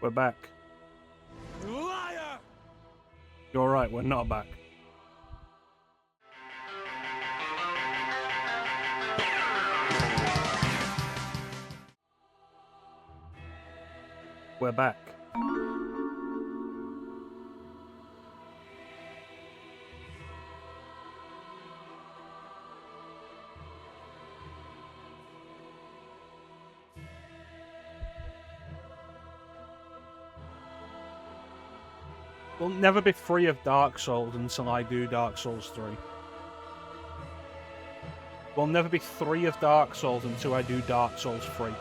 We're back. Liar! You're right, we're not back. We're back. We'll never be free of Dark Souls until I do Dark Souls 3. We'll never be free of Dark Souls until I do Dark Souls 3.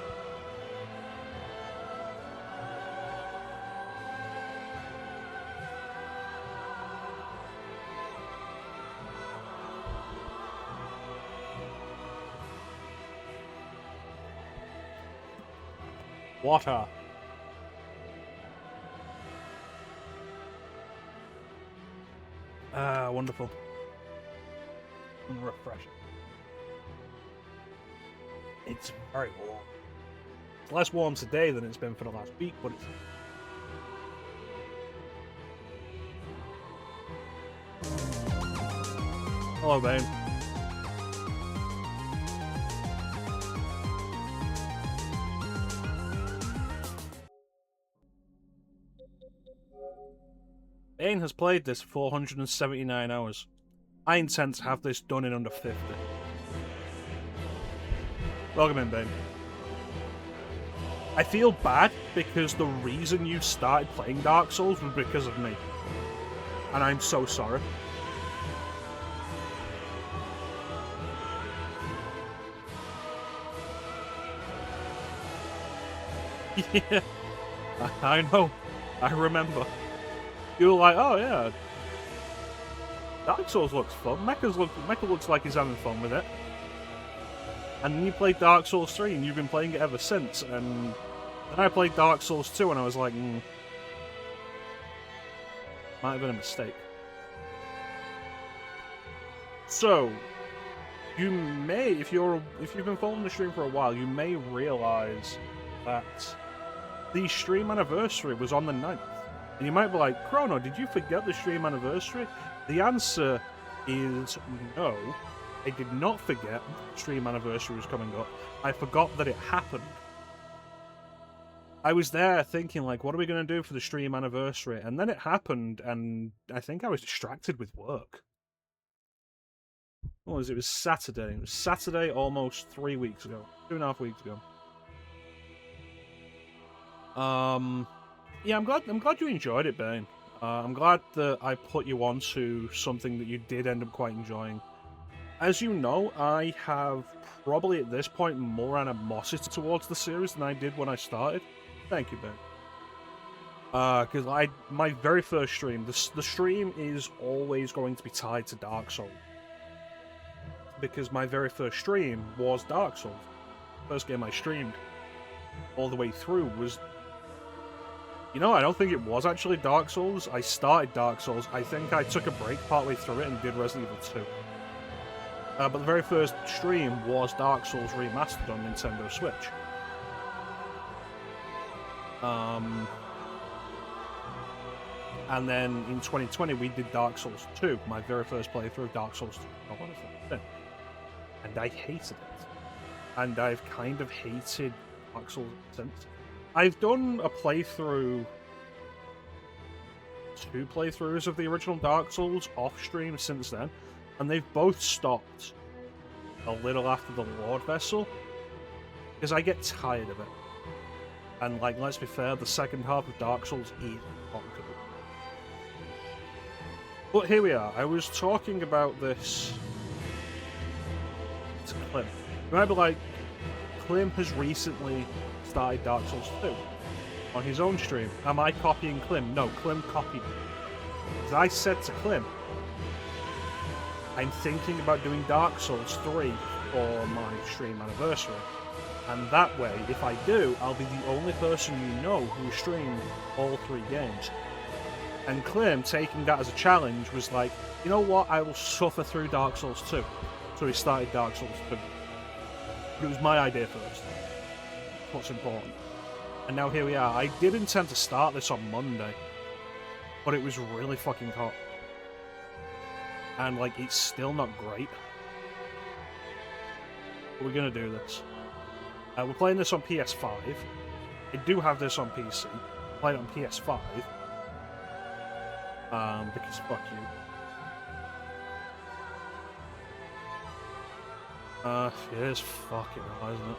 Water. Ah, wonderful. And refreshing. It's very warm. It's less warm today than it's been for the last week, but it's... Hello, Bane. Bane has played this for 479 hours. I intend to have this done in under 50. Welcome in, Bane. I feel bad because the reason you started playing Dark Souls was because of me. And I'm so sorry. Yeah, I know. I remember. You were like, oh yeah, Dark Souls looks fun. Mecha looks like he's having fun with it. And then you played Dark Souls 3 and you've been playing it ever since. And then I played Dark Souls 2 and I was like, might have been a mistake. So, you may, if you've been following the stream for a while, you may realise that the stream anniversary was on the 9th. And you might be like, Chrono, did you forget the stream anniversary? The answer is no. I did not forget the stream anniversary was coming up. I forgot that it happened. I was there thinking, like, what are we going to do for the stream anniversary? And then it happened, and I think I was distracted with work. What was it? It was Saturday. It was Saturday almost 3 weeks ago. 2.5 weeks ago. Yeah, I'm glad you enjoyed it, Bane. I'm glad that I put you onto something that you did end up quite enjoying. As you know, I have probably at this point more animosity towards the series than I did when I started. Thank you, Bane. Because my very first stream, the stream is always going to be tied to Dark Souls. Because my very first stream was Dark Souls. First game I streamed all the way through was... You know, I don't think it was actually Dark Souls. I started Dark Souls. I think I took a break partway through it and did Resident Evil 2. But the very first stream was Dark Souls Remastered on Nintendo Switch. And then in 2020 we did Dark Souls 2, my very first playthrough of Dark Souls 2. And I hated it. And I've kind of hated Dark Souls since. I've done a playthrough, 2 playthroughs of the original Dark Souls off stream since then, and they've both stopped a little after the Lord Vessel, because I get tired of it. And, like, let's be fair, the second half of Dark Souls is not good. But here we are. I was talking about this to Clem. You might be like, Clem has recently started Dark Souls 2 on his own stream. Am I copying Clem? No, Clem copied me. As I said to Clem, I'm thinking about doing Dark Souls 3 for my stream anniversary. And that way, if I do, I'll be the only person you know who streamed all 3 games. And Clem, taking that as a challenge, was like, you know what, I will suffer through Dark Souls 2. So he started Dark Souls 2. But it was my idea first. What's important. And now here we are. I did intend to start this on Monday, but it was really fucking hot. And, like, it's still not great. But we're gonna do this. We're playing this on PS5. I do have this on PC. I played it on PS5. Because fuck you. It is fucking hot, isn't it?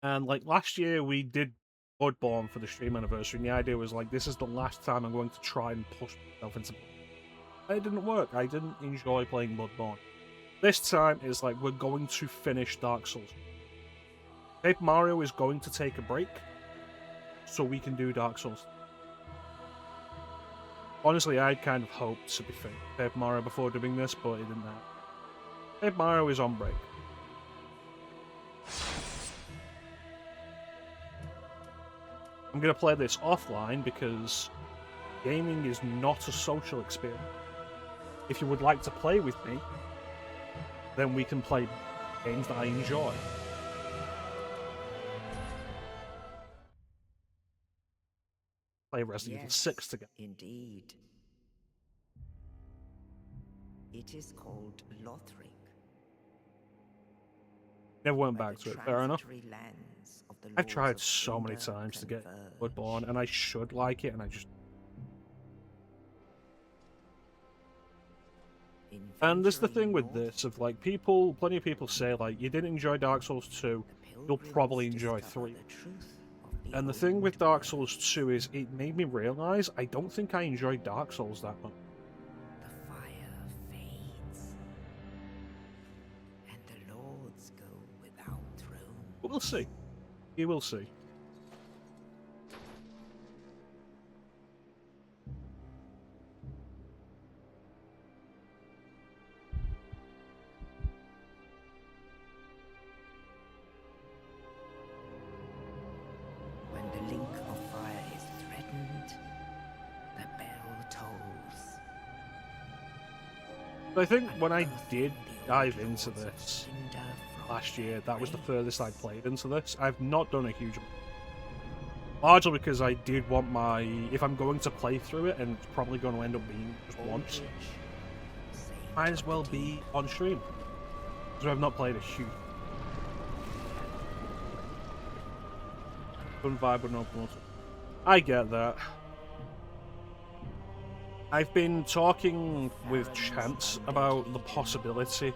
And like last year we did Bloodborne for the stream anniversary, and the idea was like, this is the last time I'm going to try and push myself into. It didn't work. I didn't enjoy playing Bloodborne. This time is like, we're going to finish Dark Souls. Paper Mario is going to take a break, so we can do Dark Souls. Honestly, I kind of hoped to be finished Paper Mario before doing this, but it didn't happen. Paper Mario is on break. I'm going to play this offline because gaming is not a social experience. If you would like to play with me, then we can play games that I enjoy. Play Resident Evil 6 together. Indeed. It is called Lothric. Never went back to it, fair enough. I've tried so many times to get Bloodborne, and I should like it, and I just... And there's the thing with this, of like, plenty of people say, like, you didn't enjoy Dark Souls 2, you'll probably enjoy 3. And the thing with Dark Souls 2 is, it made me realise I don't think I enjoyed Dark Souls that much. The fire fades, and the lords go without throne. But we'll see. You will see. When the link of fire is threatened, the bell tolls. But I think when I did dive into this last year, that was the furthest I played into this. I've not done a huge amount. Largely because I did want my... If I'm going to play through it, and it's probably going to end up being just once, might as well be on stream. Because I've not played a huge... Fun vibe with no open. I get that. I've been talking with Chance about the possibility,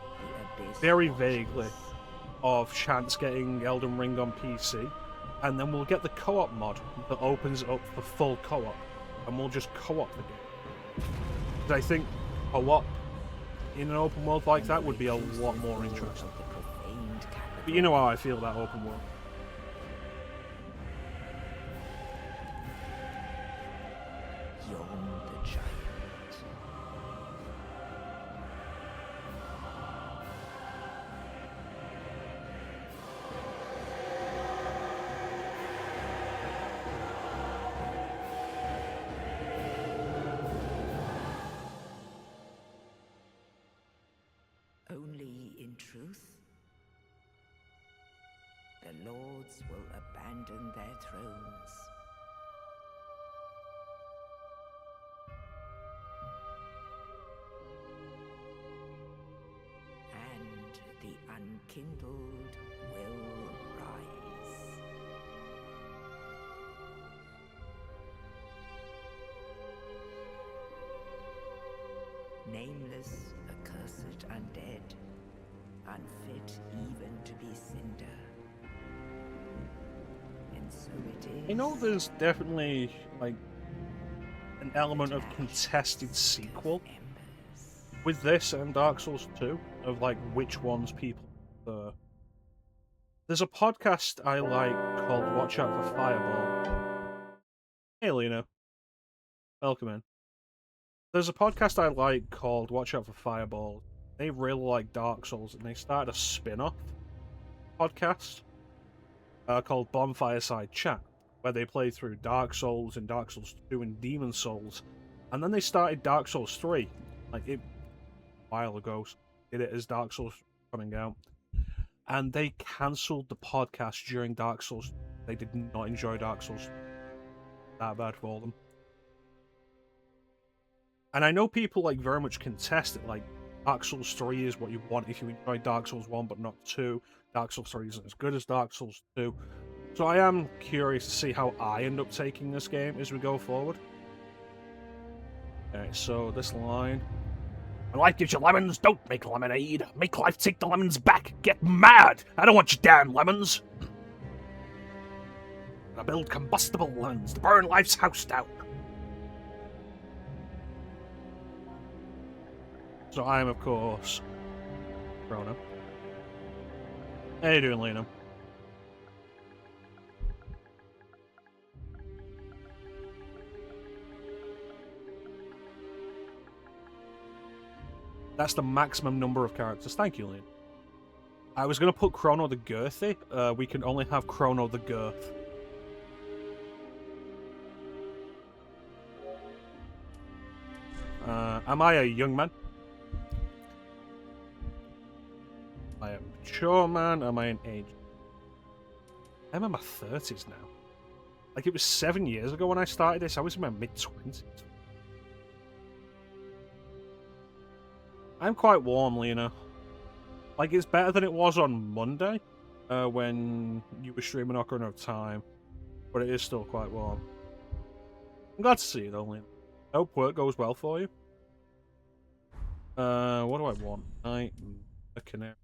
very vaguely, of Chance getting Elden Ring on PC, and then we'll get the co-op mod that opens it up for full co-op, and we'll just co-op the game. Because I think co-op in an open world like that would be a lot more interesting. But you know how I feel about open world. Yawn the giant. Only in truth, the lords will abandon their thrones. And the unkindled will rise. Nameless, accursed undead, unfit even to be cinder. And so it is. I know there's definitely, like, an element of contested sequel with this and Dark Souls 2, of like which ones people prefer. There's a podcast I like called Watch Out for Fireball. Hey Lena, welcome in. There's a podcast I like called Watch Out for Fireball. They really like Dark Souls, and they started a spin-off podcast called Bonfireside Chat, where they play through Dark Souls and Dark Souls 2 and Demon Souls And then they started Dark Souls 3, like a while ago. Did it as Dark Souls coming out. And they cancelled the podcast during Dark Souls. They did not enjoy Dark Souls. That bad for them. And I know people like very much contest it, like Dark Souls 3 is what you want if you enjoy Dark Souls 1 but not 2. Dark Souls 3 isn't as good as Dark Souls 2. So I am curious to see how I end up taking this game as we go forward. Okay, so this line. When life gives you lemons, don't make lemonade. Make life take the lemons back. Get mad! I don't want your damn lemons. I build combustible lemons to burn life's house down. So I am, of course, Chrono. How you doing, Lena? That's the maximum number of characters. Thank you, Lena. I was going to put Chrono the Girthy. We can only have Chrono the Girth. Am I a young man? Am I a mature man? Am I an age? I'm in my 30s now. Like, it was 7 years ago when I started this. I was in my mid-20s. I'm quite warm, Lena. Like, it's better than it was on Monday, when you were streaming Ocarina of Time. But it is still quite warm. I'm glad to see you, though, Lena. I hope work goes well for you. What do I want? Knight and a canary.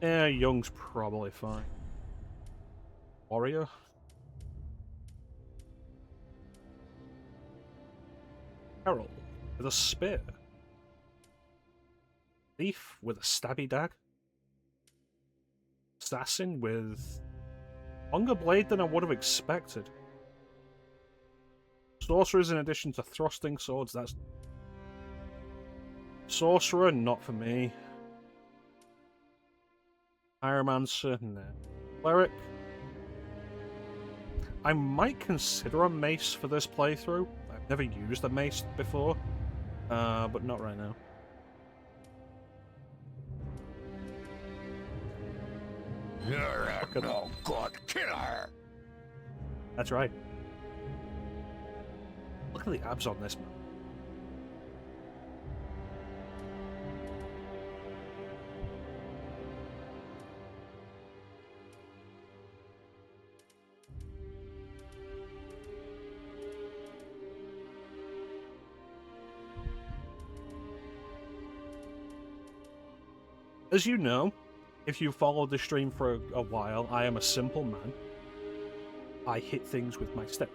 Yeah, young's probably fine. Warrior? Herald with a spear. Thief with a stabby dag. Assassin with longer blade than I would have expected. Sorcerers in addition to thrusting swords, that's... Sorcerer, not for me. Pyromancer, no. Cleric. I might consider a mace for this playthrough. I've never used a mace before, but not right now. You're a no good killer. That's right. Look at the abs on this man. As you know, if you followed the stream for a while, I am a simple man. I hit things with my stick.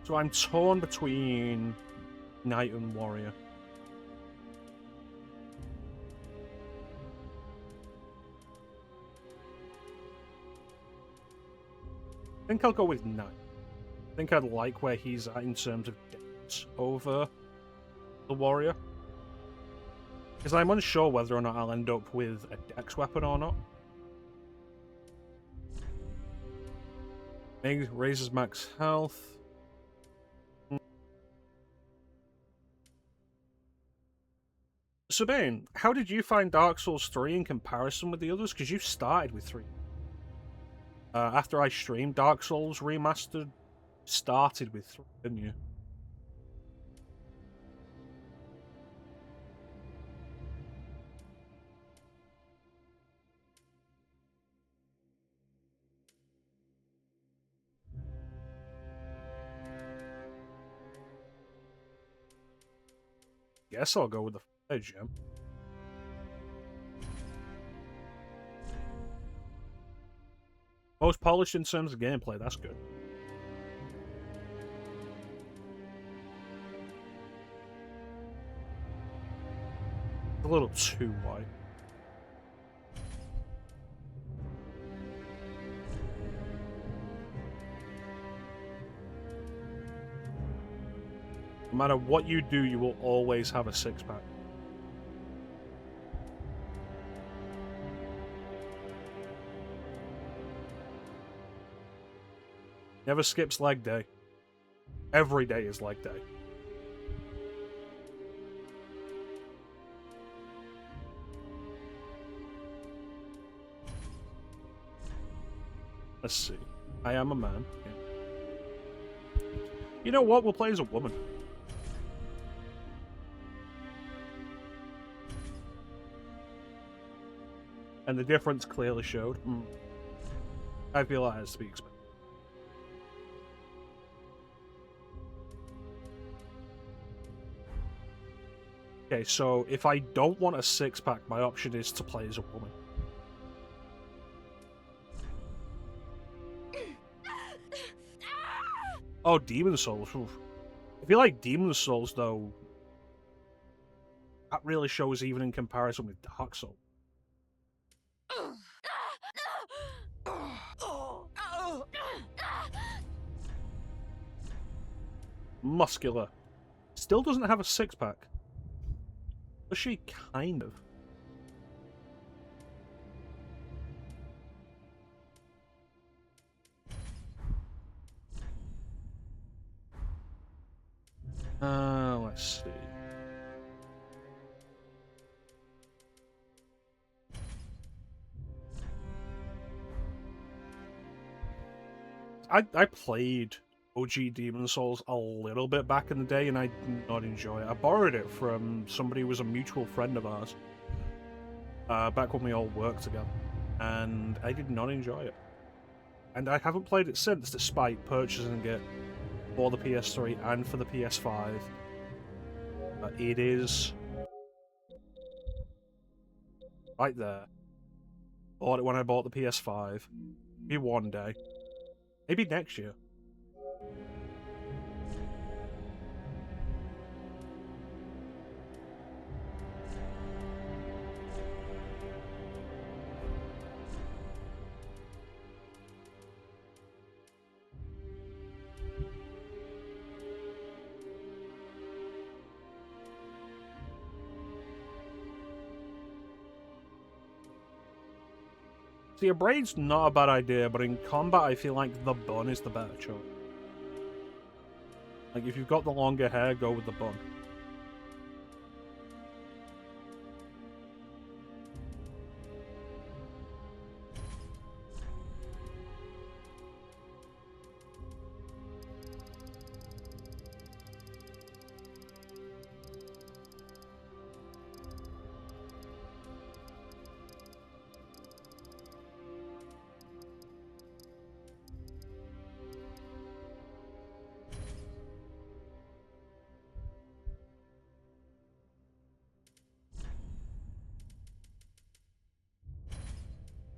So I'm torn between Knight and Warrior. I think I'll go with Knight. I think I'd like where he's at in terms of dex over the Warrior. Because I'm unsure whether or not I'll end up with a dex weapon or not. Raises max health. Sabine, how did you find Dark Souls 3 in comparison with the others? Because you started with 3. After I streamed Dark Souls Remastered, started with 3, didn't you? Guess I'll go with the edge, yeah. Most polished in terms of gameplay, that's good. A little too wide. No matter what you do, you will always have a six-pack. Never skips leg day. Every day is leg day. Let's see. I am a man. Yeah. You know what? We'll play as a woman. And the difference clearly showed. I feel that has to be expected. Okay, so if I don't want a six-pack, my option is to play as a woman. Oh, Demon Souls. Oof. I feel like Demon Souls, though, that really shows even in comparison with Dark Souls. Muscular. Still doesn't have a six-pack. Does she? Kind of. Let's see. I played OG Demon Souls a little bit back in the day, and I did not enjoy it. I borrowed it from somebody who was a mutual friend of ours, back when we all worked together, and I did not enjoy it. And I haven't played it since, despite purchasing it for the PS3 and for the PS5. It is right there. Bought it when I bought the PS5. Maybe one day. Maybe next year. See, a braid's not a bad idea, but in combat I feel like the bun is the better choice. Like, if you've got the longer hair, go with the bun.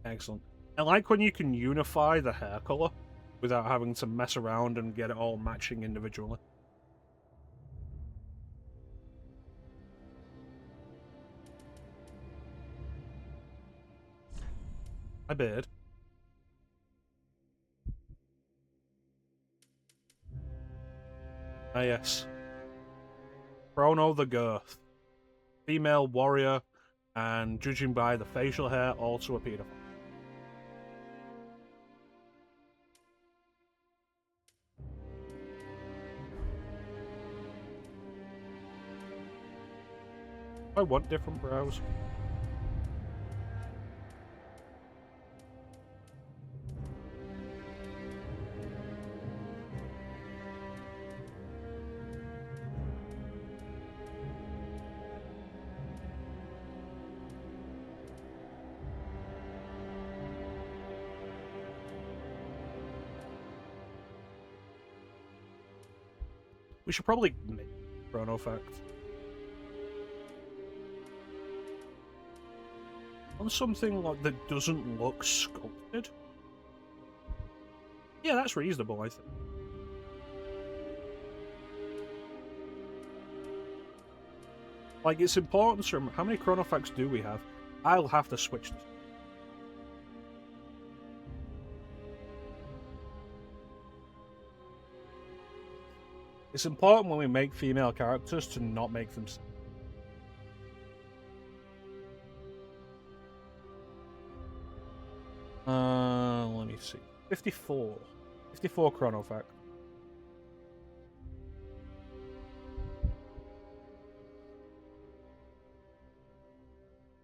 Excellent. I like when you can unify the hair color without having to mess around and get it all matching individually. Hi, Beard. Ah, yes. Chrono the Girth. Female warrior, and judging by the facial hair, also a pedophile. I want different brows. We should probably make chrono effect. On something like that doesn't look sculpted. Yeah, that's reasonable, I think. Like, it's important to remember, how many chrono effects do we have? I'll have to switch this. It's important when we make female characters to not make them... let me see. 54. 54 chrono fact.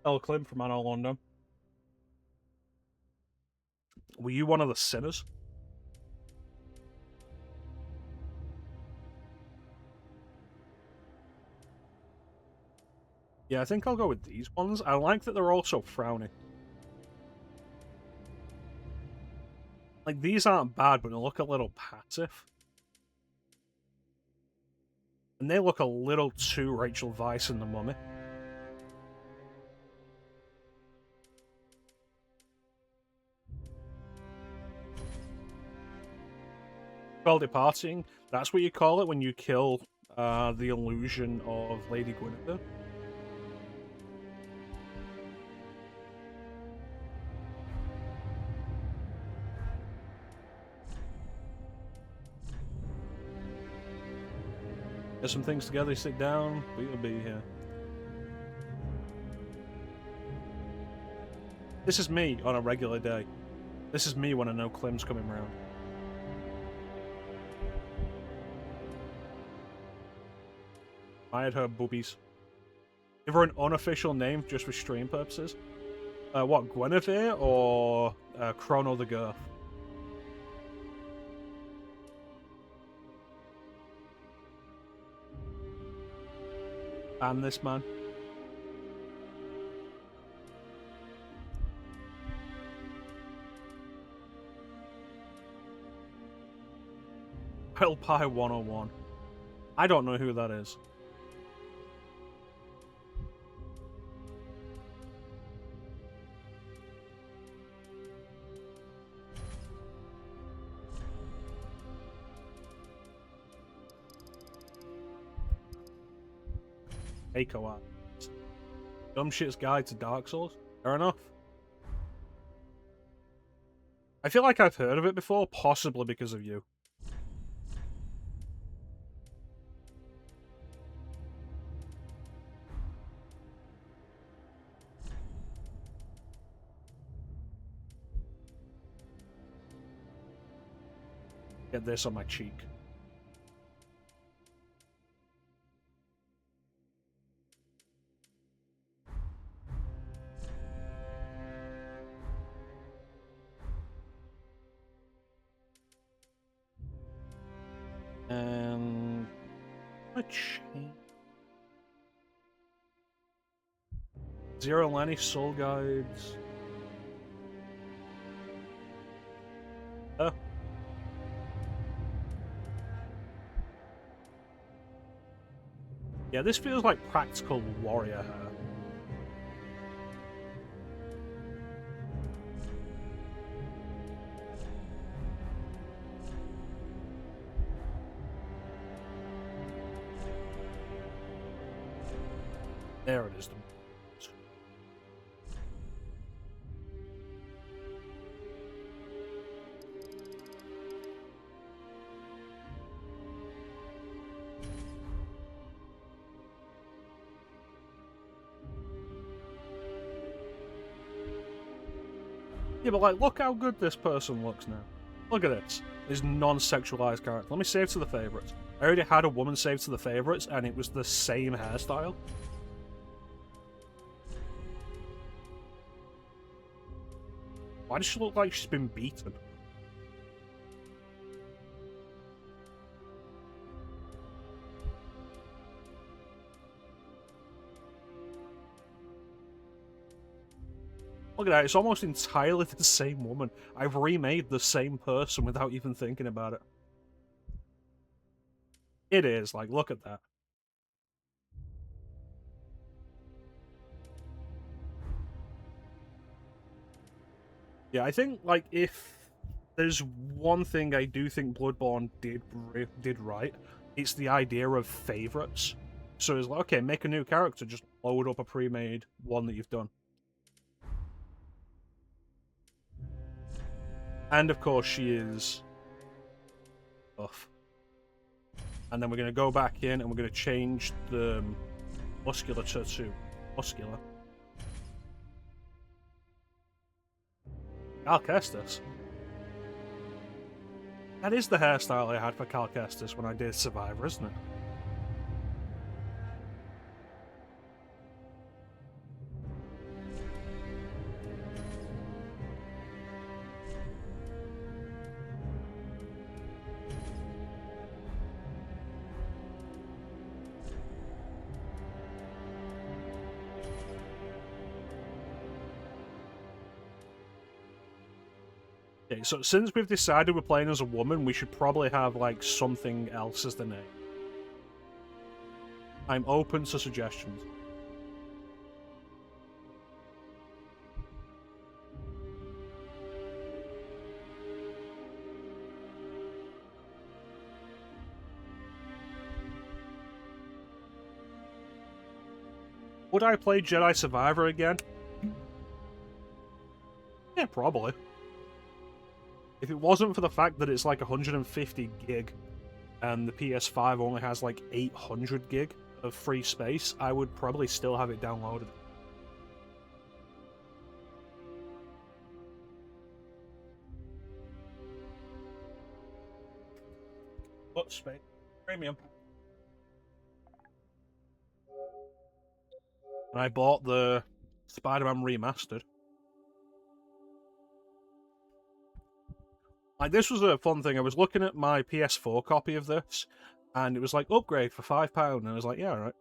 El Klim from Anno London. Were you one of the sinners? Yeah, I think I'll go with these ones. I like that they're also frowny. Like, these aren't bad, but they look a little passive. And they look a little too Rachel Weisz in The Mummy. Called it partying. That's what you call it when you kill the illusion of Lady Guinevere. Get some things together, sit down, we'll be here. This is me on a regular day. This is me when I know Klim's coming round. I had her boobies. Give her an unofficial name just for stream purposes. What, Guinevere or Chrono the Girth? Ban this man. Pearl Pie 101. I don't know who that is. Eiko art. Dumb shit's guide to Dark Souls. Fair enough. I feel like I've heard of it before, possibly because of you. Get this on my cheek. And Zero Lenny Soul Guides. Yeah, this feels like practical warrior hair. There it is. Yeah, but like, look how good this person looks now. Look at this. This non-sexualized character. Let me save to the favorites. I already had a woman saved to the favorites, and it was the same hairstyle. Why does she look like she's been beaten? Look at that, it's almost entirely the same woman. I've remade the same person without even thinking about it. It is, like, look at that. Yeah, I think, like, if there's one thing I do think Bloodborne did right, it's the idea of favorites. So it's like, okay, make a new character, just load up a pre-made one that you've done. And of course she is buff. And then we're going to go back in and we're going to change the musculature to muscular. I'll cast this. That is the hairstyle I had for Cal Kestis when I did Survivor, isn't it? Okay, so since we've decided we're playing as a woman, we should probably have, like, something else as the name. I'm open to suggestions. Would I play Jedi Survivor again? Yeah, probably. If it wasn't for the fact that it's like 150 gig and the PS5 only has like 800 gig of free space, I would probably still have it downloaded. What space? Premium. And I bought the Spider-Man Remastered. Like, this was a fun thing. I was looking at my PS4 copy of this, and it was like, upgrade for £5, and I was like, yeah, alright.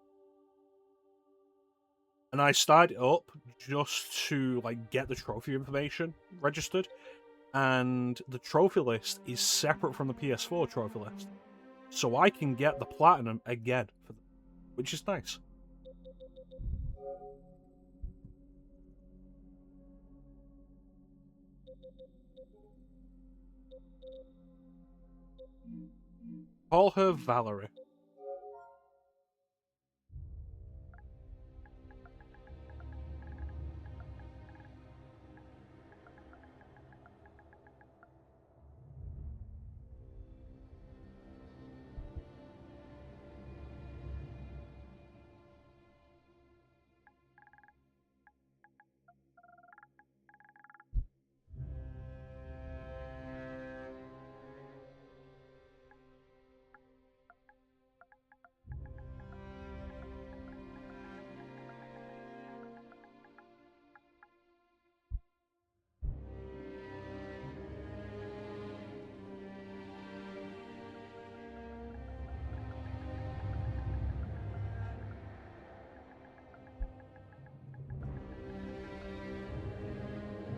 And I started it up just to, like, get the trophy information registered, and the trophy list is separate from the PS4 trophy list. So I can get the Platinum again, which is nice. Call her Valerie.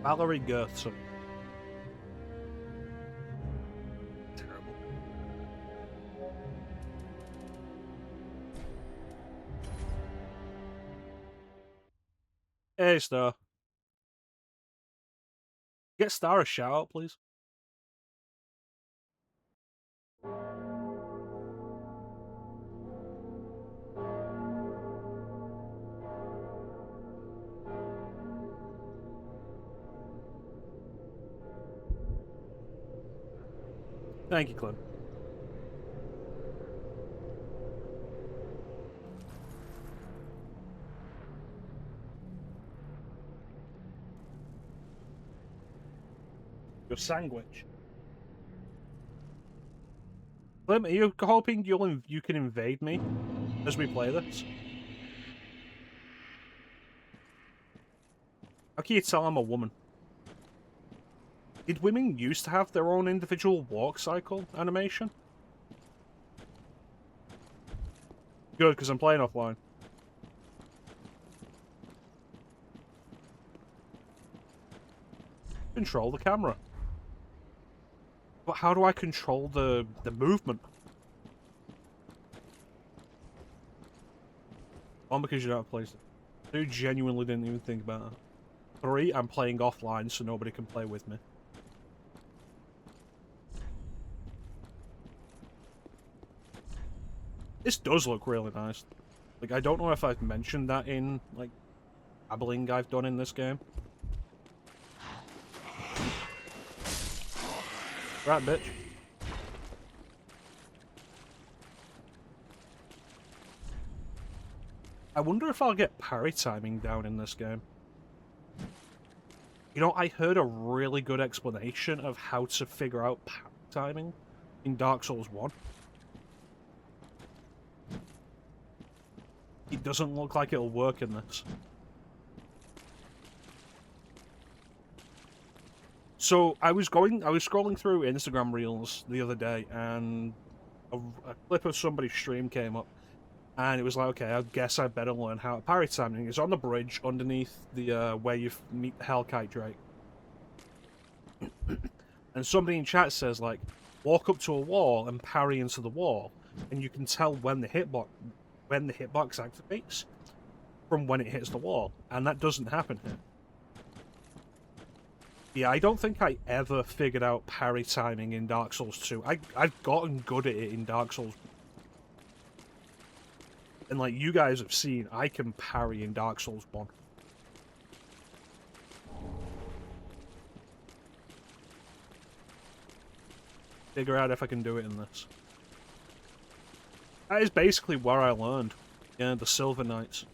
Valerie Gertson. Terrible. Hey, Star. Get Star a shout out, please. Thank you, Clem. Your sandwich. Clem, are you hoping you can invade me as we play this? How can you tell I'm a woman? Did women used to have their own individual walk cycle animation? Good, because I'm playing offline. Control the camera. But how do I control the movement? One, because you don't have PlayStation. 2, genuinely didn't even think about that. 3, I'm playing offline so nobody can play with me. This does look really nice. Like, I don't know if I've mentioned that in, like, babbling I've done in this game. Right, bitch. I wonder if I'll get parry timing down in this game. You know, I heard a really good explanation of how to figure out parry timing in Dark Souls 1. It doesn't look like it'll work in this. So I was scrolling through Instagram Reels the other day, and a clip of somebody's stream came up, and it was like, okay, I guess I better learn how to parry timing. It's on the bridge underneath the where you meet the Hellkite Drake, and somebody in chat says like, walk up to a wall and parry into the wall, and you can tell when the hitbox activates from when it hits the wall, and that doesn't happen here. Yeah, I don't think I ever figured out parry timing in Dark Souls 2. I've gotten good at it in Dark Souls. And like you guys have seen, I can parry in Dark Souls 1. Figure out if I can do it in this. That is basically where I learned. Yeah, the Silver Knights.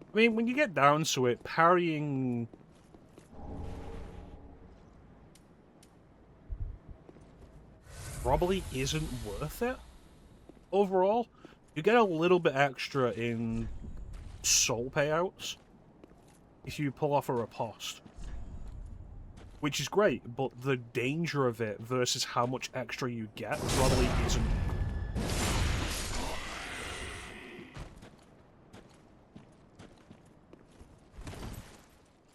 I mean, when you get down to it, parrying... probably isn't worth it. Overall, you get a little bit extra in soul payouts if you pull off a riposte. Which is great, but the danger of it versus how much extra you get probably isn't.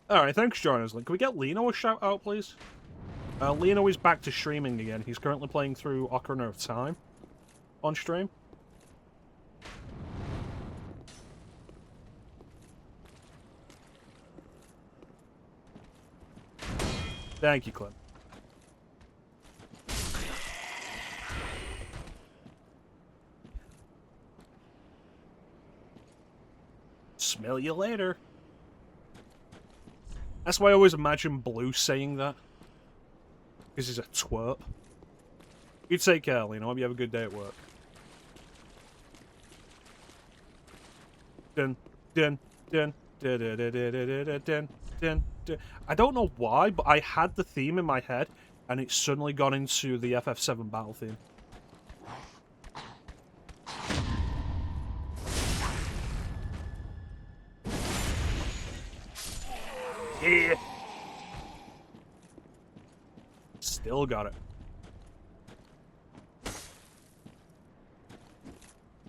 Alright, thanks for joining us, Link. Can we get Lino a shout out, please? Lino is back to streaming again. He's currently playing through Ocarina of Time on stream. Thank you, Clint. Smell you later. That's why I always imagine Blue saying that. Because he's a twerp. You take care, Lino. Hope you have a good day at work. Dun, dun, dun, dun, dun, dun, dun, dun, dun, dun. I don't know why, but I had the theme in my head, and it's suddenly gone into the FF7 battle theme. Yeah. Still got it.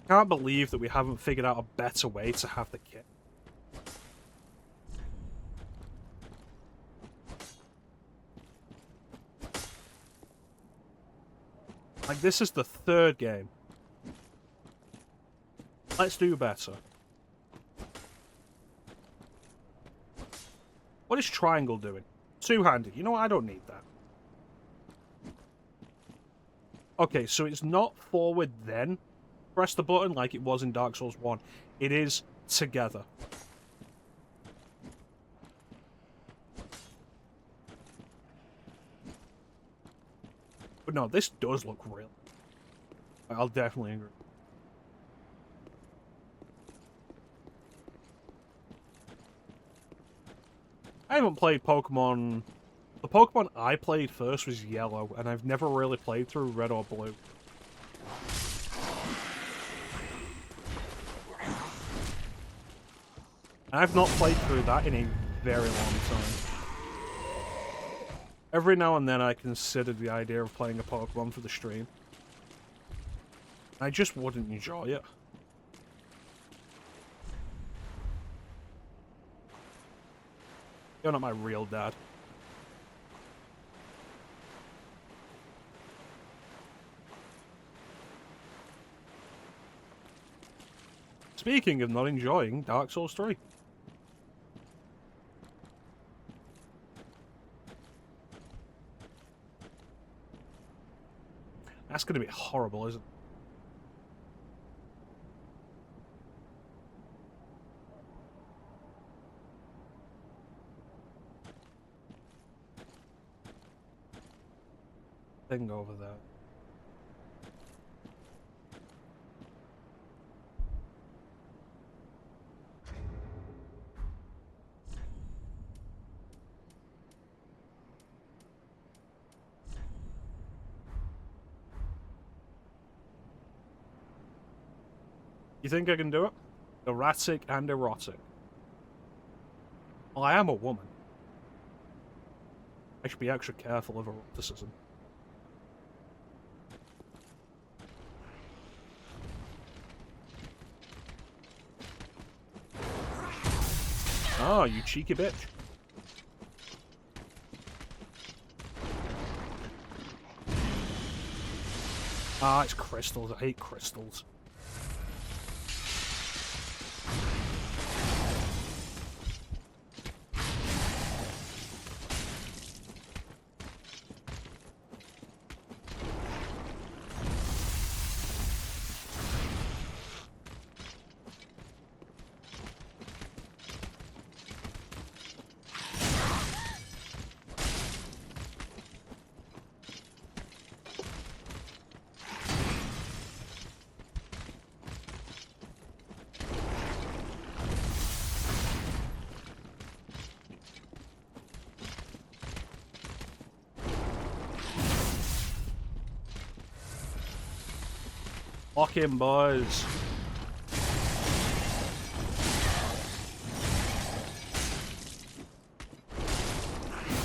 Can't believe that we haven't figured out a better way to have the kit. Like, this is the third game. Let's do better. What is triangle doing? Two-handed. You know what? I don't need that. Okay, so it's not forward then. Press the button like it was in Dark Souls 1. It is together. But no, this does look real. I'll definitely agree. I haven't played Pokemon... The Pokemon I played first was Yellow, and I've never really played through Red or Blue. And I've not played through that in a very long time. Every now and then I considered the idea of playing a Pokemon for the stream. I just wouldn't enjoy it. You're not my real dad. Speaking of not enjoying Dark Souls 3. That's going to be horrible, isn't it? thing over there. You think I can do it? Erratic and erotic. Well, I am a woman. I should be extra careful of eroticism. Oh, you cheeky bitch. Ah, it's crystals. I hate crystals. Lock in, boys.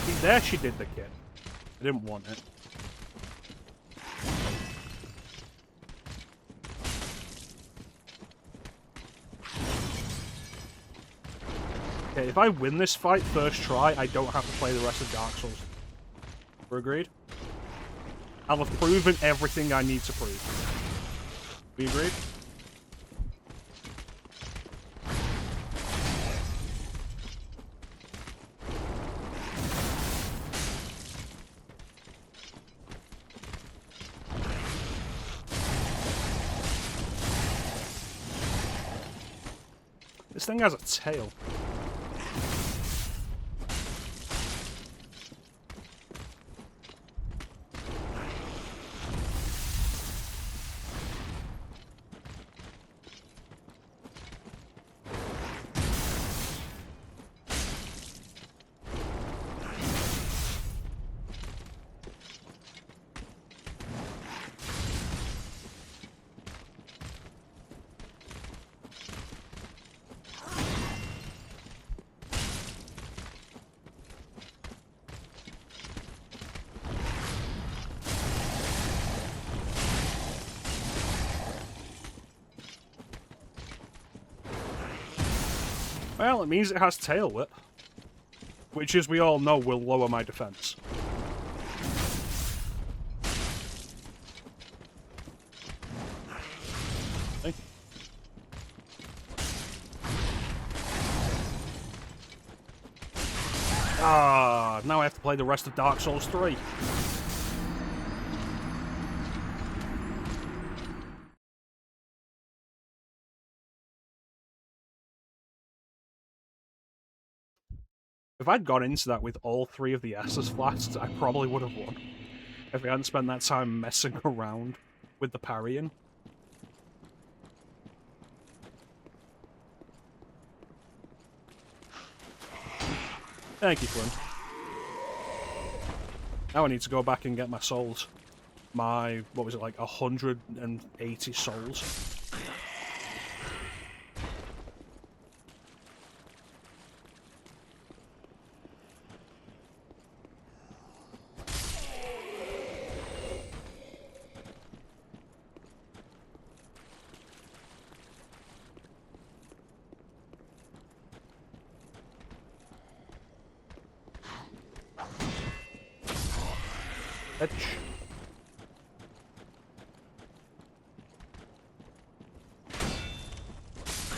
See, there she did the kit. I didn't want it. Okay, if I win this fight first try, I don't have to play the rest of Dark Souls. We're agreed? I'll have proven everything I need to prove. We agreed? This thing has a tail. Well, it means it has tail whip, which, as we all know, will lower my defense. Okay. Ah, now I have to play the rest of Dark Souls 3. If I'd gone into that with all 3 of the Estus flasks, I probably would have won. If I hadn't spent that time messing around with the parrying. Thank you, Flynn. Now I need to go back and get my souls. My, what was it, like 180 souls? Bitch.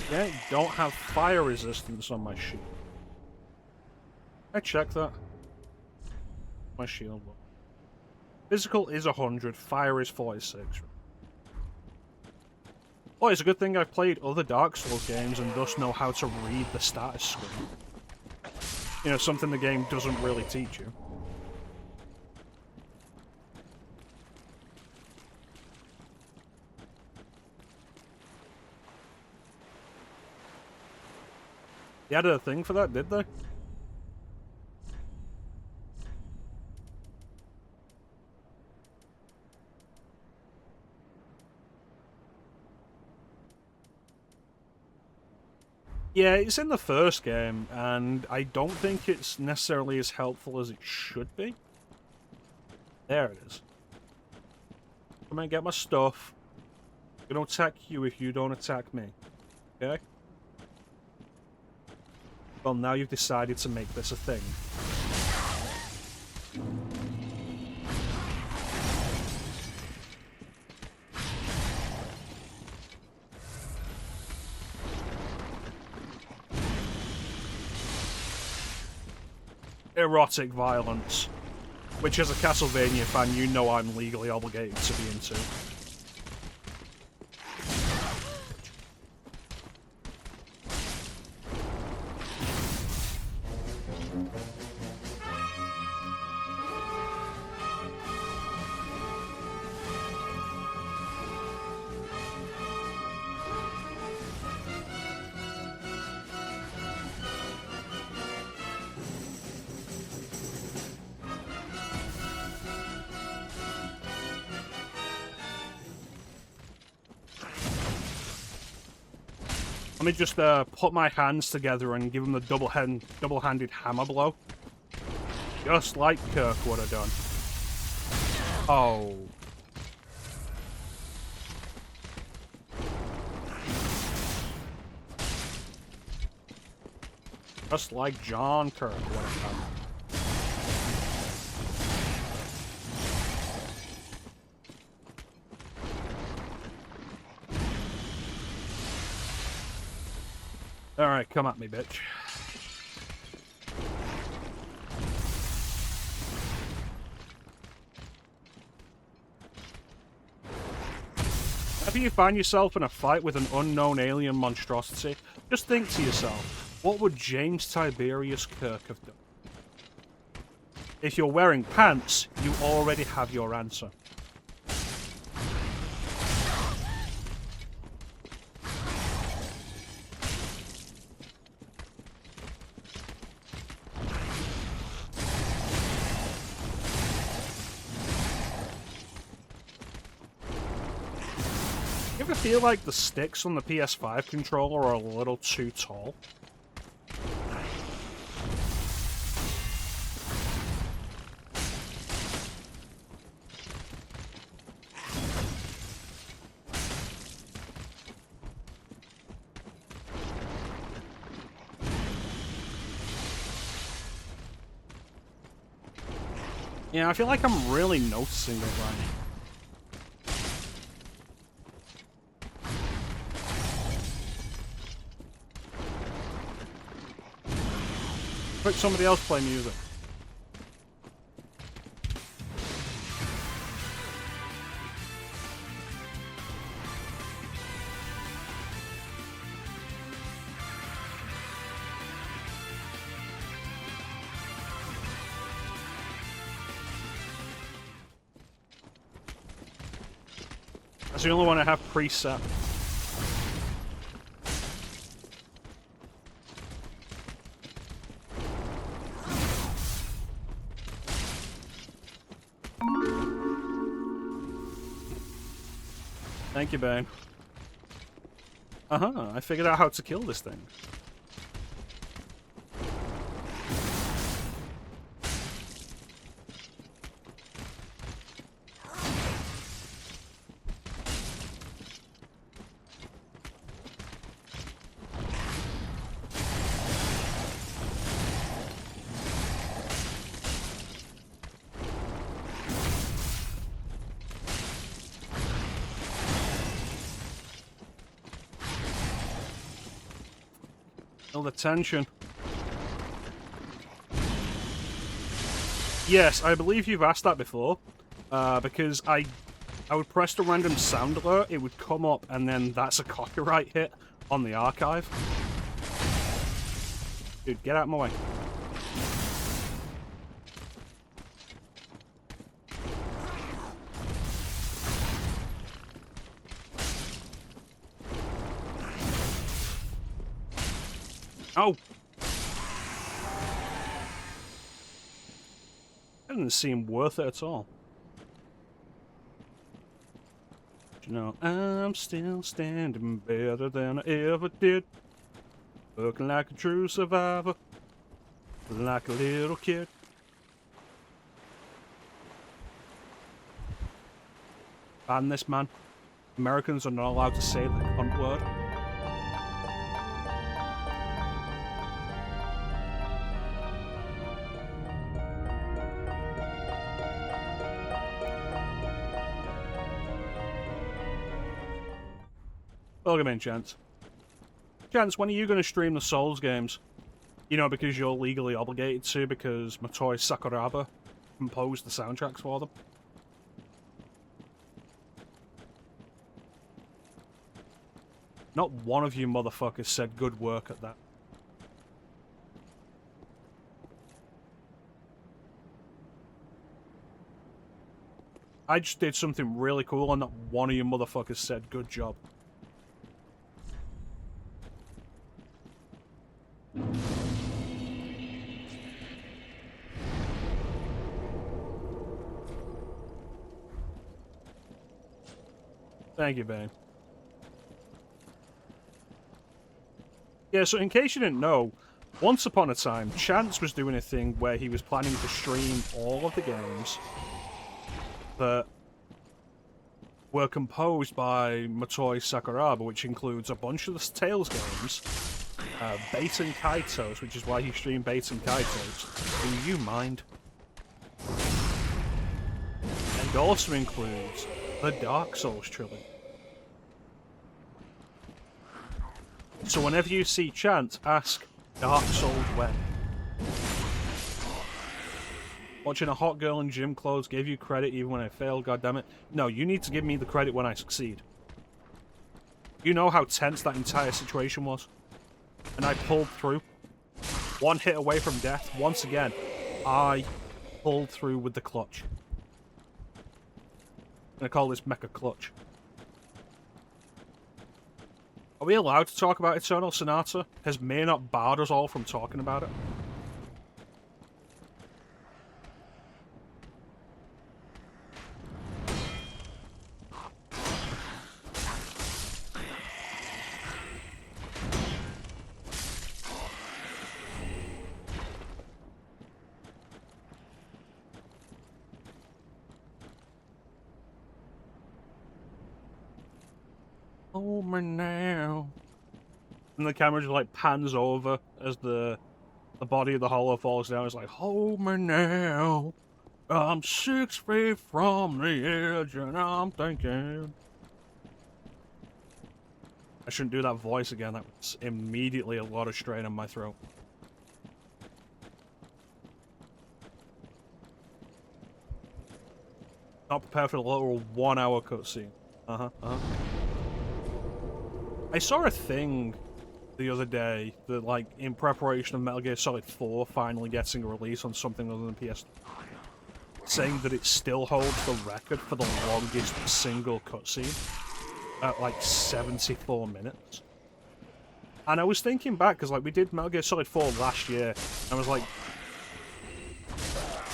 Yeah, don't have fire resistance on my shield. I checked that. My shield. Physical is 100, fire is 46. Oh, it's a good thing I've played other Dark Souls games and thus know how to read the status screen. You know, something the game doesn't really teach you. They added a thing for that, did they? Yeah, it's in the first game, and I don't think it's necessarily as helpful as it should be. There it is. Come and get my stuff. I'm gonna attack you if you don't attack me. Okay? Well, now you've decided to make this a thing. Erotic violence. Which, as a Castlevania fan, you know I'm legally obligated to be into. Let me just put my hands together and give him the double-handed hammer blow. Just like Kirk would have done. Oh. Just like John Kirk would have done. Alright, come at me, bitch. Whenever you find yourself in a fight with an unknown alien monstrosity, just think to yourself, what would James Tiberius Kirk have done? If you're wearing pants, you already have your answer. I feel like the sticks on the PS5 controller are a little too tall. Yeah, I feel like I'm really noticing it right now. Let somebody else play music. That's the only one I have preset. Thank you, Bane. Uh-huh, I figured out how to kill this thing. Feel the tension. Yes, I believe you've asked that before. Because I would press the random sound alert, it would come up, and then that's a copyright hit on the archive. Dude, get out of my way. Oh, That didn't seem worth it at all. You know, I'm still standing better than I ever did. Looking like a true survivor. Like a little kid. Ban this man. Americans are not allowed to say the cunt word. Welcome in, Chance. Chance, when are you going to stream the Souls games? You know, because you're legally obligated to, because Motoi Sakuraba composed the soundtracks for them. Not one of you motherfuckers said good work at that. I just did something really cool and not one of you motherfuckers said good job. Thank you, Bane. Yeah, so in case you didn't know, once upon a time, Chance was doing a thing where he was planning to stream all of the games that were composed by Motoi Sakuraba, which includes a bunch of the Tales games, Bait and Kaitos, which is why he streamed Bait and Kaitos. Do you mind? And also includes the Dark Souls trilogy. So whenever you see Chance, ask Dark Souls when. Watching a hot girl in gym clothes gave you credit even when I failed, goddammit. No, you need to give me the credit when I succeed. You know how tense that entire situation was? And I pulled through. One hit away from death. Once again, I pulled through with the clutch. I'm gonna call this mecha-clutch. Are we allowed to talk about Eternal Sonata? Has May not barred us all from talking about it? Over now. And the camera just like pans over as the body of the hollow falls down. It's like, hold me now. I'm 6 feet from the edge and I'm thinking. I shouldn't do that voice again. That was immediately a lot of strain on my throat. Not prepared for the little 1 hour cutscene. I saw a thing the other day that, like, in preparation of Metal Gear Solid 4 finally getting a release on something other than PS, saying that it still holds the record for the longest single cutscene at, like, 74 minutes. And I was thinking back, because, like, we did Metal Gear Solid 4 last year, and I was like,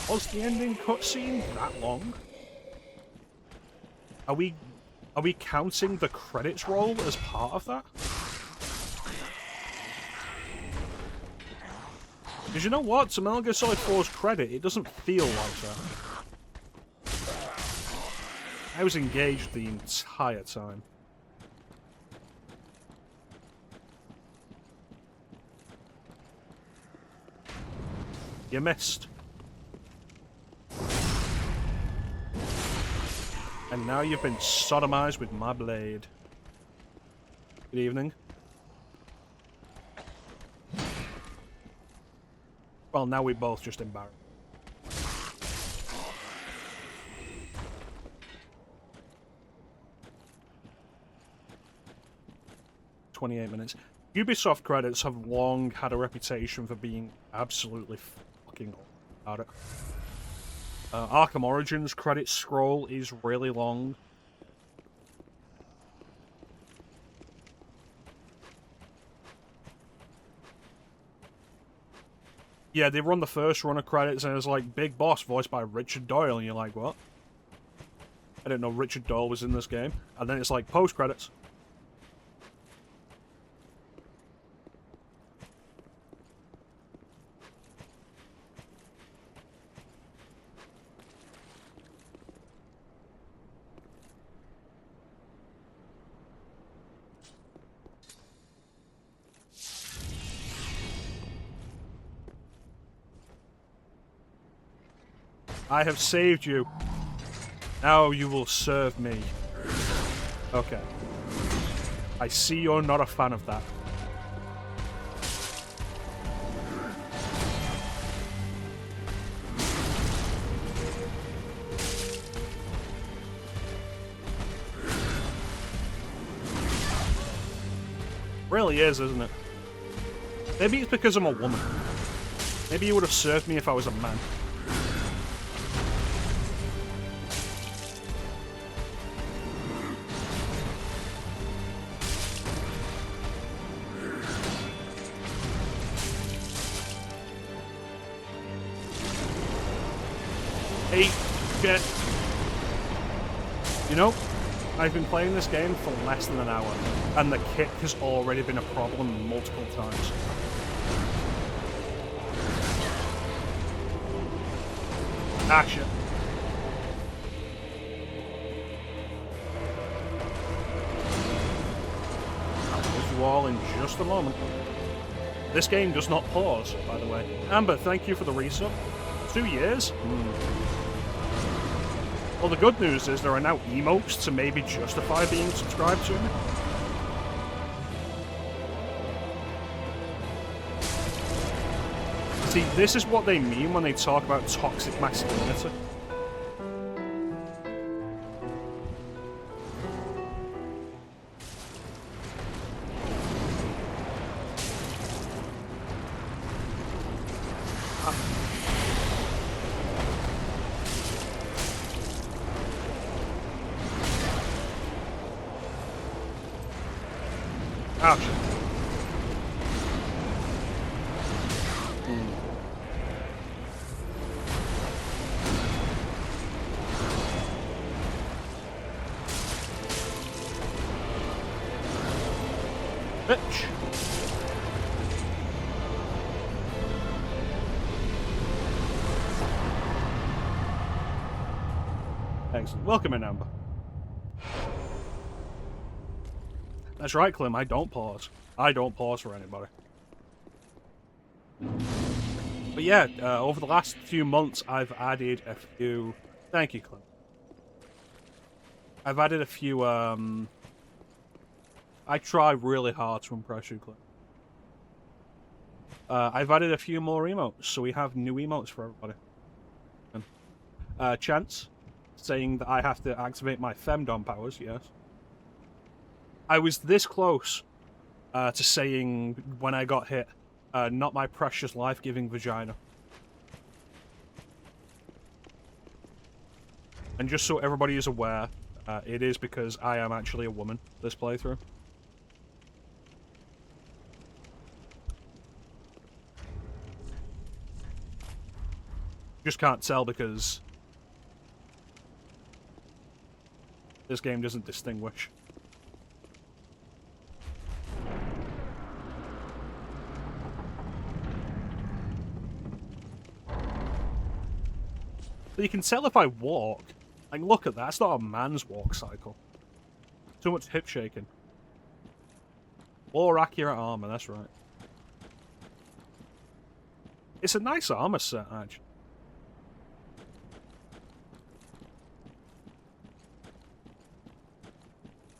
was the ending cutscene that long? Are we counting the credits roll as part of that? Because you know what? To Metal Gear Solid 4's credit, it doesn't feel like that. I was engaged the entire time. You missed. And now you've been sodomized with my blade. Good evening. Well, now we both just embarrassed. $28. Ubisoft credits have long had a reputation for being absolutely fucking about it. Arkham Origins credit scroll is really long. Yeah, they run the first run of credits and it's like, Big Boss, voiced by Richard Doyle, and you're like, what? I didn't know Richard Doyle was in this game. And then it's like, post-credits. I have saved you. Now you will serve me. Okay. I see you're not a fan of that. Really is, isn't it? Maybe it's because I'm a woman. Maybe you would have served me if I was a man. Hey, shit. You know, I've been playing this game for less than an hour, and the kick has already been a problem multiple times. Action. I'll with you all in just a moment. This game does not pause, by the way. Amber, thank you for the resub. 2 years? Well, the good news is there are now emotes to maybe justify being subscribed to me. See, this is what they mean when they talk about toxic masculinity. Ouch. Bitch. Excellent. Welcome in, Amber. That's right, Clem, I don't pause. I don't pause for anybody. But yeah, over the last few months, I've added a few... Thank you, Clem. I've added a few, I try really hard to impress you, Clem. I've added a few more emotes, so we have new emotes for everybody. Chance, saying that I have to activate my femdom powers, yes. I was this close to saying when I got hit, not my precious life-giving vagina. And just so everybody is aware, it is because I am actually a woman, this playthrough. Just can't tell because this game doesn't distinguish. But you can tell if I walk. Like, look at that. That's not a man's walk cycle. Too much hip shaking. More accurate armor, that's right. It's a nice armor set, actually.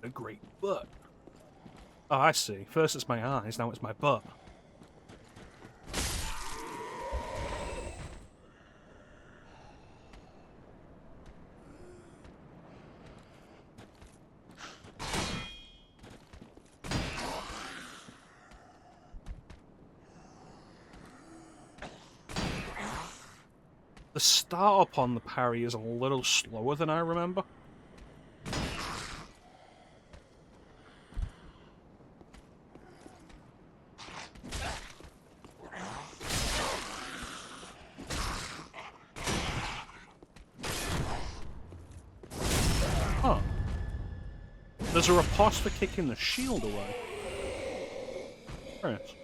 A great butt. Oh, I see. First it's my eyes, now it's my butt. The startup on the parry is a little slower than I remember. There's a riposte for kicking the shield away. Right.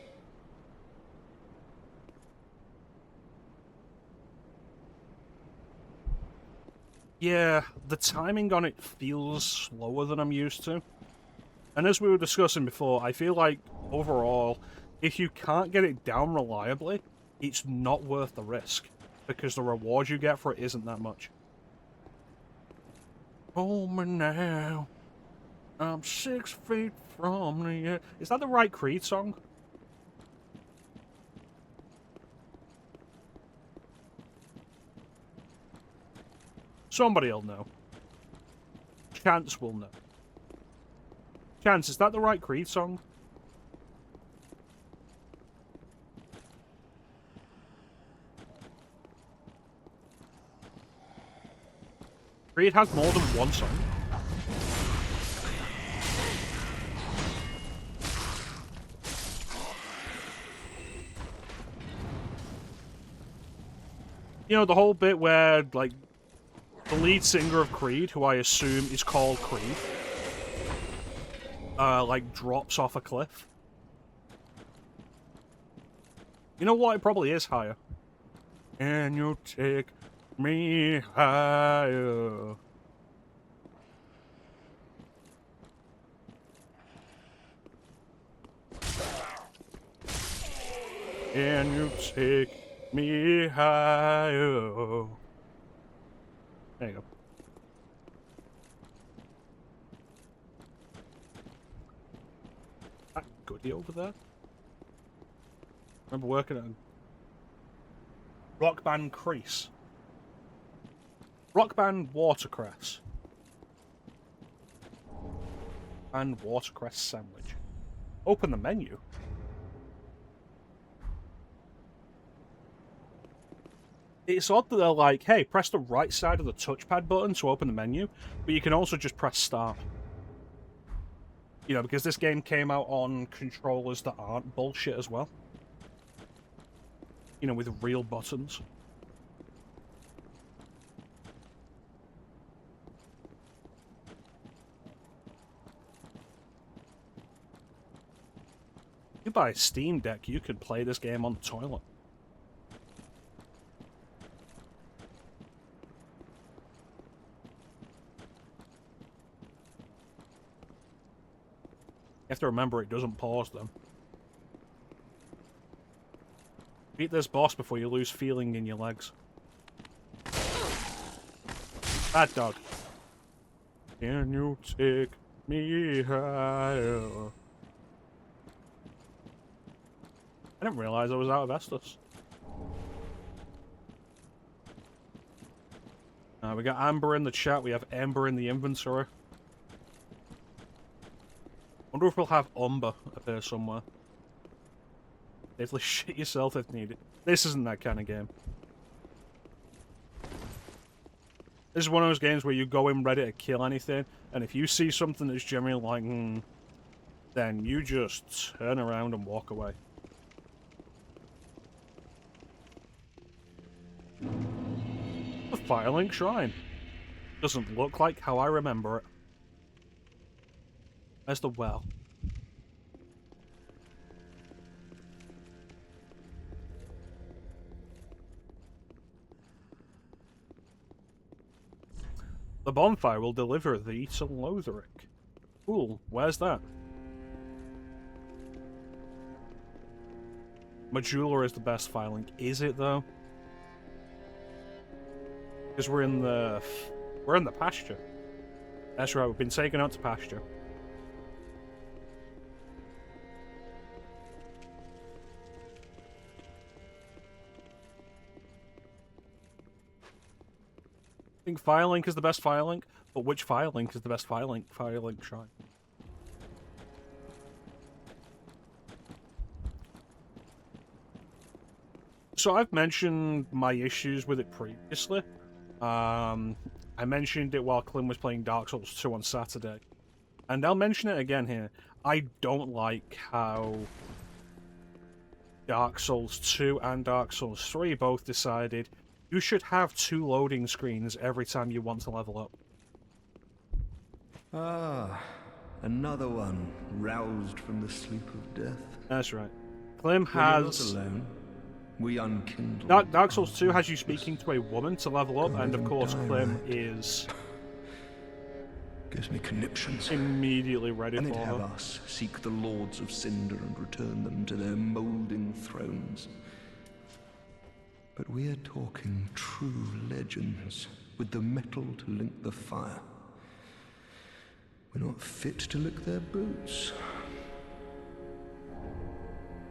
Yeah, the timing on it feels slower than I'm used to. And as we were discussing before, I feel like, overall, if you can't get it down reliably, it's not worth the risk. Because the reward you get for it isn't that much. Hold me now. I'm 6 feet from the edge. Is that the right Creed song? Somebody will know. Chance will know. Chance, is that the right Creed song? Creed has more than one song. You know, the whole bit where, like, the lead singer of Creed, who I assume is called Creed, like, drops off a cliff. You know what? It probably is higher. Can you take me higher? Can you take me higher? There you go. That goodie over there? Remember working at Rock Band Crease. Rock Band Watercress. And watercress sandwich. Open the menu. It's odd that they're like, hey, press the right side of the touchpad button to open the menu, but you can also just press start. You know, because this game came out on controllers that aren't bullshit as well. You know, with real buttons. You buy a Steam Deck, you could play this game on the toilet. You have to remember it doesn't pause them. Beat this boss before you lose feeling in your legs. Bad dog. Can you take me higher? I didn't realize I was out of Estus. We got Amber in the chat, we have Ember in the inventory. Wonder if we'll have Umber appear somewhere. Definitely shit yourself if needed. This isn't that kind of game. This is one of those games where you go in ready to kill anything, and if you see something that's genuinely like, then you just turn around and walk away. The Firelink Shrine. Doesn't look like how I remember it. There's the well. The bonfire will deliver thee to Lotharic. Cool, where's that? Majula is the best Firelink. Is it though? Because we're in the pasture. That's right, we've been taken out to pasture. I think Firelink is the best Firelink, but which Firelink is the best Firelink? Firelink Shrine. So I've mentioned my issues with it previously. I mentioned it while Clint was playing Dark Souls 2 on Saturday. And I'll mention it again here. I don't like how Dark Souls 2 and Dark Souls 3 both decided you should have 2 loading screens every time you want to level up. Ah, Another one roused from the sleep of death. That's right. Clem Well, you're not has... alone. We unkindle. Dark Souls 2 has you speaking to a woman to level up, and of course Clem is Gives me conniptions. immediately ready And for they'd have her. us seek the lords of Cinder and return them to their moulding thrones. But we're talking true legends, with the metal to link the fire. We're not fit to lick their boots.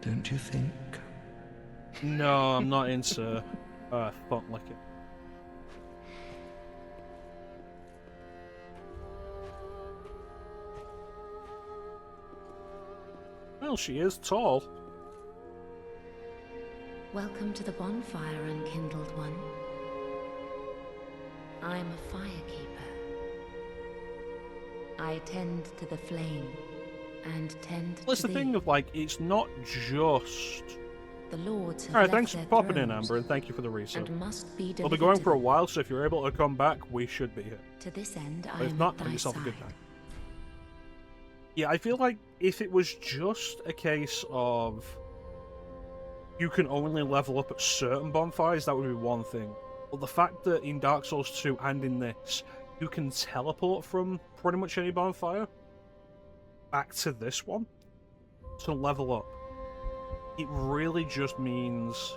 Don't you think? No, I'm not into foot licking. Well, she is tall. Welcome to the bonfire, unkindled one. I'm a firekeeper. I tend to the flame and tend Well, it's to the thee. thing of, like, it's not just... The lords have Alright, left thanks for their popping in, thrones Amber, and thank you for the resub. and must be We'll be delivered going to for a them. while, so if you're able to come back, we should be here. To this end, I But if am not, at have thy yourself a side. good night. Yeah, I feel like if it was just a case of you can only level up at certain bonfires, that would be one thing. But the fact that in Dark Souls 2 and in this, you can teleport from pretty much any bonfire back to this one to level up, it really just means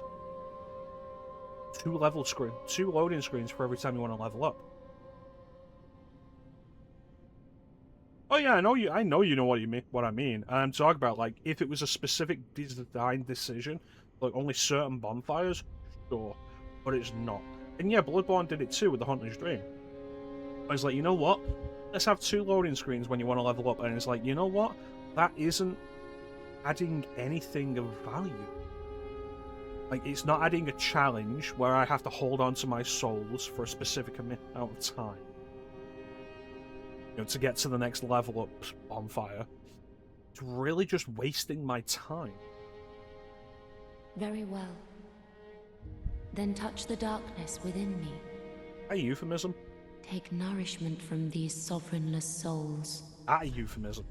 two loading screens for every time you want to level up. Oh yeah, I know you know what I mean. And I'm talking about, like, if it was a specific design decision, like only certain bonfires, sure, but it's not. And yeah, Bloodborne did it too with the Hunter's Dream. I was like, you know what? Let's have two loading screens when you want to level up, and it's like, you know what? That isn't adding anything of value. Like, it's not adding a challenge where I have to hold on to my souls for a specific amount of time, you know, to get to the next level up bonfire. It's really just wasting my time. Very well. Then touch the darkness within me. A euphemism? Take nourishment from these sovereignless souls. A euphemism.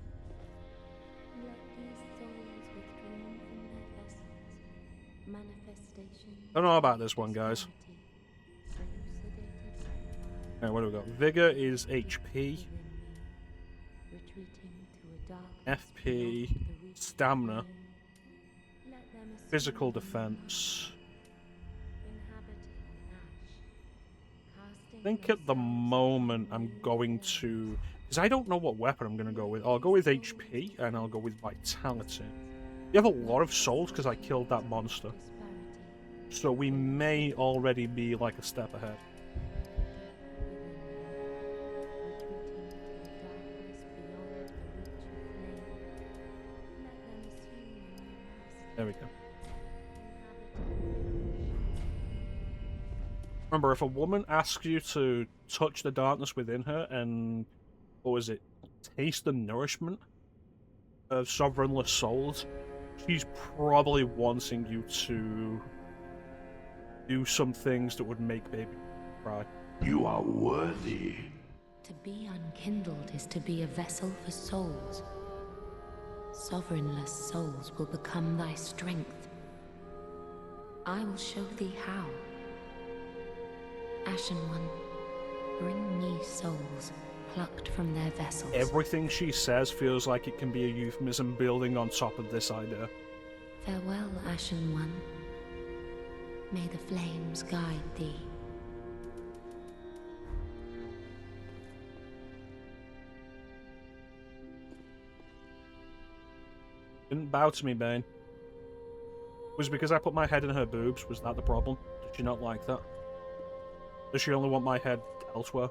Let these souls withdrawn from their vessels, manifestations. Don't know about this one, guys. Alright, what do we got? Vigor is HP, FP, stamina, physical defense. I think at the moment I'm going to... because I don't know what weapon I'm going to go with. I'll go with HP, and I'll go with Vitality. You have a lot of souls because I killed that monster. So we may already be like a step ahead. There we go. Remember, if a woman asks you to touch the darkness within her and, what was it, taste the nourishment of sovereignless souls, she's probably wanting you to do some things that would make baby cry. You are worthy. To be unkindled is to be a vessel for souls. Sovereignless souls will become thy strength. I will show thee how. Ashen One, bring me souls plucked from their vessels. Everything she says feels like it can be a euphemism building on top of this idea. Farewell, Ashen One. May the flames guide thee. Didn't bow to me, Bane. Was it because I put my head in her boobs? Was that the problem? Did she not like that? Does she only want my head elsewhere?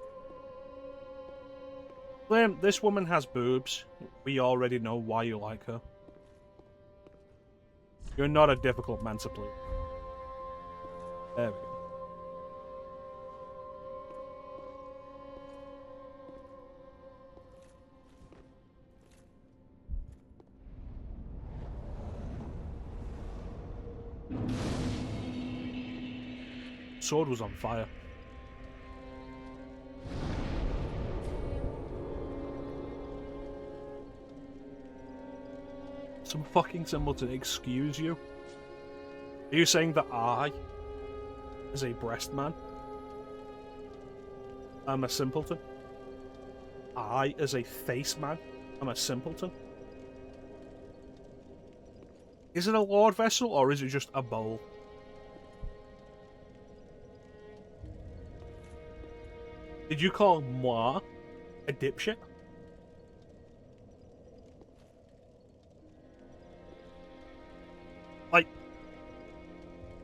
Liam, this woman has boobs. We already know why you like her. You're not a difficult man to please. There we go. Sword was on fire. Some fucking simpleton, excuse you? Are you saying that I, as a breast man, am a simpleton? I, as a face man, am a simpleton? Is it a lord vessel, or is it just a bowl? Did you call moi a dipshit? Like,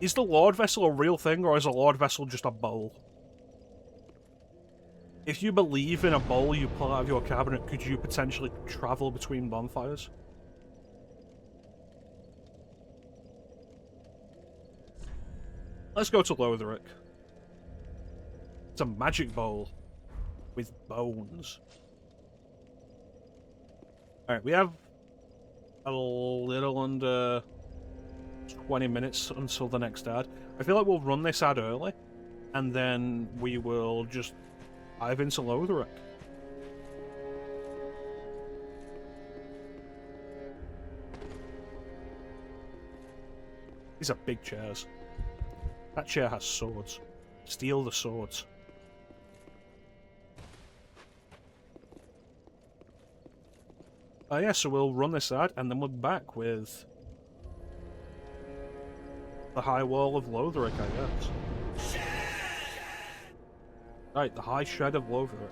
is the lord vessel a real thing, or is a lord vessel just a bowl? If you believe in a bowl you pull out of your cabinet, could you potentially travel between bonfires? Let's go to Lothric. It's a magic bowl with bones. Alright, we have a little under 20 minutes until the next ad. I feel like we'll run this ad early, and then we will just dive into Lothric. These are big chairs. That chair has swords. Steal the swords. Yeah, so we'll run this ad, and then we're back with the High Wall of Lothric, I guess. Right, the High Shed of Lothric.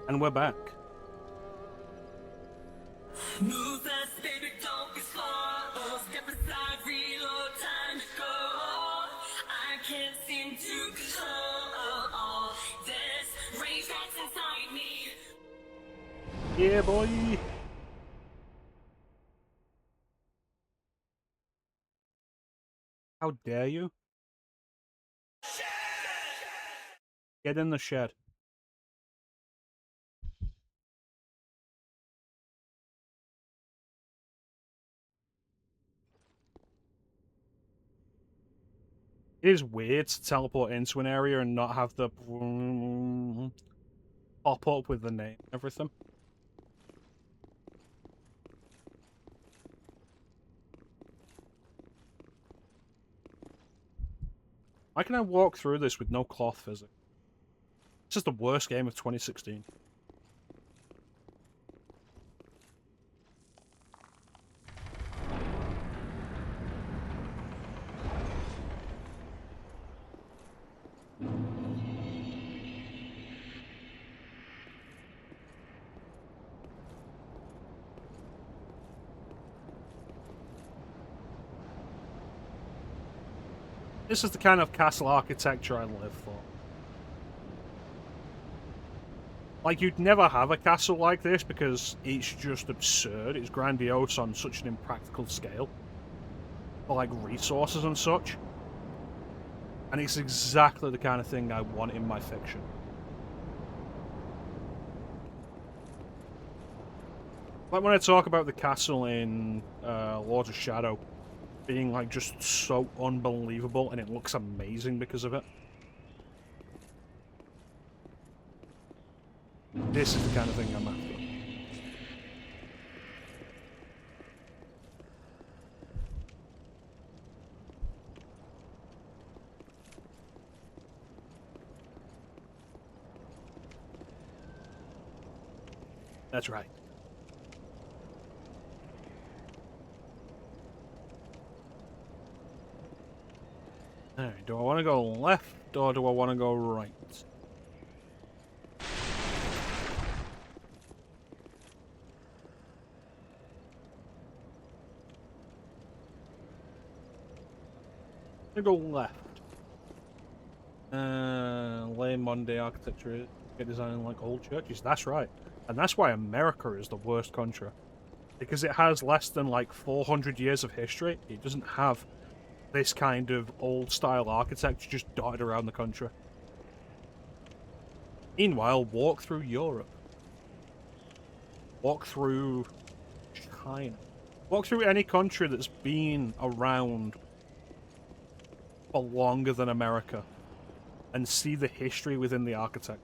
And we're back. Move fast, baby, don't be slow. Step aside, reload, time to go. I can't seem to control. Yeah, boy. How dare you? Get in the shed. It is weird to teleport into an area and not have the pop up with the name and everything. Why can I walk through this with no cloth physics? This is the worst game of 2016. This is the kind of castle architecture I live for. Like, you'd never have a castle like this because it's just absurd. It's grandiose on such an impractical scale. For, like, resources and such. And it's exactly the kind of thing I want in my fiction. Like when I talk about the castle in Lords of Shadow being, like, just so unbelievable and it looks amazing because of it. This is the kind of thing I'm after. That's right. Alright, do I want to go left or do I want to go right? I'm gonna go left. Lame Monday architecture, get designed like old churches. That's right. And that's why America is the worst country. Because it has less than like 400 years of history. It doesn't have this kind of old style architecture just dotted around the country. Meanwhile, walk through Europe. Walk through China. Walk through any country that's been around for longer than America and see the history within the architecture.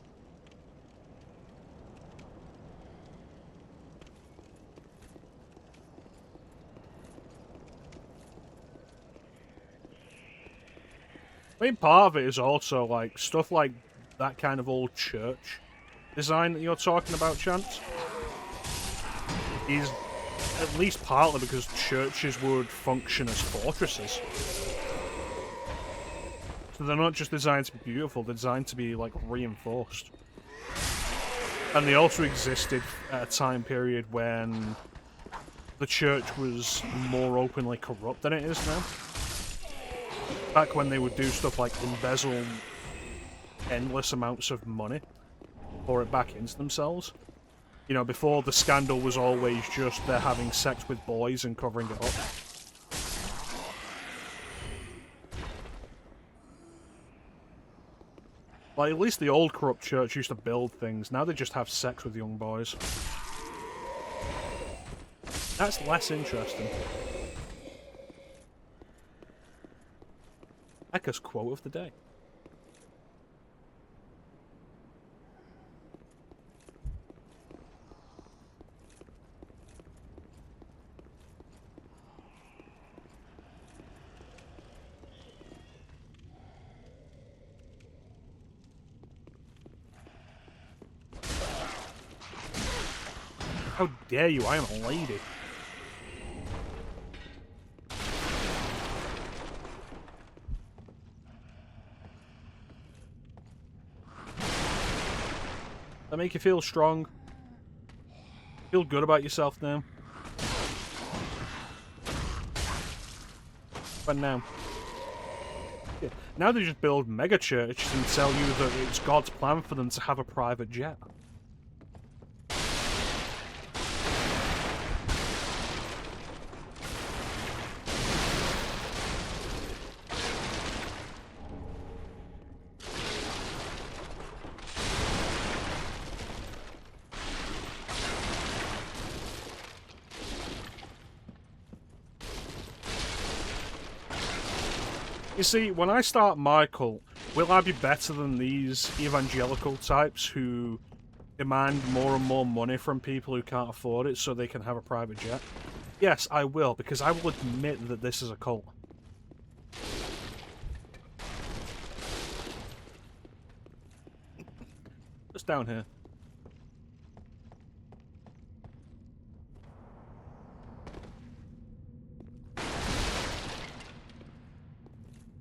I mean, part of it is also like stuff like that kind of old church design that you're talking about, Chance, is at least partly because churches would function as fortresses. So they're not just designed to be beautiful, they're designed to be, like, reinforced. And they also existed at a time period when the church was more openly corrupt than it is now. Back when they would do stuff like embezzle endless amounts of money, pour it back into themselves. You know, before the scandal was always just they're having sex with boys and covering it up. Like, at least the old corrupt church used to build things. Now they just have sex with young boys. That's less interesting. Eka's quote of the day. How dare you? I am a lady. That make you feel strong? Feel good about yourself now? But now? Yeah. Now they just build mega churches and tell you that it's God's plan for them to have a private jet. You see, when I start my cult, will I be better than these evangelical types who demand more and more money from people who can't afford it so they can have a private jet? Yes, I will, because I will admit that this is a cult. Just down here.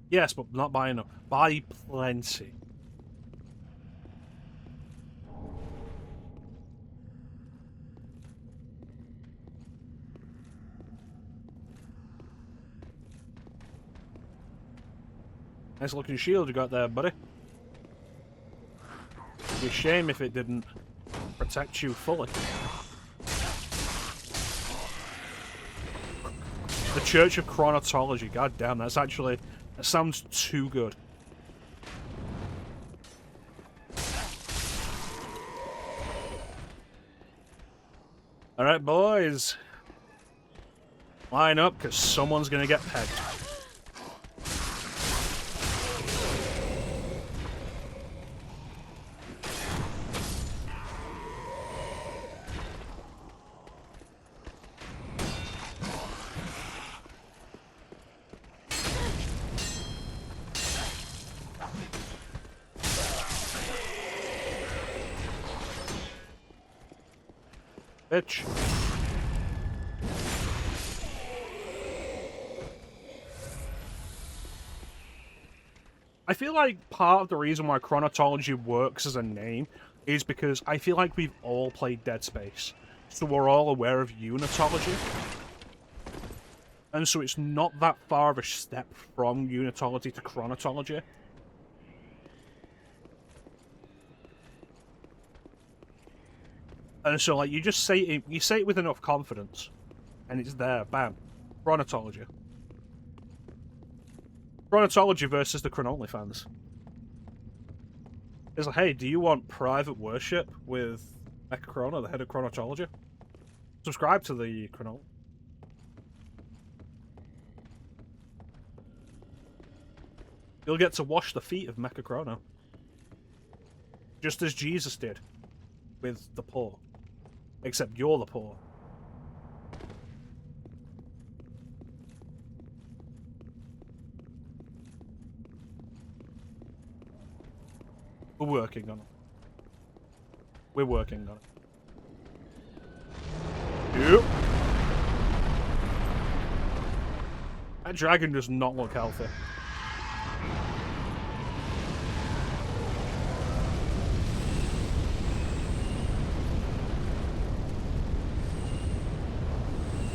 Yes, but not buy enough. Buy plenty. Nice looking shield you got there, buddy. It'd be a shame if it didn't protect you fully. The Church of Chronotology, god damn, that sounds too good. Alright, boys. Line up, because someone's gonna get pegged. Bitch. I feel like part of the reason why Chronotology works as a name is because I feel like we've all played Dead Space. So we're all aware of Unitology. And so it's not that far of a step from Unitology to Chronotology. And so, like, you just say it with enough confidence, and it's there, bam. Chronotology. Chronotology versus the Chronoli fans. It's like, hey, do you want private worship with mecha-chrono, the head of Chronotology? Subscribe to the Chronoli. You'll get to wash the feet of mecha-chrono. Just as Jesus did with the poor. Except you're the poor. We're working on it. We're working on it. Yep. That dragon does not look healthy.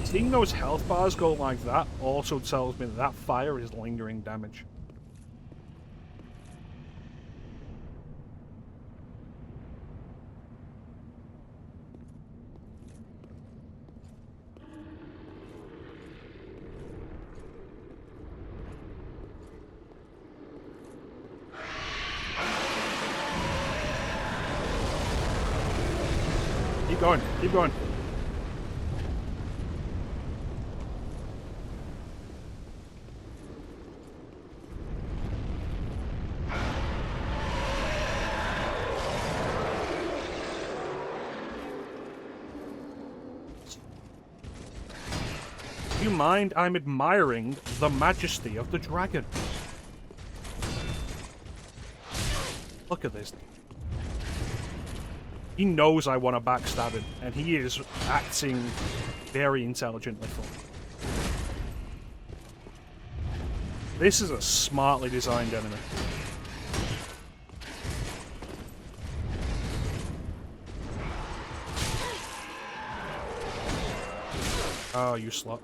Seeing those health bars go like that also tells me that that fire is lingering damage. Keep going, keep going. Do you mind? I'm admiring the majesty of the dragon. Look at this. He knows I want to backstab him, and he is acting very intelligently for me. This is a smartly designed enemy. Oh, you slut.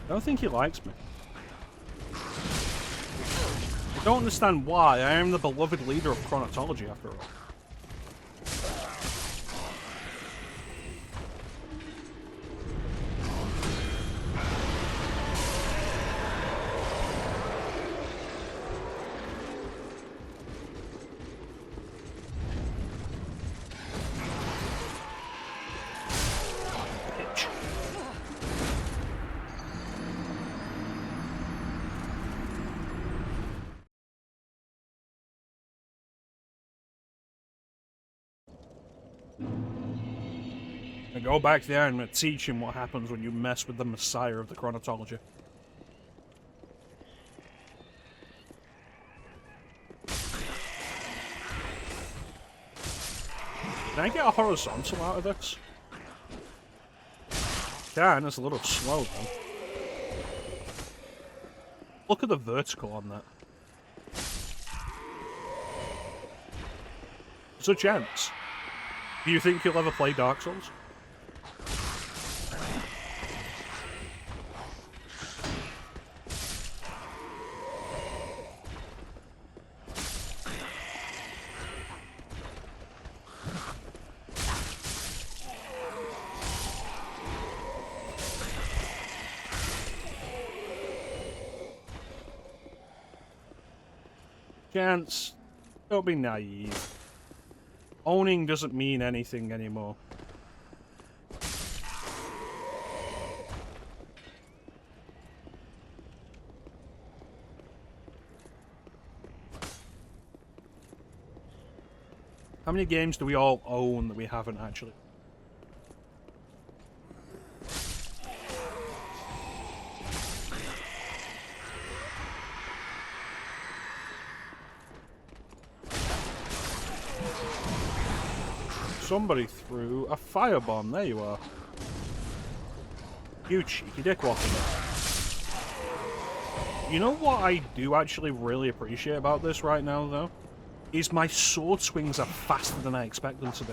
I don't think he likes me. Don't understand why. I am the beloved leader of chronotology, after all. I go back there and I'm gonna teach him what happens when you mess with the messiah of the chronotology. Can I get a horizontal out of this? Can, it's a little slow though. Look at the vertical on that. So, gents, do you think you'll ever play Dark Souls? Gents, don't be naive. Owning doesn't mean anything anymore. How many games do we all own that we haven't actually? Somebody threw a firebomb. There you are. You cheeky dickwad. You know what I do actually really appreciate about this right now, though? Is my sword swings are faster than I expect them to be.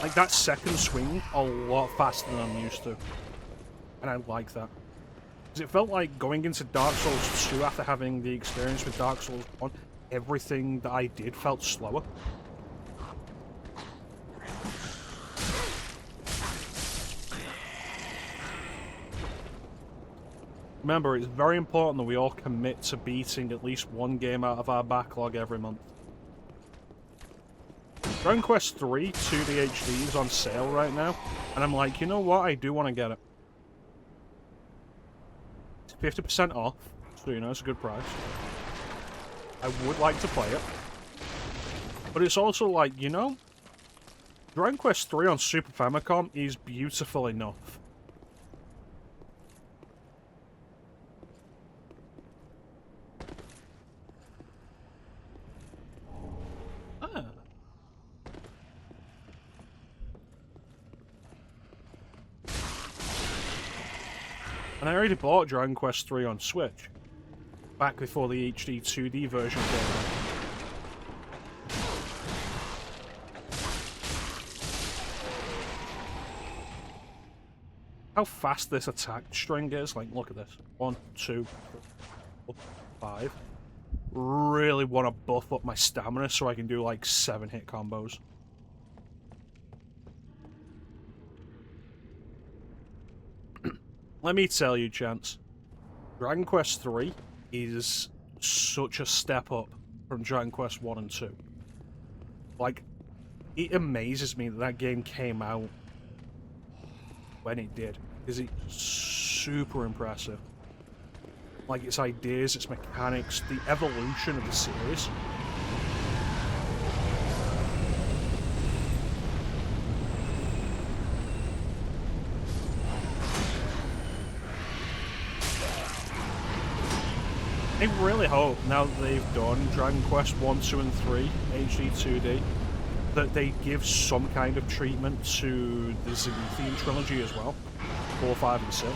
Like, that second swing, a lot faster than I'm used to. And I like that. Because it felt like going into Dark Souls 2 after having the experience with Dark Souls 1, everything that I did felt slower. Remember, it's very important that we all commit to beating at least one game out of our backlog every month. Dragon Quest 3 2D HD is on sale right now, and I'm like, you know what, I do want to get it. It's 50% off, so you know it's a good price. I would like to play it. But it's also like, you know, Dragon Quest 3 on Super Famicom is beautiful enough. Ah. And I already bought Dragon Quest 3 on Switch. Back before the HD 2D version came out. How fast this attack string is, like, look at this. 1, 2, 3, 4, 5. Really want to buff up my stamina so I can do, like, 7-hit combos. Let me tell you, Chance. Dragon Quest 3 is such a step up from Dragon Quest 1 and 2. Like, it amazes me that that game came out when it did, because it's super impressive. Like, its ideas, its mechanics, the evolution of the series. I really hope, now that they've done Dragon Quest 1, 2, and 3, HD 2D, that they give some kind of treatment to the Zenithian trilogy as well. 4, 5, and 6.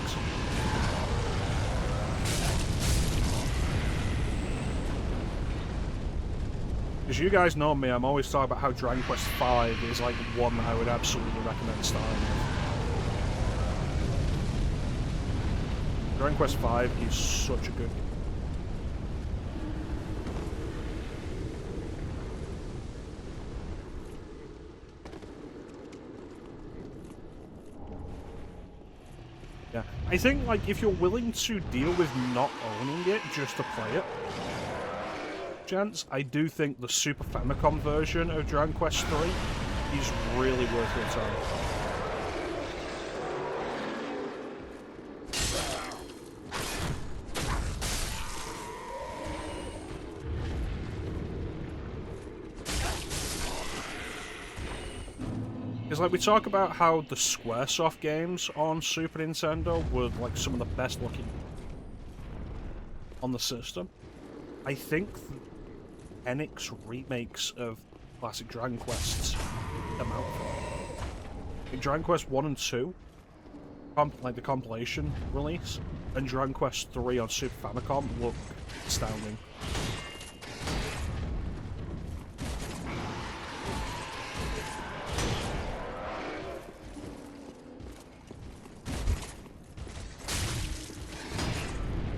Because you guys know me, I'm always talking about how Dragon Quest 5 is like one that I would absolutely recommend starting with. Dragon Quest V is such a good game. Yeah, I think like if you're willing to deal with not owning it just to play it, gents, I do think the Super Famicom version of Dragon Quest III is really worth your time. Because like we talk about how the Squaresoft games on Super Nintendo were like some of the best looking on the system. I think the Enix remakes of classic Dragon Quests come out for like Dragon Quest 1 and 2, like the compilation release, and Dragon Quest 3 on Super Famicom look astounding.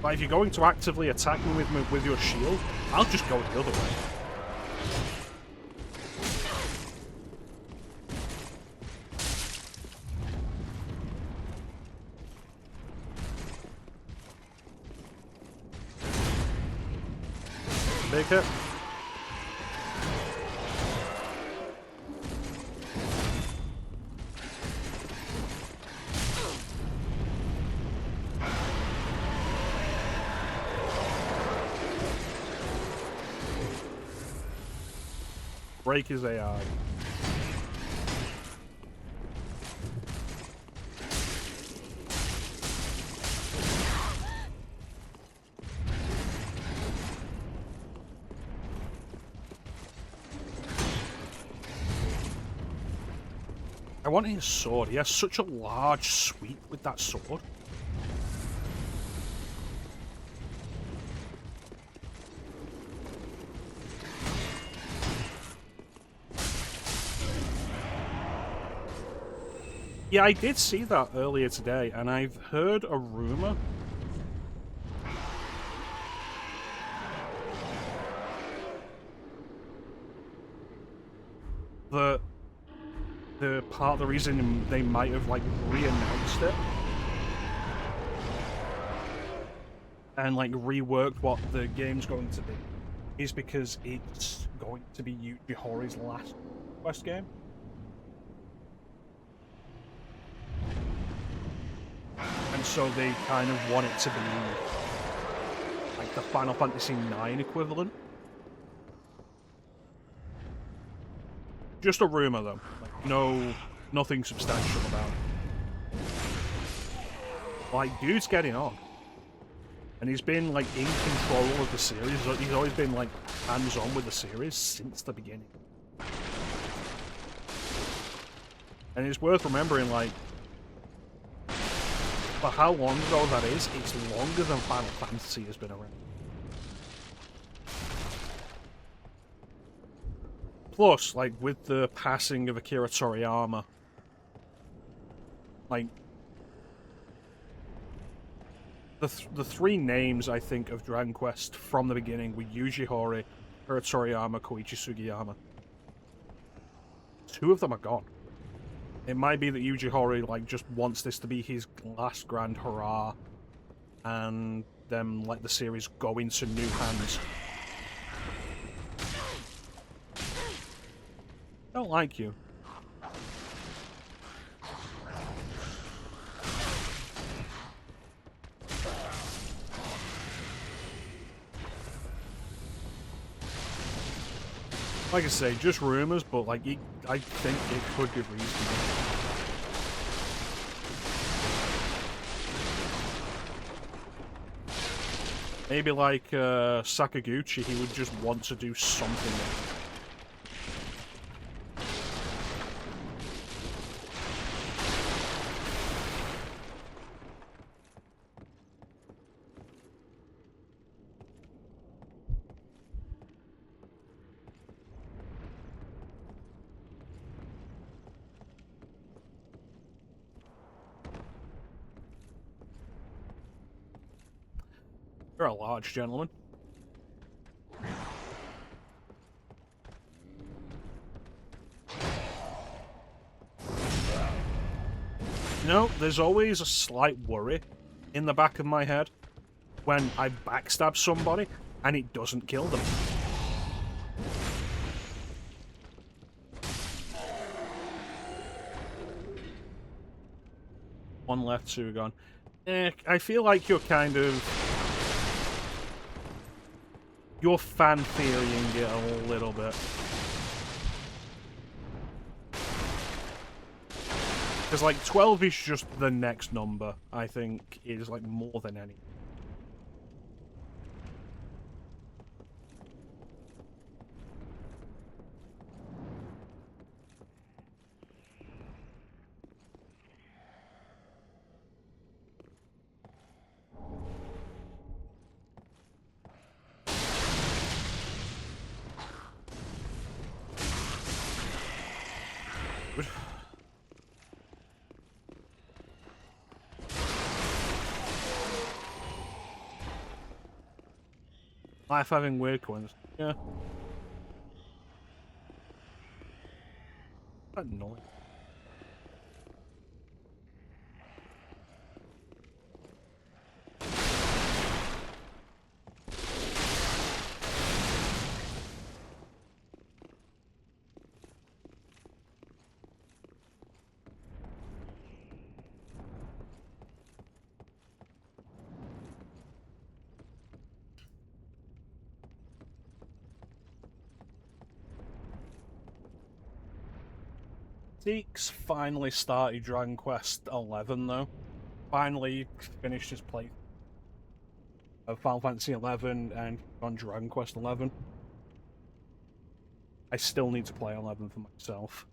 But if you're going to actively attack me with your shield, I'll just go the other way. Big hit. Break his AI. I want his sword. He has such a large sweep with that sword. Yeah, I did see that earlier today, and I've heard a rumor that the part of the reason they might have like re-announced it and like reworked what the game's going to be is because it's going to be Yuji Horí's last Quest game. And so they kind of want it to be like the Final Fantasy IX equivalent. Just a rumor though. Like, nothing substantial about it. Like, dude's getting on. And he's been like in control of the series. He's always been like hands-on with the series since the beginning. And it's worth remembering, like, for how long ago that is, it's longer than Final Fantasy has been around. Plus, like, with the passing of Akira Toriyama, like, the three names, I think, of Dragon Quest from the beginning were Yuji Horii, Akira Toriyama, Koichi Sugiyama. Two of them are gone. It might be that Yuji Horii, like, just wants this to be his last grand hurrah, and then let the series go into new hands. I don't like you. Like I say, just rumors, but like I think it could be reasonable. Maybe like Sakaguchi, he would just want to do something. You're a large gentleman. You know, there's always a slight worry in the back of my head when I backstab somebody and it doesn't kill them. One left, two gone. I feel like you're kind of... You're fan-theorying it a little bit. Because, like, 12 is just the next number, I think, is, like, more than any. Good. Life having weird coins. Yeah. Annoying. Zeke's finally started Dragon Quest 11 though. Finally finished his play of Final Fantasy 11 and on Dragon Quest 11. I still need to play 11 for myself.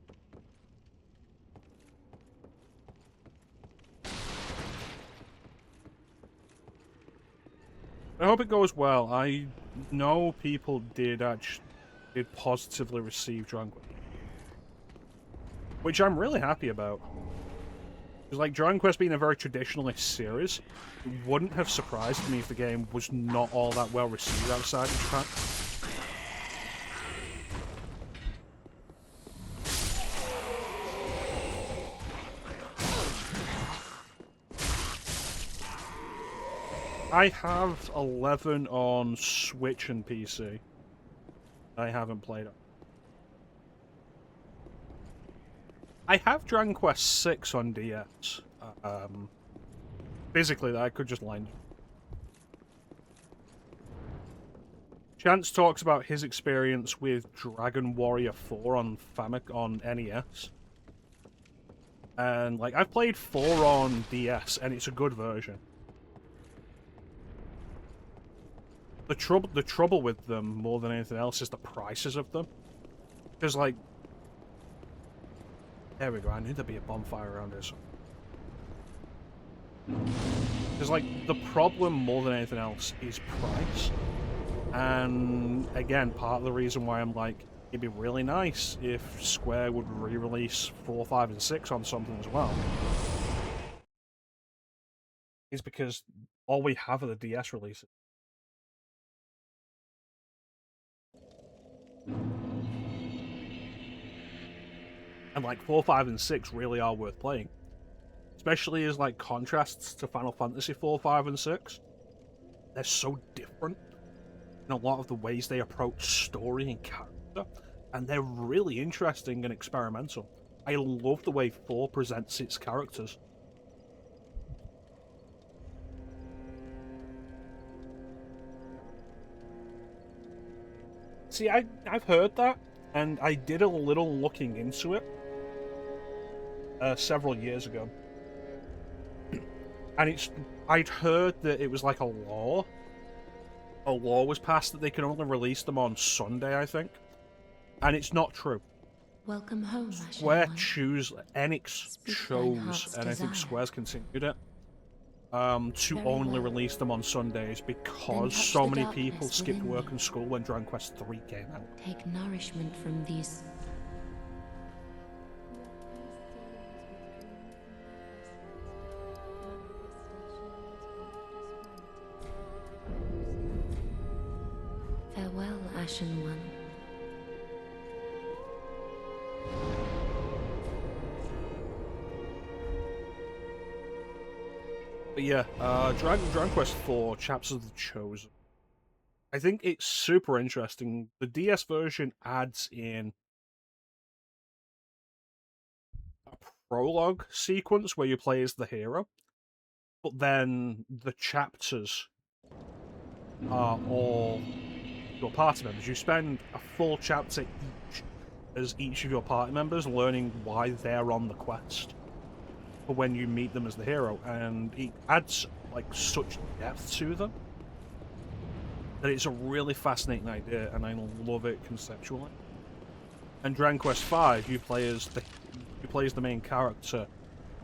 I hope it goes well. I know people did positively receive Dragon Quest, which I'm really happy about. Because, like, Dragon Quest being a very traditionalist series, it wouldn't have surprised me if the game was not all that well received outside of Japan. I have 11 on Switch and PC. I haven't played it. I have Dragon Quest 6 on DS. Physically, that I could just line. Chance talks about his experience with Dragon Warrior 4 on on NES. And, like, I've played 4 on DS, and it's a good version. The trouble with them, more than anything else, is the prices of them. Because, like... There we go, I knew there'd be a bonfire around here. Because, like, the problem, more than anything else, is price. And, again, part of the reason why I'm like, it'd be really nice if Square would re-release 4, 5, and 6 on something as well. Is because all we have are the DS releases. And, like, 4, 5, and 6 really are worth playing. Especially as, like, contrasts to Final Fantasy 4, 5, and 6. They're so different in a lot of the ways they approach story and character. And they're really interesting and experimental. I love the way 4 presents its characters. See, I've heard that, and I did a little looking into it several years ago. And I'd heard that it was like a law. A law was passed that they can only release them on Sunday, I think. And it's not true. Welcome home, Square Enix chose, and I think Square's continued it, to only release them on Sundays because so many people skipped work and school when Dragon Quest 3 came out. Take nourishment from these. But yeah, Dragon Quest IV, Chapters of the Chosen. I think it's super interesting. The DS version adds in a prologue sequence where you play as the hero, but then the chapters are all your party members. You spend a full chapter each as each of your party members learning why they're on the quest for when you meet them as the hero, and it adds like such depth to them that it's a really fascinating idea, and I love it conceptually. And Dragon Quest V, you play as the main character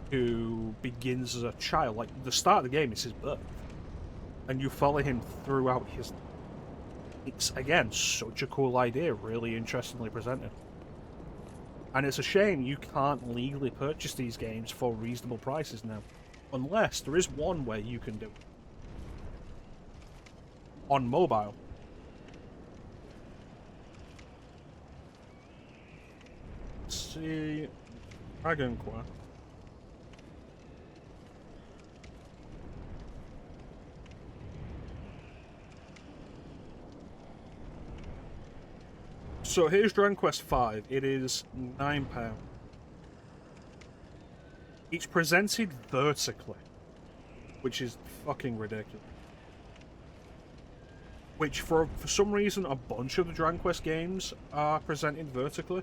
who begins as a child. Like the start of the game is his birth, and you follow him throughout his. It's again such a cool idea, really interestingly presented. And it's a shame you can't legally purchase these games for reasonable prices now. Unless there is one way you can do it. On mobile. Let's see... Dragon Quest. So here's Dragon Quest V. It is £9. It's presented vertically, which is fucking ridiculous. Which, for some reason, a bunch of the Dragon Quest games are presented vertically.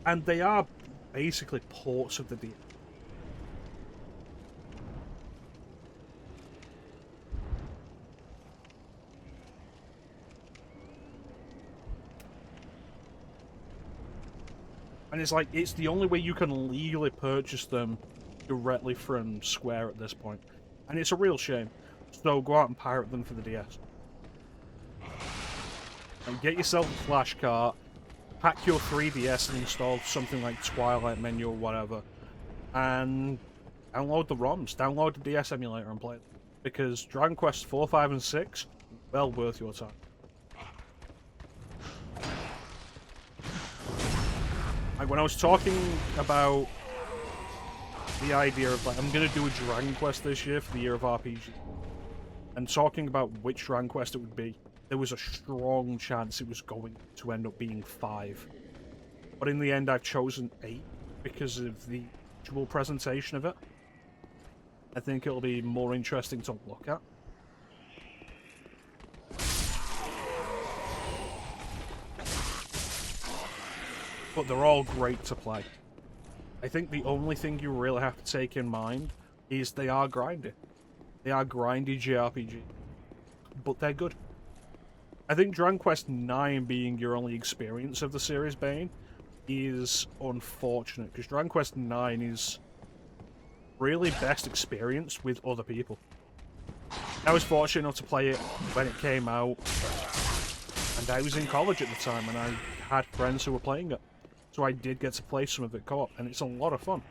And they are basically ports of the DS. And it's like, it's the only way you can legally purchase them directly from Square at this point. And it's a real shame. So go out and pirate them for the DS. And get yourself a flash cart, pack your 3DS and install something like Twilight Menu or whatever, and download the ROMs, download the DS emulator and play it. Because Dragon Quest 4, 5, and 6, well worth your time. Like when I was talking about the idea of like, I'm gonna do a Dragon Quest this year for the year of RPG, and talking about which Dragon Quest it would be, there was a strong chance it was going to end up being 5. But in the end I've chosen 8 because of the visual presentation of it. I think it'll be more interesting to look at. But they're all great to play. I think the only thing you really have to take in mind is they are grindy. They are grindy JRPG. But they're good. I think Dragon Quest 9 being your only experience of the series, Bane, is unfortunate, because Dragon Quest 9 is really best experienced with other people. I was fortunate enough to play it when it came out, and I was in college at the time, and I had friends who were playing it. So I did get to play some of it co-op, and it's a lot of fun.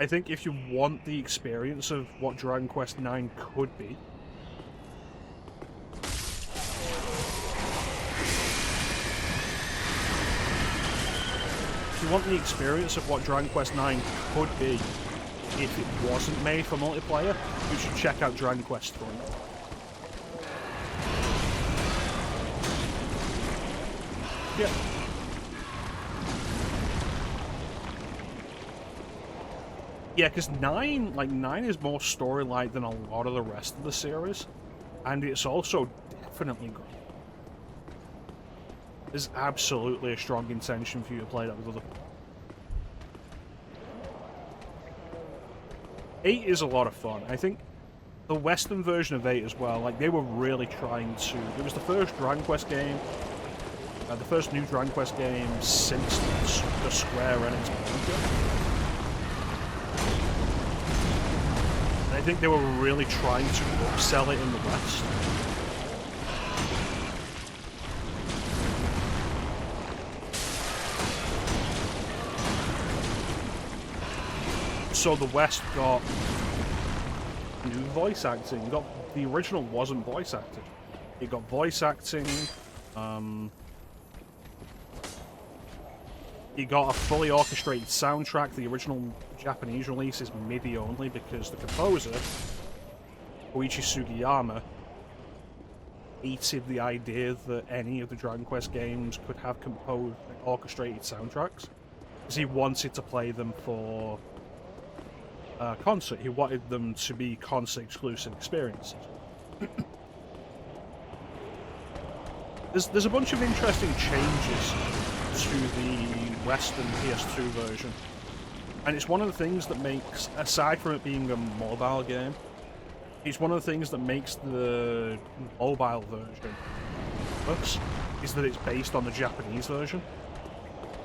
I think if you want the experience of what Dragon Quest 9 could be, if you want the experience of what Dragon Quest 9 could be if it wasn't made for multiplayer, you should check out Dragon Quest 3. Yeah. Yeah, because 9 is more story-like than a lot of the rest of the series, and it's also definitely good. There's absolutely a strong intention for you to play that with other people. 8 is a lot of fun. I think the Western version of 8 as well, like, they were really trying to... It was the first Dragon Quest game, the first new Dragon Quest game since the Square Enix merger. I think they were really trying to upsell it in the West. So the West got new voice acting. The original wasn't voice acted. It got voice acting. You got a fully orchestrated soundtrack. The original Japanese release is MIDI only because the composer, Koichi Sugiyama, hated the idea that any of the Dragon Quest games could have composed orchestrated soundtracks, because he wanted to play them for concert. He wanted them to be concert exclusive experiences. There's a bunch of interesting changes to the Western PS2 version, and it's one of the things that makes, aside from it being a mobile game, it's one of the things that makes the mobile version worse, is that it's based on the Japanese version.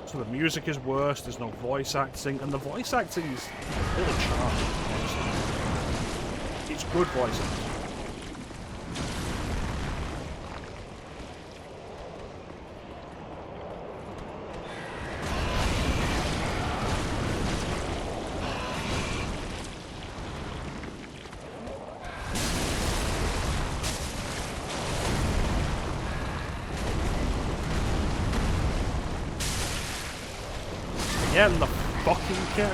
So the music is worse, there's no voice acting, and the voice acting is really charming, honestly. It's good voice acting. Again, the fucking kick.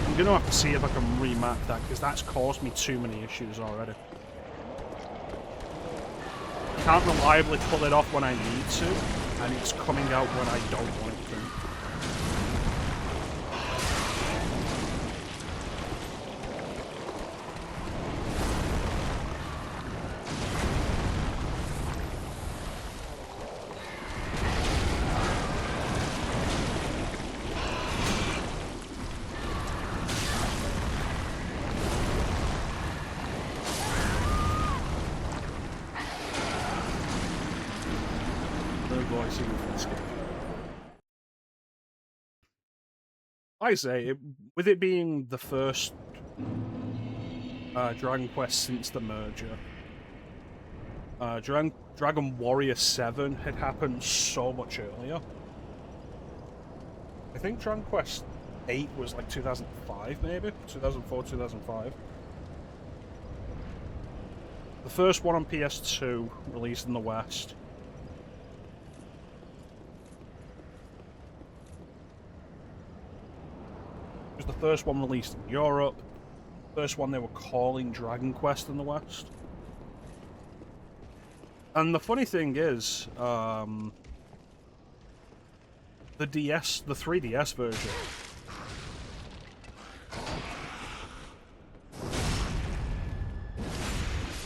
I'm gonna have to see if I can remap that, because that's caused me too many issues already. I can't reliably pull it off when I need to, and it's coming out when I don't want it to. I say, with it being the first Dragon Quest since the merger, Dragon Warrior 7 had happened so much earlier. I think Dragon Quest 8 was like 2005, maybe? 2004, 2005. The first one on PS2, released in the West. It was the first one released in Europe. First one they were calling Dragon Quest in the West. And the funny thing is, the 3DS version.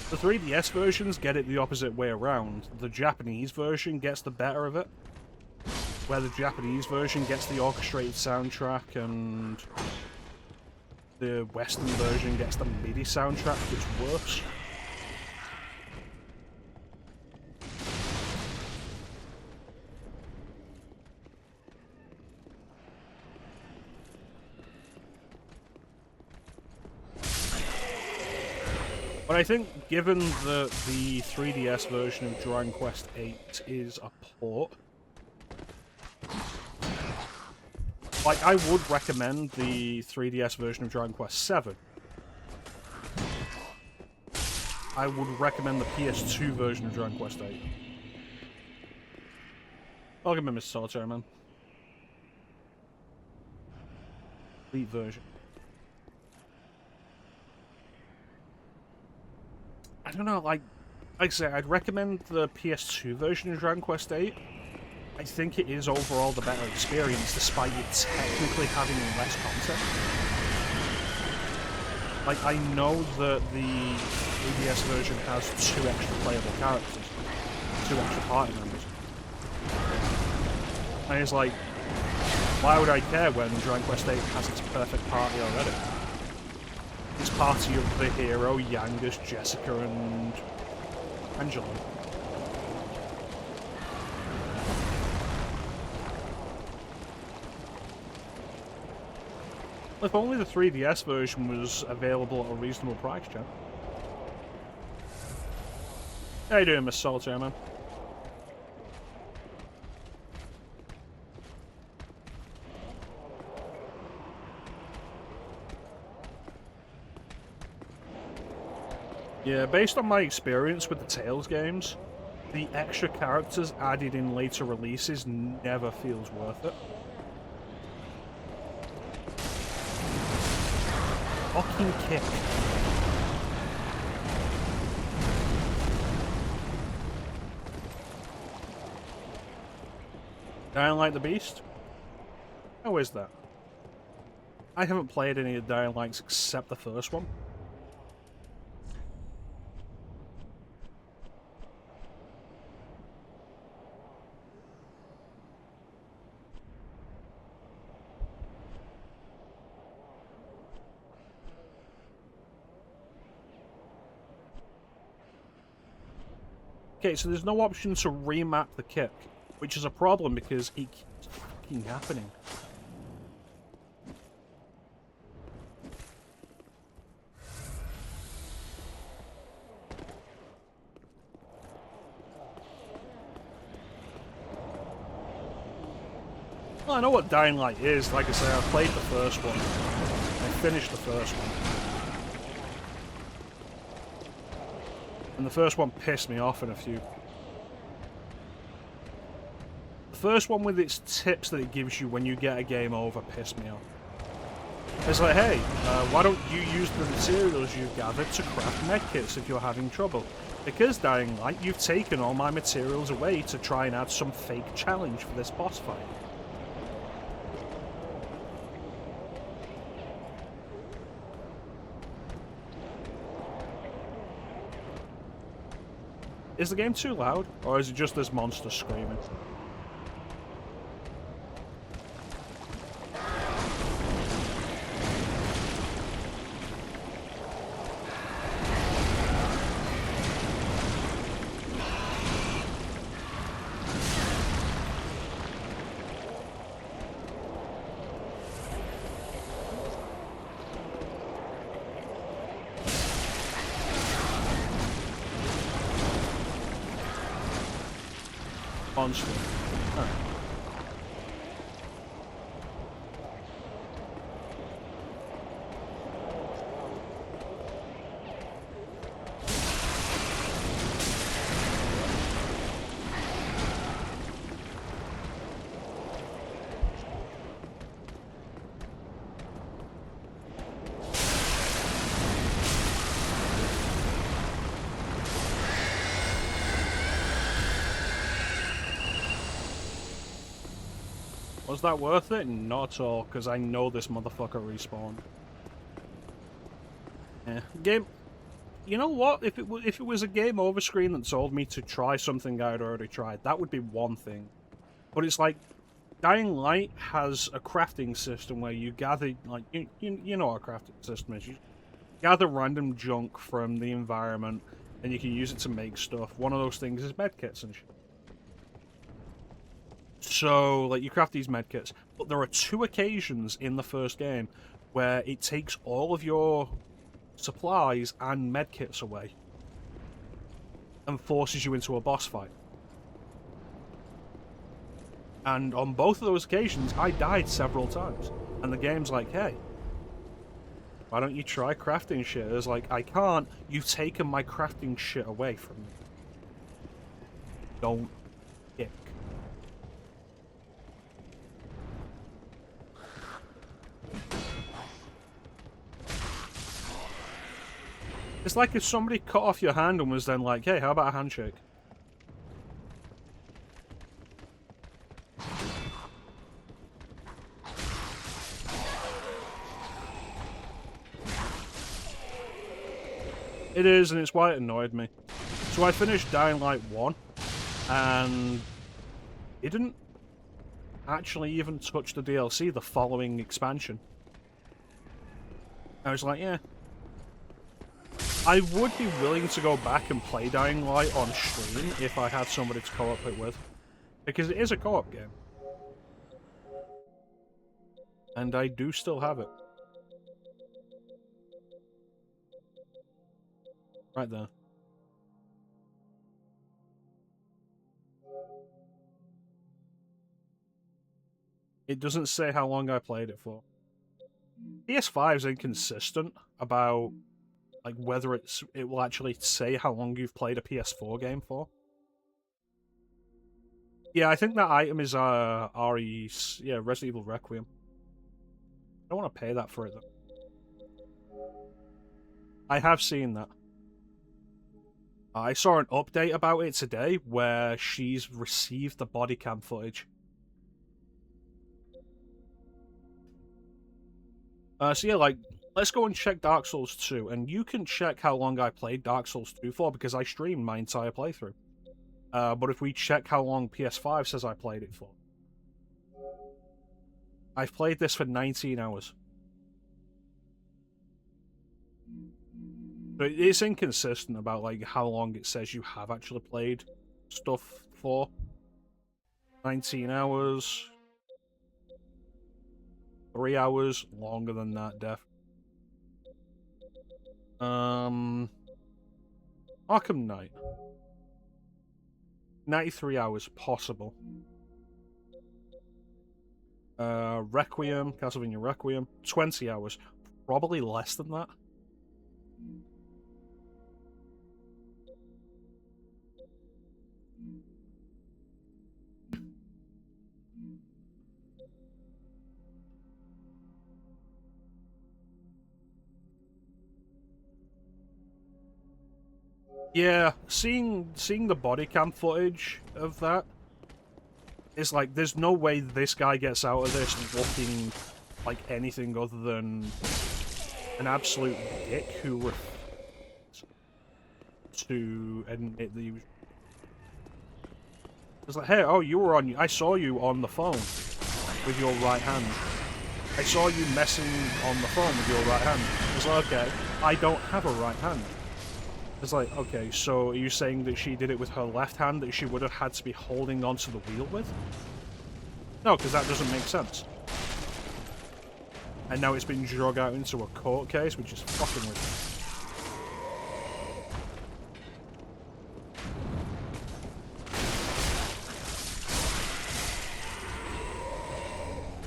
The 3DS versions get it the opposite way around. The Japanese version gets the better of it. Where the Japanese version gets the orchestrated soundtrack and the Western version gets the MIDI soundtrack, which works. But I think, given that the 3DS version of Dragon Quest VIII is a port, like, I would recommend the 3DS version of Dragon Quest VII. I would recommend the PS2 version of Dragon Quest VIII. Welcome in, Mr. Solitaire, man. Elite version. I don't know, like I say, I'd recommend the PS2 version of Dragon Quest VIII. I think it is overall the better experience, despite it technically having less content. Like, I know that the 3DS version has 2 extra playable characters, 2 extra party members. And it's like, why would I care when Dragon Quest VIII has its perfect party already? It's party of the hero, Yangus, Jessica, and Angela. If only the 3DS version was available at a reasonable price, Jen. How you doing, Miss Solitaire, man? Yeah, based on my experience with the Tales games, the extra characters added in later releases never feels worth it. Fucking kick. Dying Light the Beast? How is that? I haven't played any of the Dying Lights except the first one. Okay, so there's no option to remap the kick, which is a problem because it keeps fucking happening. Well, I know what Dying Light is. Like I say, I played the first one. I finished the first one. And the first one pissed me off in a few. The first one with its tips that it gives you when you get a game over pissed me off. It's like, hey, why don't you use the materials you've gathered to craft medkits if you're having trouble? Because, Dying Light, you've taken all my materials away to try and add some fake challenge for this boss fight. Is the game too loud, or is it just this monster screaming? Monster. Alright. Was that worth it? Not at all, because I know this motherfucker respawned. Yeah. Game... You know what? If it was a game over screen that told me to try something I'd already tried, that would be one thing. But it's like, Dying Light has a crafting system where you gather, like, you know what a crafting system is. You gather random junk from the environment, and you can use it to make stuff. One of those things is medkits and shit. So, like, you craft these medkits, but there are 2 occasions in the first game where it takes all of your supplies and medkits away and forces you into a boss fight. And on both of those occasions, I died several times. And the game's like, hey, why don't you try crafting shit? It's like, I can't. You've taken my crafting shit away from me. Don't kick. It's like if somebody cut off your hand and was then like, hey, how about a handshake? It is, and it's why it annoyed me. So I finished Dying Light 1, and it didn't actually even touch the DLC, the following expansion. I was like, yeah. I would be willing to go back and play Dying Light on stream if I had somebody to co-op it with. Because it is a co-op game. And I do still have it. Right there. It doesn't say how long I played it for. PS5's inconsistent about like whether it will actually say how long you've played a PS4 game for. Yeah, I think that item is Resident Evil Requiem. I don't want to pay that for it though. I have seen that. I saw an update about it today where she's received the body cam footage. So yeah, like, let's go and check Dark Souls 2, and you can check how long I played Dark Souls 2 for, because I streamed my entire playthrough. But if we check how long PS5 says I played it for, I've played this for 19 hours. So it's inconsistent about like how long it says you have actually played stuff for. 19 hours. 3 hours longer than that, def. Arkham Knight. 93 hours possible. Requiem, Castlevania Requiem, 20 hours. Probably less than that. Yeah, seeing the body cam footage of that, it's like, there's no way this guy gets out of this looking like anything other than an absolute dick who refused to admit that he was... It's like, hey, oh, I saw you on the phone with your right hand. I saw you messing on the phone with your right hand. It's like, okay, I don't have a right hand. It's like, okay, so are you saying that she did it with her left hand that she would have had to be holding onto the wheel with? No, because that doesn't make sense. And now it's been drug out into a court case, which is fucking ridiculous.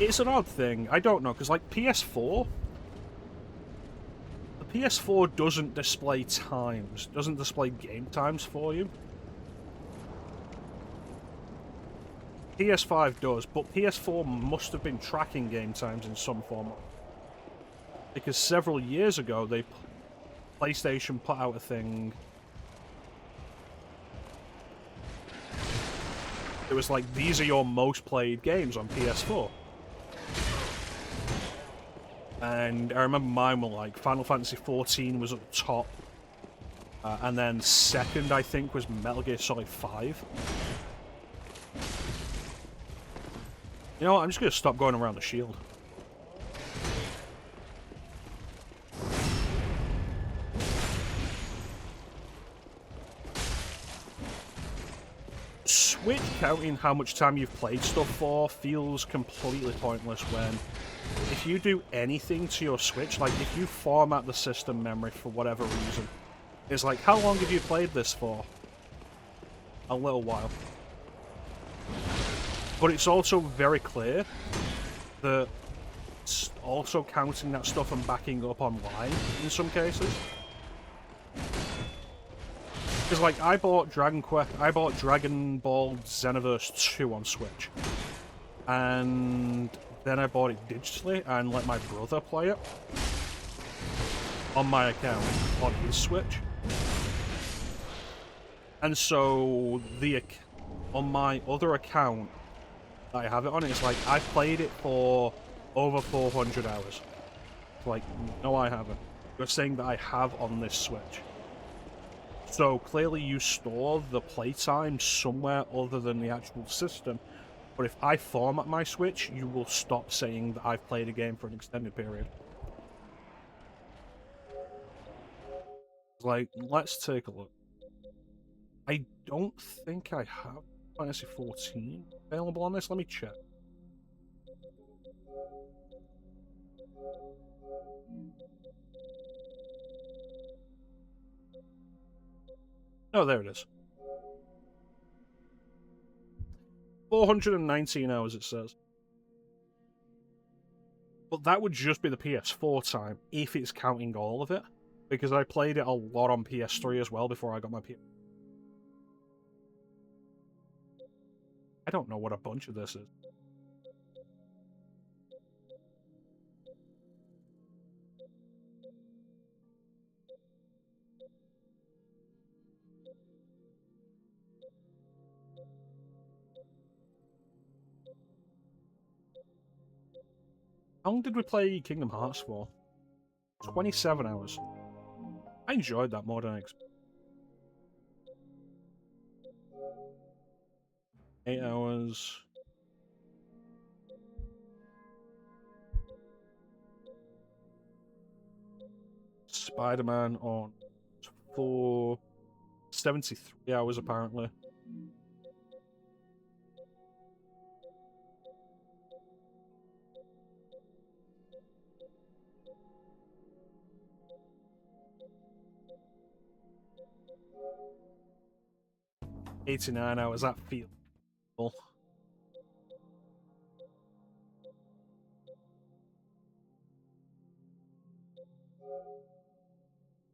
It's an odd thing. I don't know, because like PS4... PS4 doesn't display times, doesn't display game times for you. PS5 does, but PS4 must have been tracking game times in some form. Because several years ago, PlayStation put out a thing. It was like, these are your most played games on PS4. And I remember mine were like, Final Fantasy XIV was at the top. And then second, I think, was Metal Gear Solid 5. You know what, I'm just going to stop going around the shield. Switch counting how much time you've played stuff for feels completely pointless when... If you do anything to your Switch, like if you format the system memory for whatever reason, it's like, how long have you played this for? A little while. But it's also very clear that it's also counting that stuff and backing up online in some cases. Because like, I bought Dragon Ball Xenoverse 2 on Switch. And then I bought it digitally and let my brother play it on my account on his Switch. And so on my other account that I have it on, it's like I've played it for over 400 hours. It's like, no, I haven't. You're saying that I have on this Switch. So clearly you store the playtime somewhere other than the actual system. But if I format my Switch, you will stop saying that I've played a game for an extended period. Like, let's take a look. I don't think I have Fantasy 14 available on this. Let me check. Oh, there it is. 419 hours, it says. But that would just be the PS4 time, if it's counting all of it. because I played it a lot on PS3 as well before I got my PS. I don't know what a bunch of this is. How long did we play Kingdom Hearts for? 27 hours. I enjoyed that more than I expected. 8 hours. Spider-Man on 73 hours apparently. $89 hours, that feels full.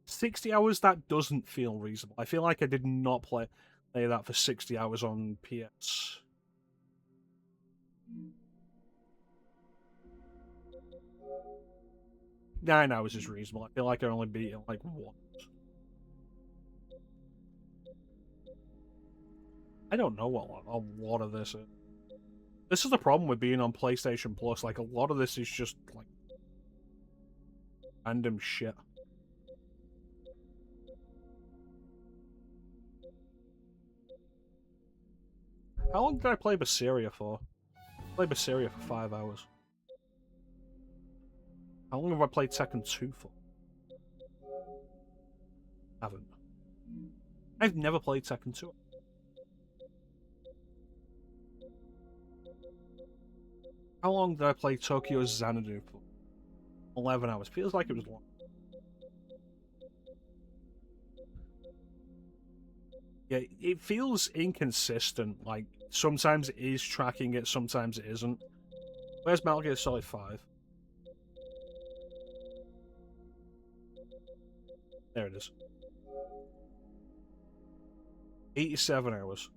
60 hours, that doesn't feel reasonable. I feel like I did not play that for 60 hours on PS. Nine hours is reasonable. I feel like I only beat it like once. I don't know what a lot of this is. This is the problem with being on PlayStation Plus. Like, a lot of this is just, like, random shit. How long did I play Berseria for? I played Berseria for 5 hours. How long have I played Tekken 2 for? Haven't. I've never played Tekken 2. How long did I play Tokyo Xanadu for? 11 hours. Feels like it was long. Yeah, it feels inconsistent. Like, sometimes it is tracking it, sometimes it isn't. Where's Metal Gear Solid 5? There it is. 87 hours.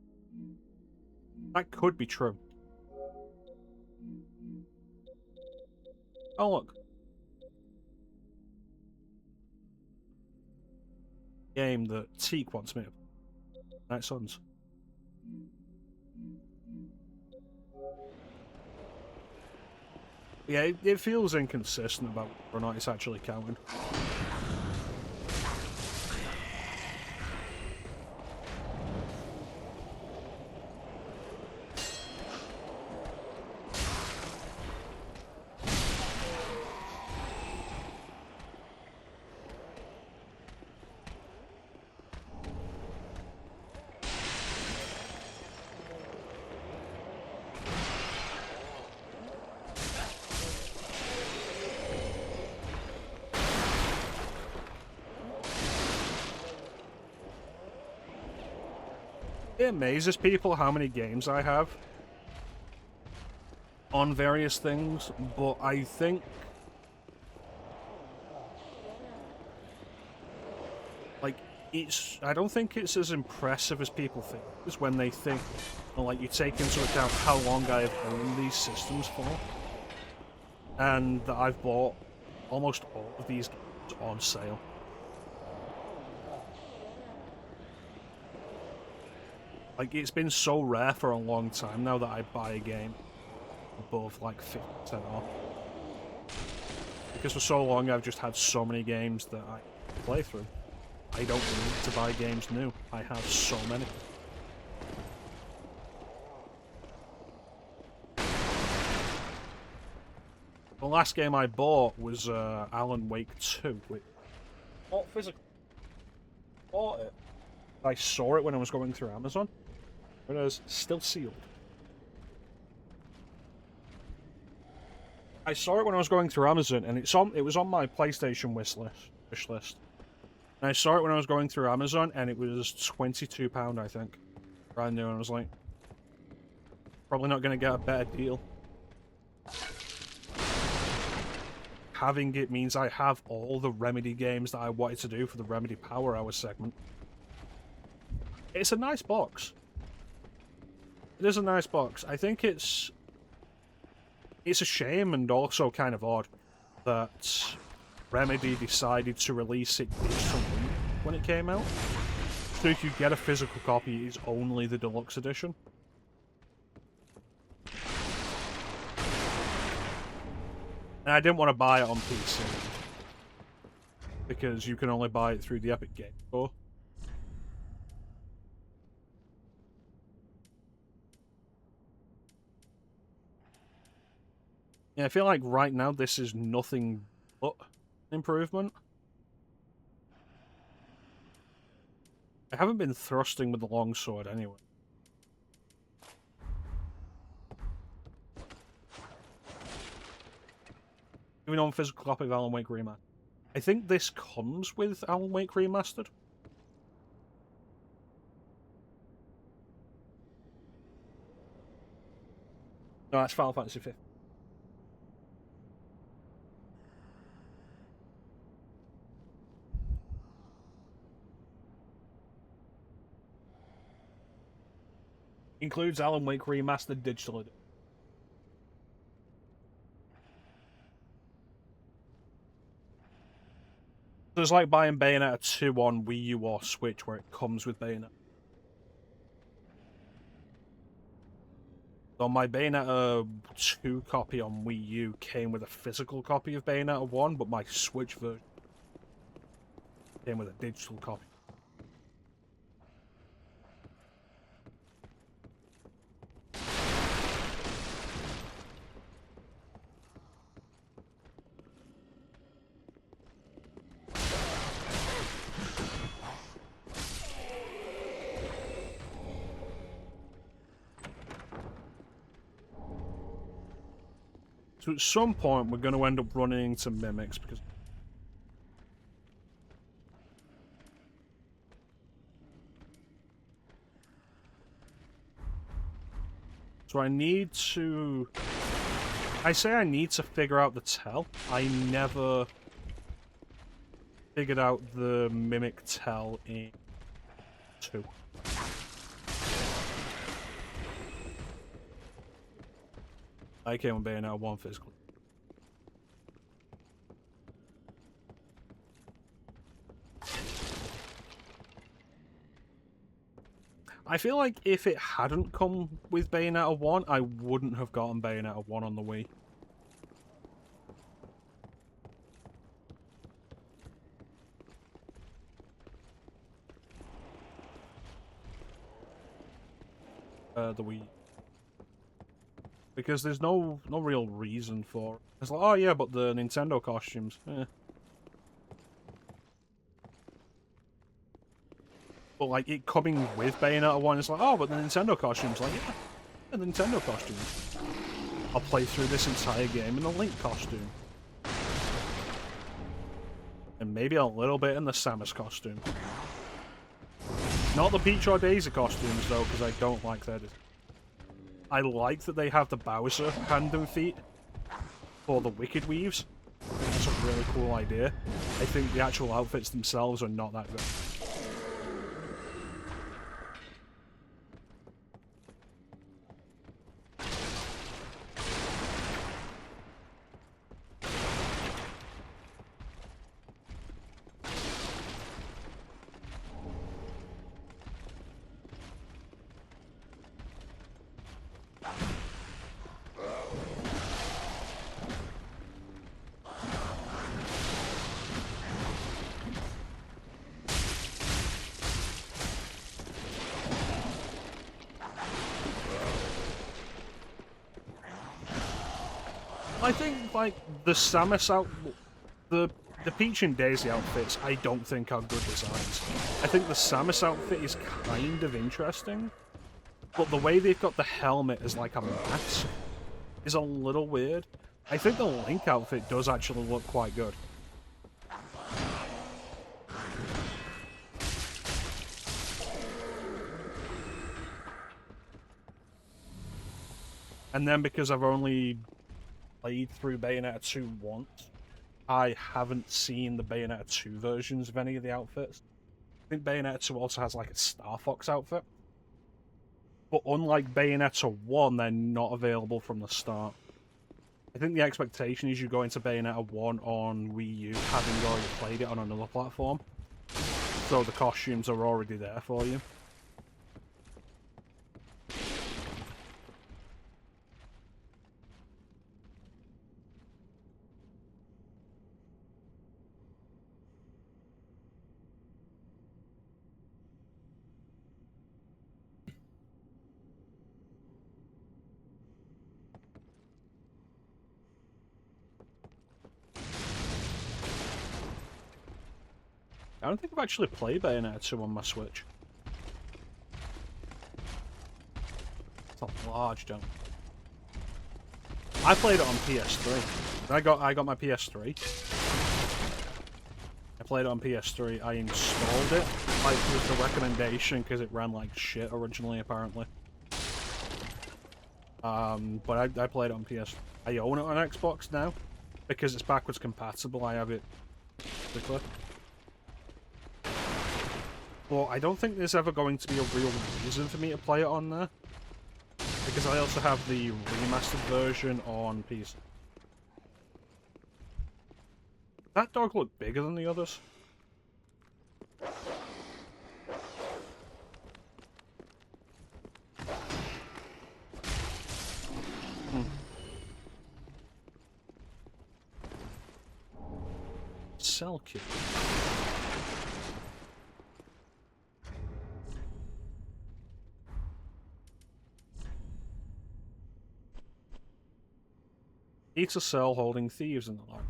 That could be true. Oh, look. Game that Teak wants me to play. Night Suns. Yeah, it feels inconsistent about whether or not it's actually counting. It amazes people how many games I have on various things, but I think like I don't think it's as impressive as people think. It's when they think, or like you take into account how long I have owned these systems for, and that I've bought almost all of these games on sale. Like, it's been so rare for a long time now that I buy a game above, like, 50% off. Because for so long I've just had so many games that I play through. I don't need to buy games new. I have so many. The last game I bought was Alan Wake 2. Not physical. Bought it. I saw it when I was going through Amazon. It was still sealed. I saw it when I was going through Amazon, and it was on my PlayStation wish list. And I saw it when I was going through Amazon, and it was £22, I think. Brand new, and I was like, probably not going to get a better deal. having it means I have all the Remedy games that I wanted to do for the Remedy Power Hour segment. It's a nice box. It is a nice box. I think it's a shame and also kind of odd that Remedy decided to release it digitally when it came out. So if you get a physical copy, it's only the deluxe edition. And I didn't want to buy it on PC because you can only buy it through the Epic Game Store. Yeah, I feel like right now this is nothing but improvement. I haven't been thrusting with the longsword anyway. Even on physical copy of Alan Wake Remastered. I think this comes with Alan Wake Remastered. No, that's Final Fantasy V. Includes Alan Wake Remastered digital edition. So it's like buying Bayonetta 2 on Wii U or Switch, where it comes with Bayonetta. So my Bayonetta 2 copy on Wii U came with a physical copy of Bayonetta 1, but my Switch version came with a digital copy. So at some point we're going to end up running into mimics because so I need to figure out the tell. I never figured out the mimic tell in 2. I came with Bayonetta 1 physically. I feel like if it hadn't come with Bayonetta 1, I wouldn't have gotten Bayonetta 1 on the Wii. The Wii. Because there's no real reason for it. It's like, oh yeah, but the Nintendo costumes. But like it coming with Bayonetta 1, it's like, oh, but the Nintendo costumes. Like, yeah, the Nintendo costumes. I'll play through this entire game in the Link costume. And maybe a little bit in the Samus costume. Not the Peach or Daisy costumes though, because I don't like their design. I like that they have the Bowser hand and feet for the Wicked Weaves. I think that's a really cool idea. I think the actual outfits themselves are not that good. I think, like, the Samus the Peach and Daisy outfits, I don't think are good designs. I think the Samus outfit is kind of interesting, but the way they've got the helmet as, like, a mask is a little weird. I think the Link outfit does actually look quite good. And then because I've only played through Bayonetta 2 once, I haven't seen the Bayonetta 2 versions of any of the outfits. I think Bayonetta 2 also has like a Star Fox outfit. But unlike Bayonetta 1, they're not available from the start. I think the expectation is you go into Bayonetta 1 on Wii U having already played it on another platform. So the costumes are already there for you. I don't think I've actually played Bayonetta 2 on my Switch. It's a large jump. I played it on PS3. I got my PS3. I played it on PS3. I installed it like with the recommendation because it ran like shit originally, apparently. But I played it on PS. I own it on Xbox now because it's backwards compatible. I have it physically. But I don't think there's ever going to be a real reason for me to play it on there. Because I also have the remastered version on PC. That dog looked bigger than the others. Cell kit. Eats a cell holding thieves in the line.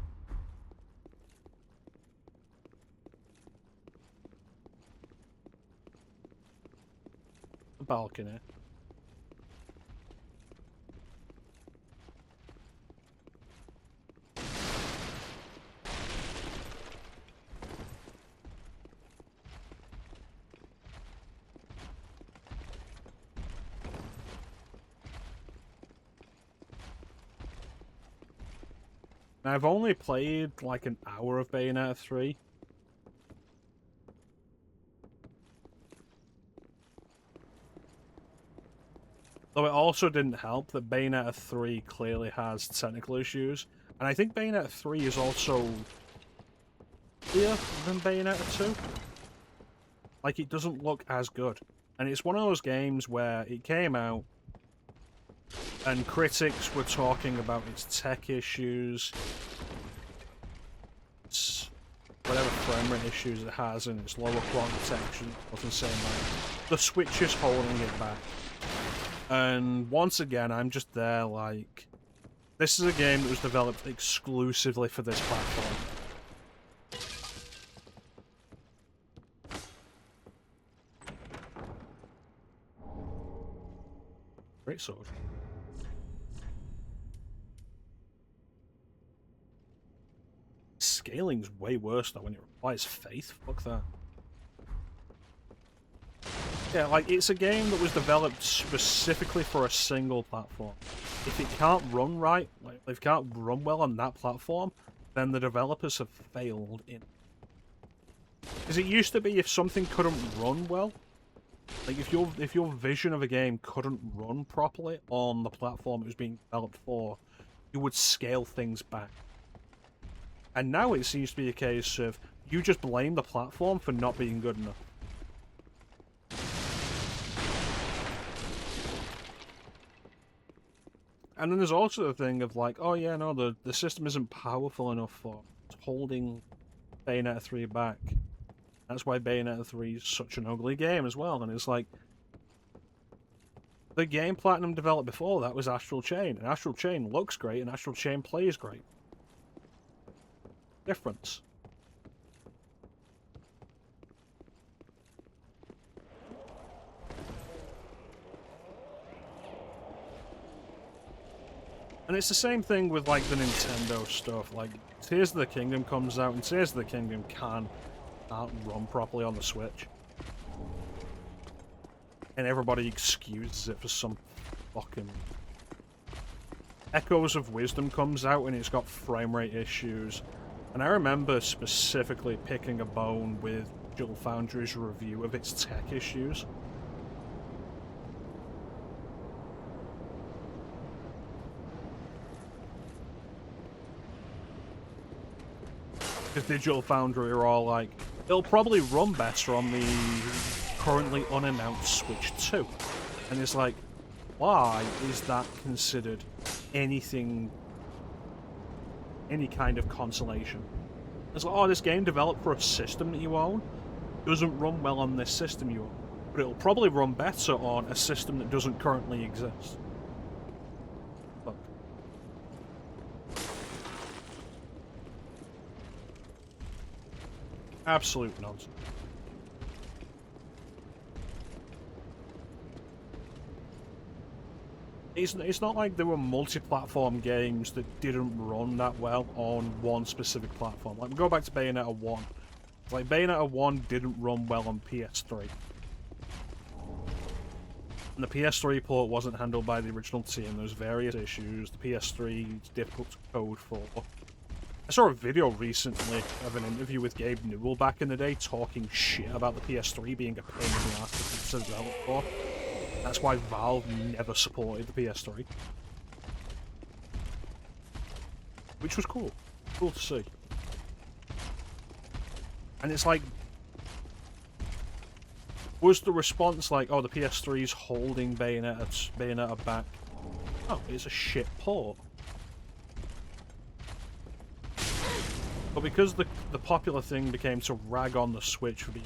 A balcony. Now, I've only played like an hour of Bayonetta 3. Though it also didn't help that Bayonetta 3 clearly has technical issues. And I think Bayonetta 3 is also clearer than Bayonetta 2. Like, it doesn't look as good. And it's one of those games where it came out and critics were talking about its tech issues, its whatever frame rate issues it has, and its lower quality protection, nothing saying that. The Switch is holding it back. And once again, I'm just there like, this is a game that was developed exclusively for this platform. Great sword. Scaling's way worse though when it requires faith. Fuck that. Yeah, like, it's a game that was developed specifically for a single platform. If it can't run right, like, if it can't run well on that platform, then the developers have failed in. Because it used to be if something couldn't run well, like if your vision of a game couldn't run properly on the platform it was being developed for, you would scale things back. And now it seems to be a case of you just blame the platform for not being good enough. And then there's also the thing of like, oh yeah, no, the system isn't powerful enough for holding Bayonetta 3 back. That's why Bayonetta 3 is such an ugly game as well. And it's like, the game Platinum developed before that was Astral Chain. And Astral Chain looks great, and Astral Chain plays great. Difference. And it's the same thing with like the Nintendo stuff. Like, Tears of the Kingdom comes out, and Tears of the Kingdom can't run properly on the Switch. And everybody excuses it for some fucking... Echoes of Wisdom comes out and it's got frame rate issues. And I remember specifically picking a bone with Digital Foundry's review of its tech issues. Because Digital Foundry are all like, it'll probably run better on the currently unannounced Switch 2. And it's like, why is that considered anything, any kind of consolation? It's like, oh, this game developed for a system that you own doesn't run well on this system you own, but it'll probably run better on a system that doesn't currently exist. Look. Absolute nonsense. It's not like there were multi-platform games that didn't run that well on one specific platform. Like, we go back to Bayonetta 1. Like, Bayonetta 1 didn't run well on PS3. And the PS3 port wasn't handled by the original team. There's various issues. The PS3 is difficult to code for. I saw a video recently of an interview with Gabe Newell back in the day talking shit about the PS3 being a pain in the ass to develop for. That's why Valve never supported the PS3. Which was cool. Cool to see. And it's like, was the response like, oh, the PS3's holding Bayonetta back? Oh, it's a shit port. But because the popular thing became to rag on the Switch for being...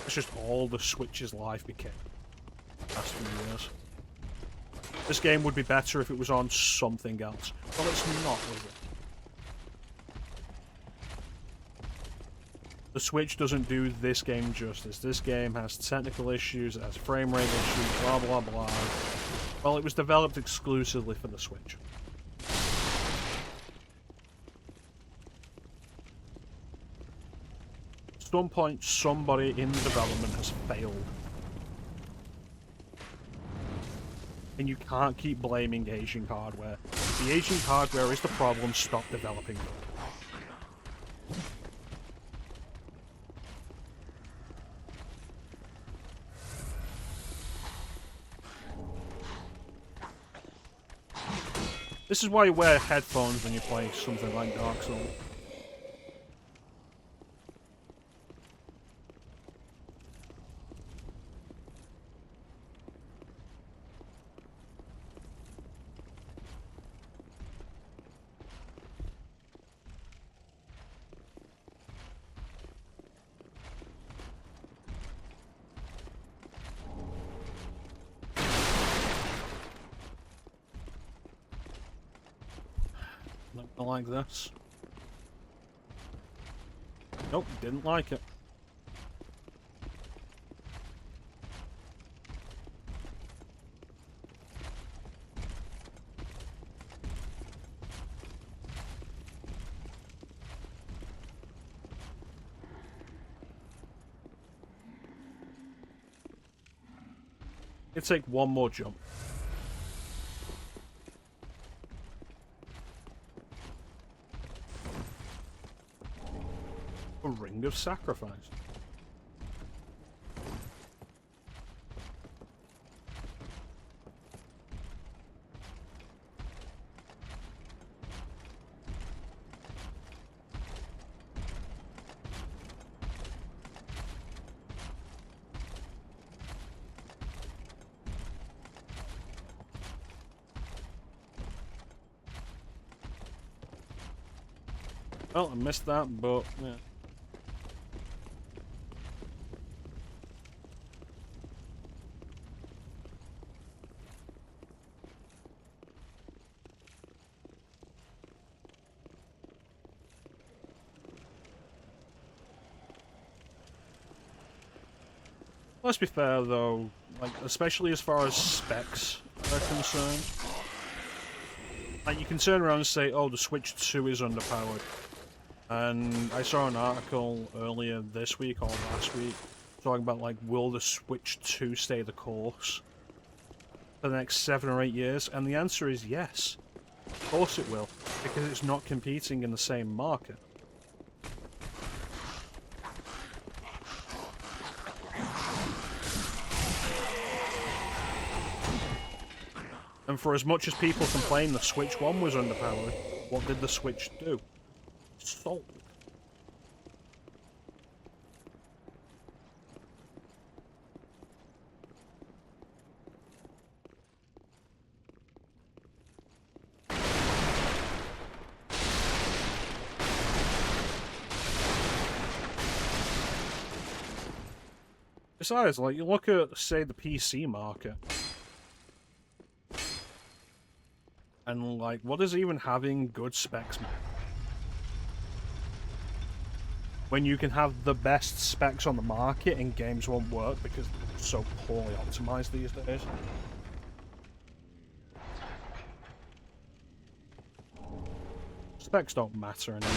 It's just all the Switch's life became last few years. This game would be better if it was on something else. Well, it's not, is it? The Switch doesn't do this game justice. This game has technical issues, it has frame rate issues, blah blah blah. Well, it was developed exclusively for the Switch. At some point, somebody in the development has failed. And you can't keep blaming aging hardware. If the aging hardware is the problem, stop developing. This is why you wear headphones when you play something like Dark Souls. Not like this. Nope, didn't like it. It'd take one more jump. A ring of sacrifice. Well, I missed that, but yeah. Let's be fair though, like, especially as far as specs are concerned. Like, you can turn around and say, oh, the Switch 2 is underpowered. And I saw an article earlier this week or last week talking about, like, will the Switch 2 stay the course? for the next 7 or 8 years? And the answer is yes. Of course it will, because it's not competing in the same market. And for as much as people complain the Switch 1 was underpowered, what did the Switch do? Sold. Besides, like, you look at, say, the PC market. And, like, what does even having good specs mean? When you can have the best specs on the market and games won't work because they're so poorly optimized these days. Specs don't matter anymore.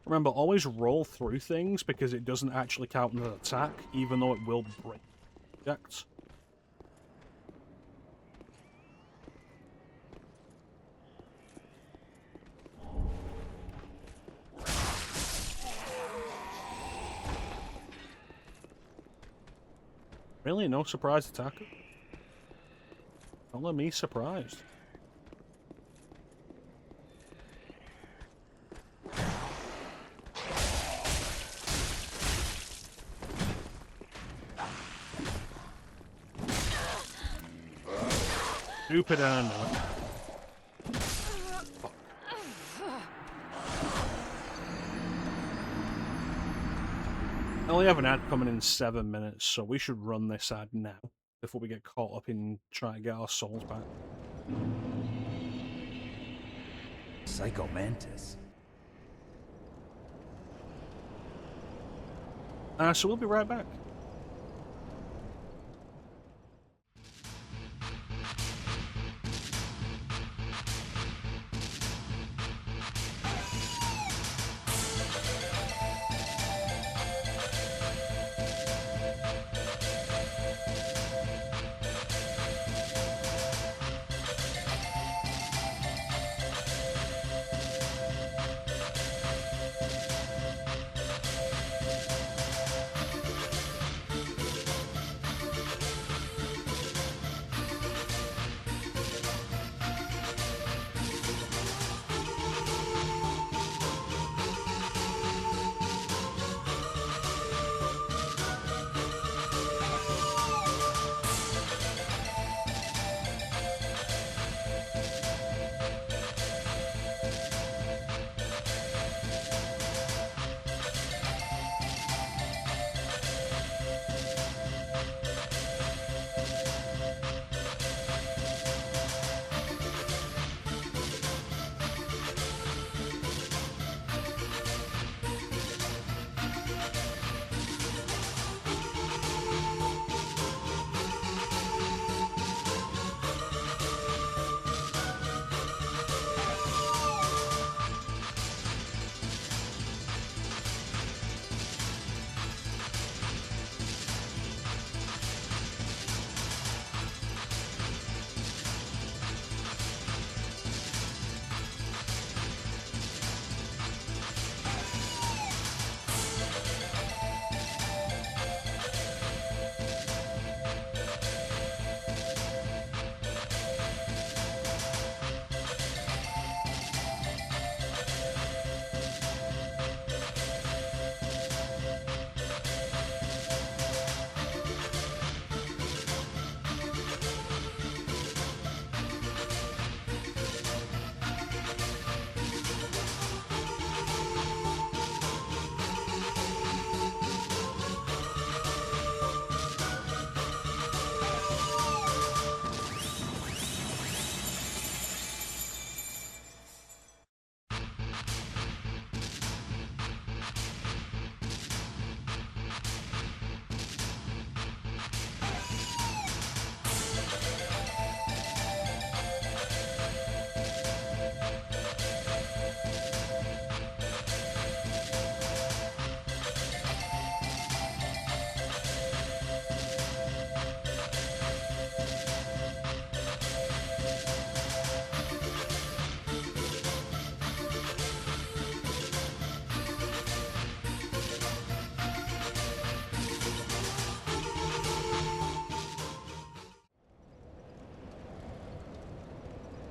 Remember, always roll through things because it doesn't actually count as an attack, even though it will break objects. Really? No surprise attacker? Don't let me surprised. Stupid and I only have an ad coming in 7 minutes, so we should run this ad now before we get caught up in trying to get our souls back. Psycho Mantis. So we'll be right back.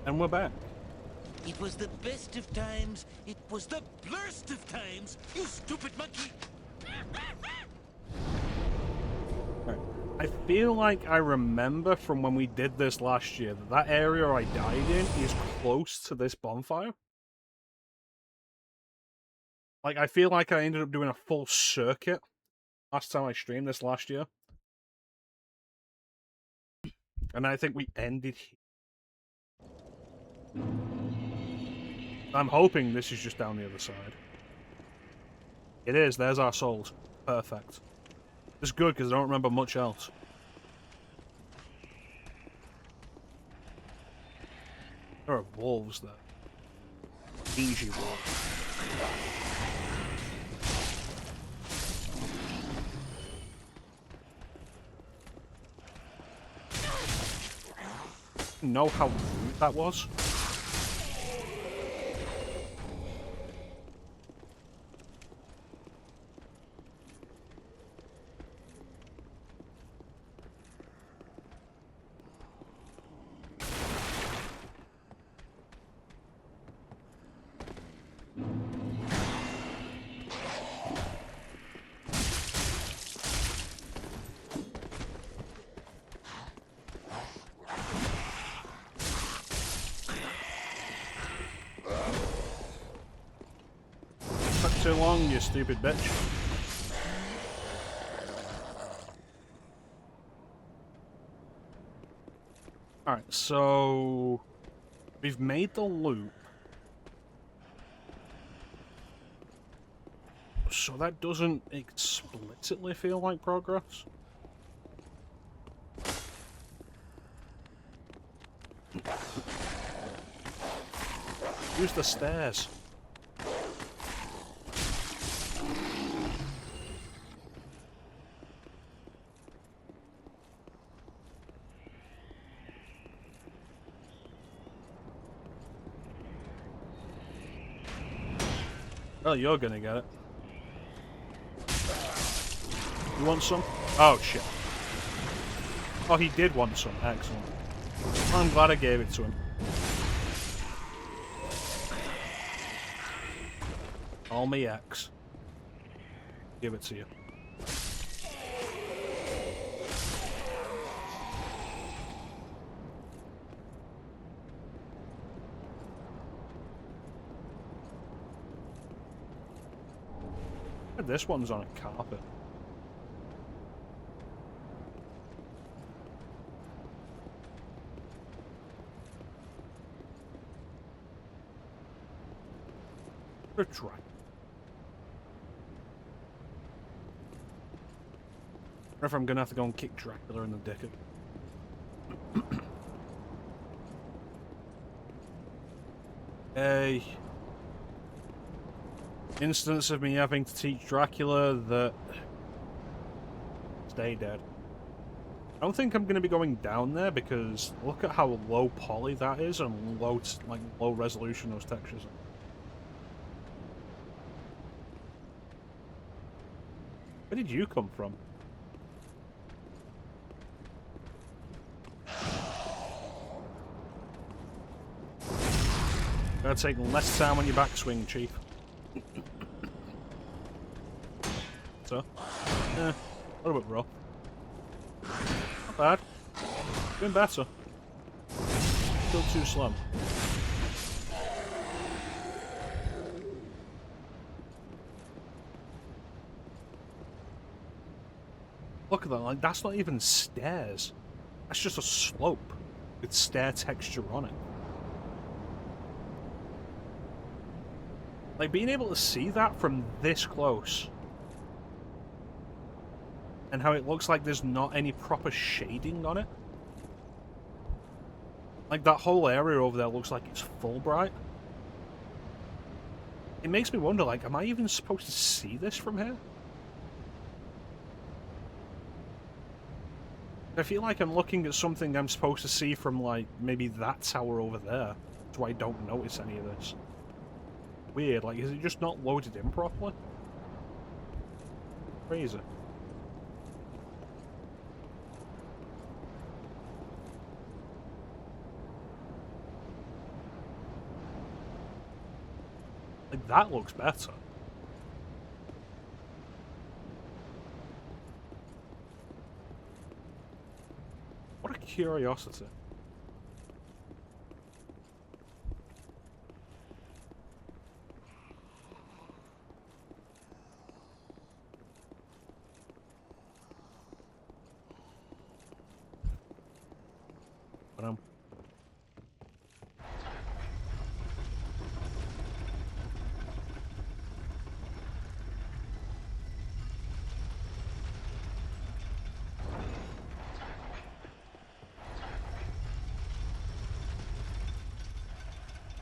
And we're back. It was the best of times. It was the blurst of times. You stupid monkey. Right. I feel like I remember from when we did this last year that that area I died in is close to this bonfire. Like, I feel like I ended up doing a full circuit last time I streamed this last year. And I think we ended here. I'm hoping this is just down the other side. It is, there's our souls. Perfect. It's good because I don't remember much else. There are wolves there. Easy wolves. Know how rude that was? Too long, you stupid bitch. Alright, so we've made the loop. So that doesn't explicitly feel like progress. Use the stairs. Well, you're gonna get it. You want some? Oh, shit. Oh, he did want some. Excellent. I'm glad I gave it to him. Call me X. Give it to you. This one's on a carpet. A dragon. Or if I'm gonna have to go and kick Dracula in the dick. A instance of me having to teach Dracula that stay dead. I don't think I'm going to be going down there because look at how low poly that is and low, like low resolution those textures are. Where did you come from? Gonna take less time on your backswing, Chief. So, a little bit rough. Not bad. Doing better. Still too slow. Look at that, like, that's not even stairs. That's just a slope with stair texture on it. Like, being able to see that from this close. And how it looks like there's not any proper shading on it. Like, that whole area over there looks like it's full bright. It makes me wonder, like, am I even supposed to see this from here? I feel like I'm looking at something I'm supposed to see from, like, maybe that tower over there. That's why I don't notice any of this. Weird, like, is it just not loaded in properly? Crazy. that looks better. What a curiosity. But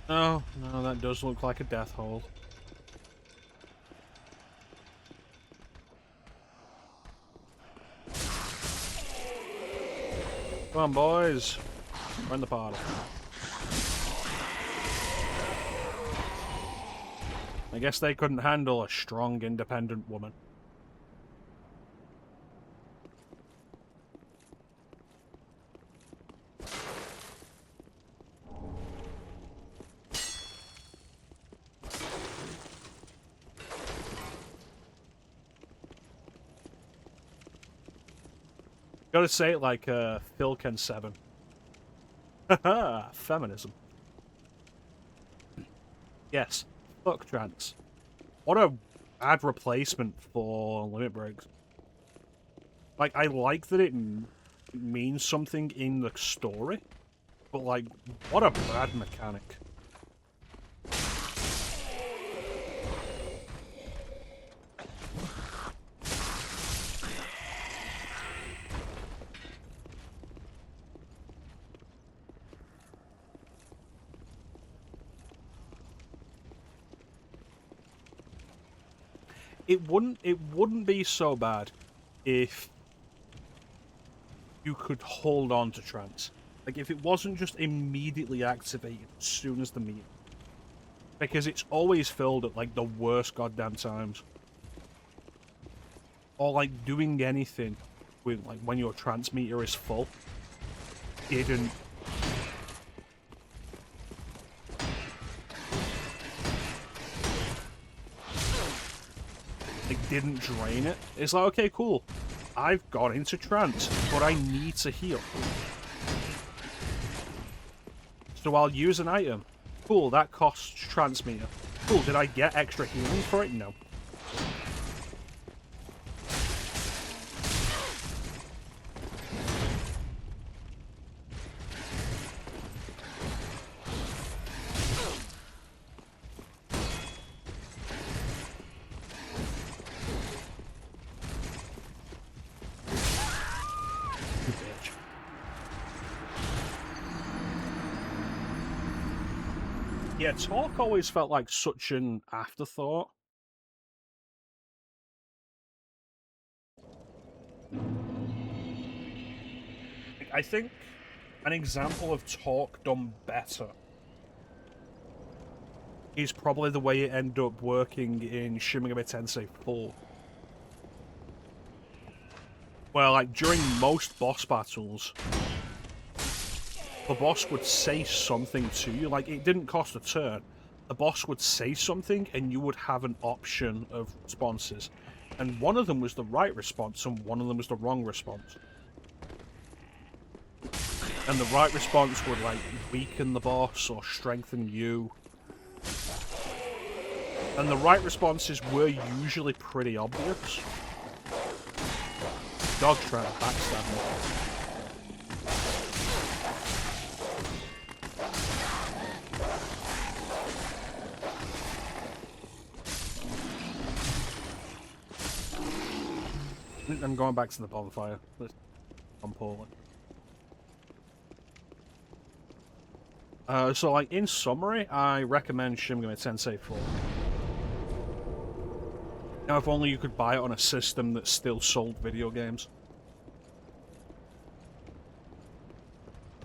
oh, no, that does look like a death hole. Come on, boys. Run the party. I guess they couldn't handle a strong, independent woman. Gotta say it like Phil Ken 7. Haha, feminism. Yes, fuck trans. What a bad replacement for limit breaks. Like, I like that it means something in the story, but like, what a bad mechanic. It wouldn't be so bad if you could hold on to trance. Like, if it wasn't just immediately activated as soon as the meter. Because it's always filled at, like, the worst goddamn times. Or, like, doing anything with, like, when your trance meter is full. Didn't. Like, didn't drain it. It's like, okay, cool. I've got into trance, but I need to heal. So I'll use an item. Cool, that costs trance meter. Cool, did I get extra healing for it? No. Yeah, talk always felt like such an afterthought. I think an example of talk done better is probably the way it ended up working in Shin Megami Tensei 4. Well, like, during most boss battles, the boss would say something to you. Like, it didn't cost a turn. The boss would say something, and you would have an option of responses. And one of them was the right response, and one of them was the wrong response. And the right response would, like, weaken the boss or strengthen you. And the right responses were usually pretty obvious. Dog trying to backstab me. I'm going back to the bonfire. I'm pulling. So, like, in summary, I recommend Shin Megami Tensei 4. Now, if only you could buy it on a system that still sold video games.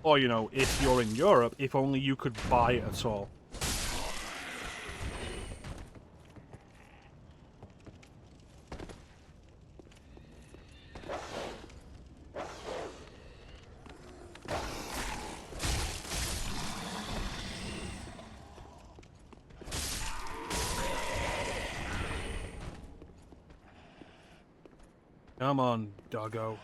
Or, you know, if you're in Europe, if only you could buy it at all. Come on, doggo.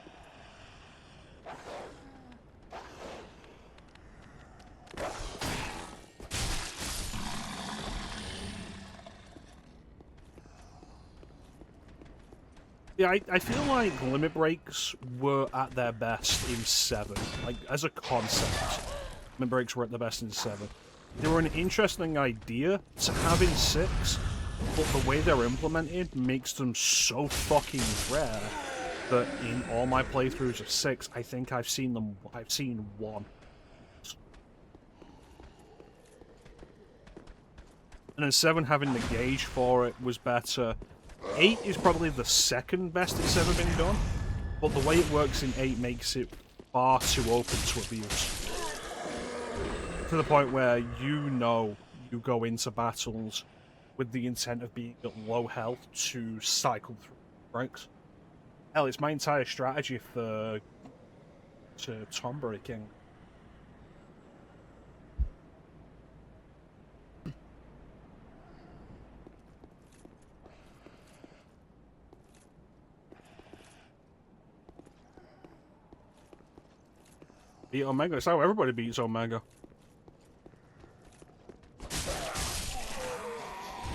Yeah, I feel like limit breaks were at their best in 7. Like, as a concept, limit breaks were at their best in 7. They were an interesting idea to have in 6, but the way they're implemented makes them so fucking rare that in all my playthroughs of 6, I think I've seen one. And in 7, having the gauge for it was better. 8 is probably the second best it's ever been done, but the way it works in 8 makes it far too open to abuse. To the point where you go into battles with the intent of being at low health to cycle through breaks. Hell, it's my entire strategy to Tomb Breaking. Beat Omega. It's how everybody beats Omega.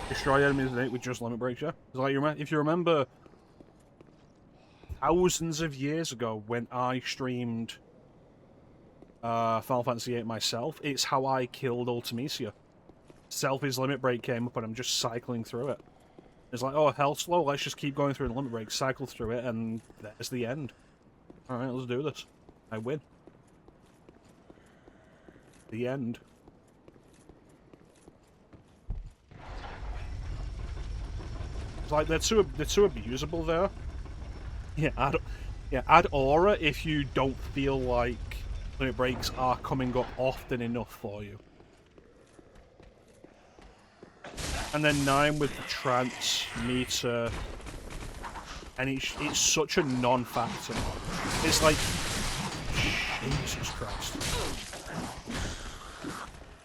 Destroy enemies in 8 with just limit breaks, yeah? It's like if you remember thousands of years ago when I streamed Final Fantasy VIII myself, it's how I killed Ultimecia. Selfie's limit break came up and I'm just cycling through it. It's like, oh, hell's slow, let's just keep going through the limit break, cycle through it, and there's the end. Alright, let's do this. I win. The end. It's like they're too abusable there. Yeah, add aura if you don't feel like limit breaks are coming up often enough for you. And then 9 with the trance meter, and it's such a non-factor. It's like, Jesus Christ.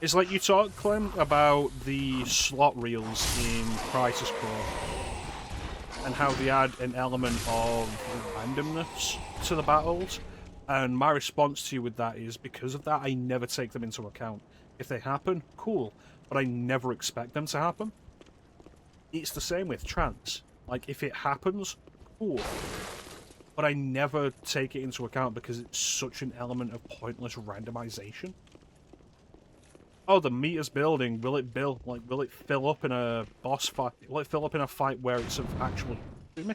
It's like you talk, Clem, about the slot reels in Crisis Core, and how they add an element of randomness to the battles, and my response to you with that is, because of that, I never take them into account. If they happen, cool, but I never expect them to happen. It's the same with trance. Like, if it happens, cool, but I never take it into account because it's such an element of pointless randomization. Oh, the meter's building. Will it build? Like, will it fill up in a boss fight? Will it fill up in a fight where it's of actual to me?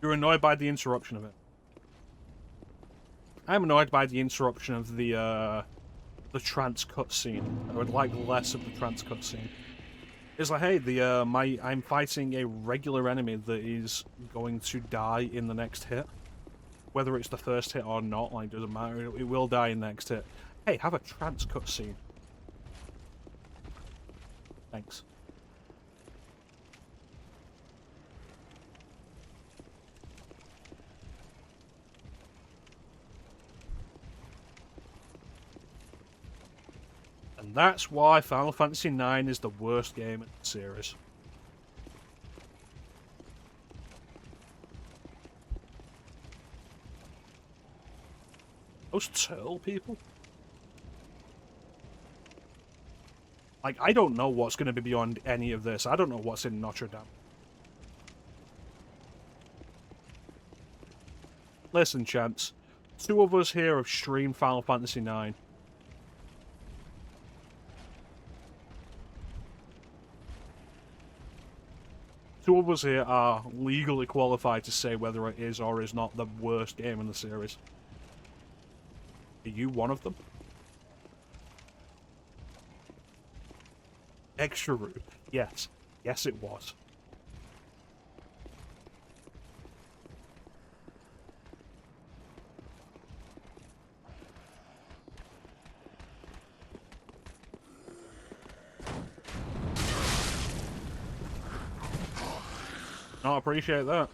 You're annoyed by the interruption of it. I'm annoyed by the interruption of the trance cutscene. I would like less of the trance cutscene. It's like, hey, I'm fighting a regular enemy that is going to die in the next hit. Whether it's the first hit or not, like, doesn't matter. It will die in the next hit. Hey, have a trance cutscene. Thanks. And that's why Final Fantasy IX is the worst game in the series. Those turtle people? Like, I don't know what's going to be beyond any of this. I don't know what's in Notre Dame. Listen, Chance. 2 of us here have streamed Final Fantasy IX. Two of us here are legally qualified to say whether it is or is not the worst game in the series. Are you one of them? Extra rude. Yes. Yes, it was. I appreciate that.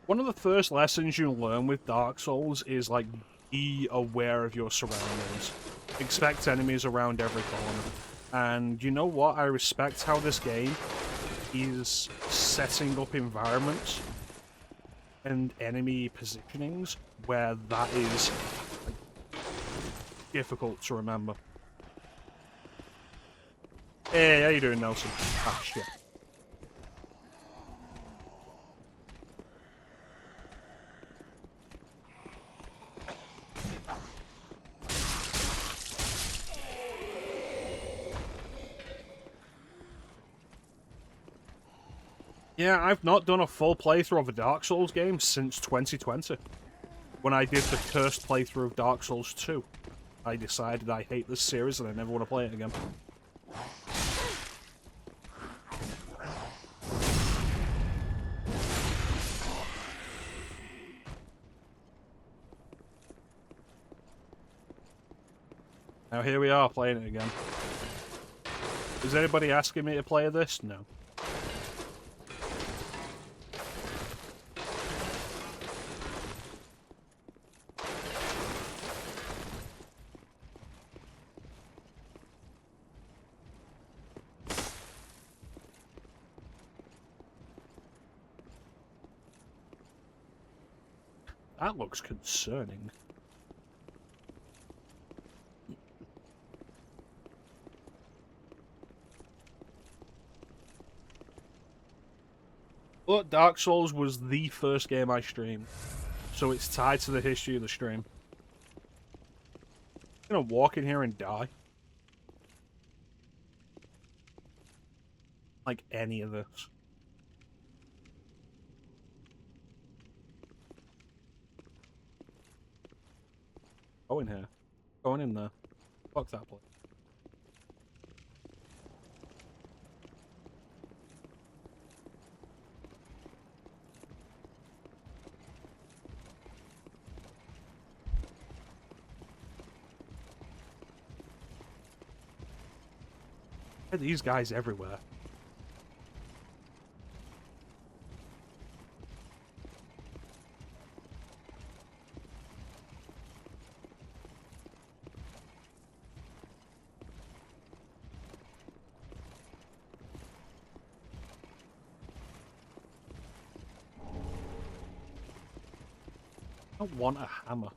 One of the first lessons you learn with Dark Souls is, like, be aware of your surroundings. Expect enemies around every corner. And you know what? I respect how this game is setting up environments and enemy positionings where that is, like, difficult to remember. Hey, how you doing, Nelson? Ah, shit. Yeah, I've not done a full playthrough of a Dark Souls game since 2020. When I did the cursed playthrough of Dark Souls 2. I decided I hate this series and I never want to play it again. Now here we are playing it again. Is anybody asking me to play this? No. That looks concerning. But Dark Souls was the first game I streamed, so it's tied to the history of the stream. I'm gonna walk in here and die. Like any of this. Go in here. Going in there. Fuck that place. There are these guys everywhere. I don't want a hammer.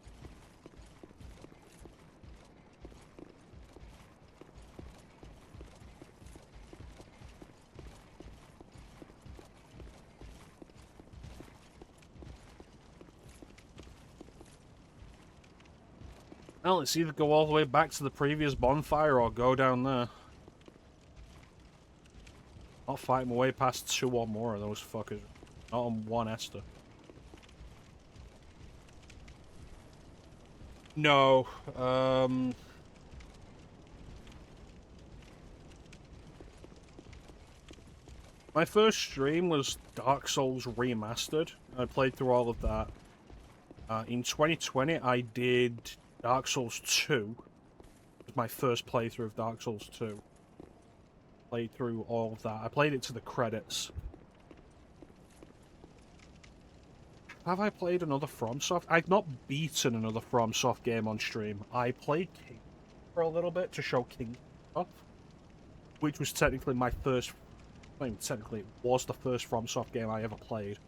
Well, let's either go all the way back to the previous bonfire or go down there. I'll fight my way past 2 or more of those fuckers. Not on one Esther. No, my first stream was Dark Souls Remastered. I played through all of that. In 2020, I did Dark Souls 2. It was my first playthrough of Dark Souls 2. Played through all of that. I played it to the credits. Have I played another FromSoft? I've not beaten another FromSoft game on stream. I played King for a little bit to show King off, which was technically my first. I mean, technically, it was the first FromSoft game I ever played.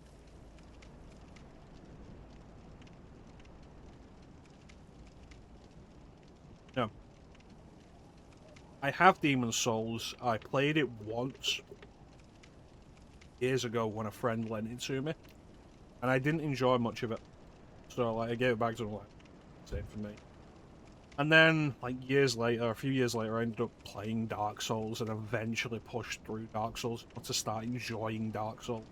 No. I have Demon's Souls. I played it once. Years ago when a friend lent it to me. And I didn't enjoy much of it. So, like, I gave it back to him, like, same for me. And then, like, a few years later, I ended up playing Dark Souls and eventually pushed through Dark Souls to start enjoying Dark Souls.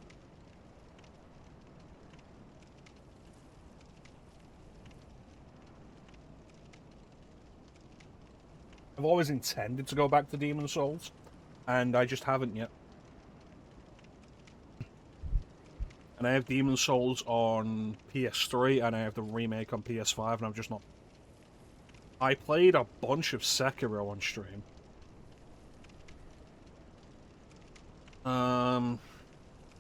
I've always intended to go back to Demon's Souls, and I just haven't yet. And I have Demon's Souls on PS3, and I have the remake on PS5, and I've just not... I played a bunch of Sekiro on stream.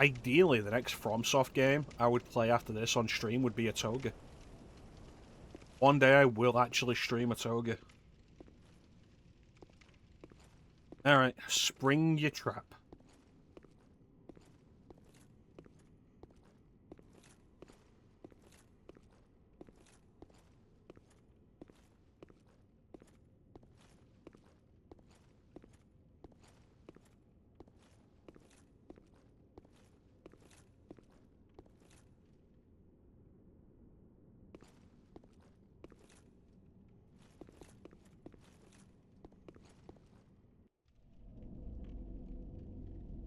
Ideally, the next FromSoft game I would play after this on stream would be a Toga. One day I will actually stream a Toga. Alright, spring your trap.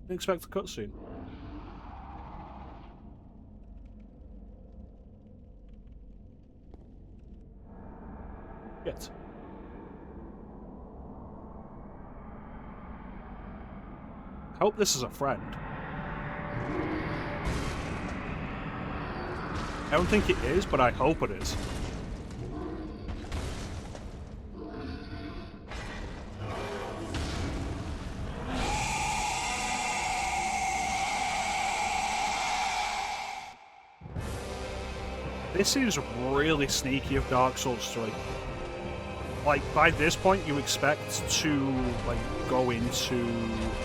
Didn't expect a cutscene. Yet. Hope this is a friend. I don't think it is, but I hope it is. This is really sneaky of Dark Souls 3. Like, by this point, you expect to, like, go into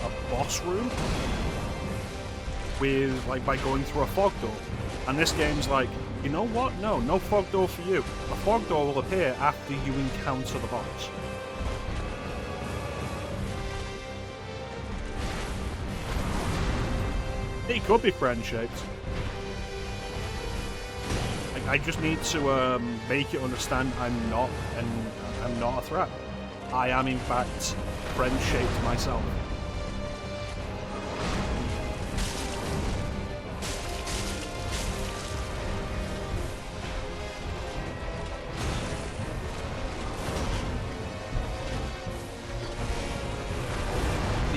a boss room with, like, by going through a fog door. And this game's like, you know what? No fog door for you. A fog door will appear after you encounter the boss. It could be friend-shaped. I just need to make it understand I'm not a threat. I am in fact friend-shaped myself.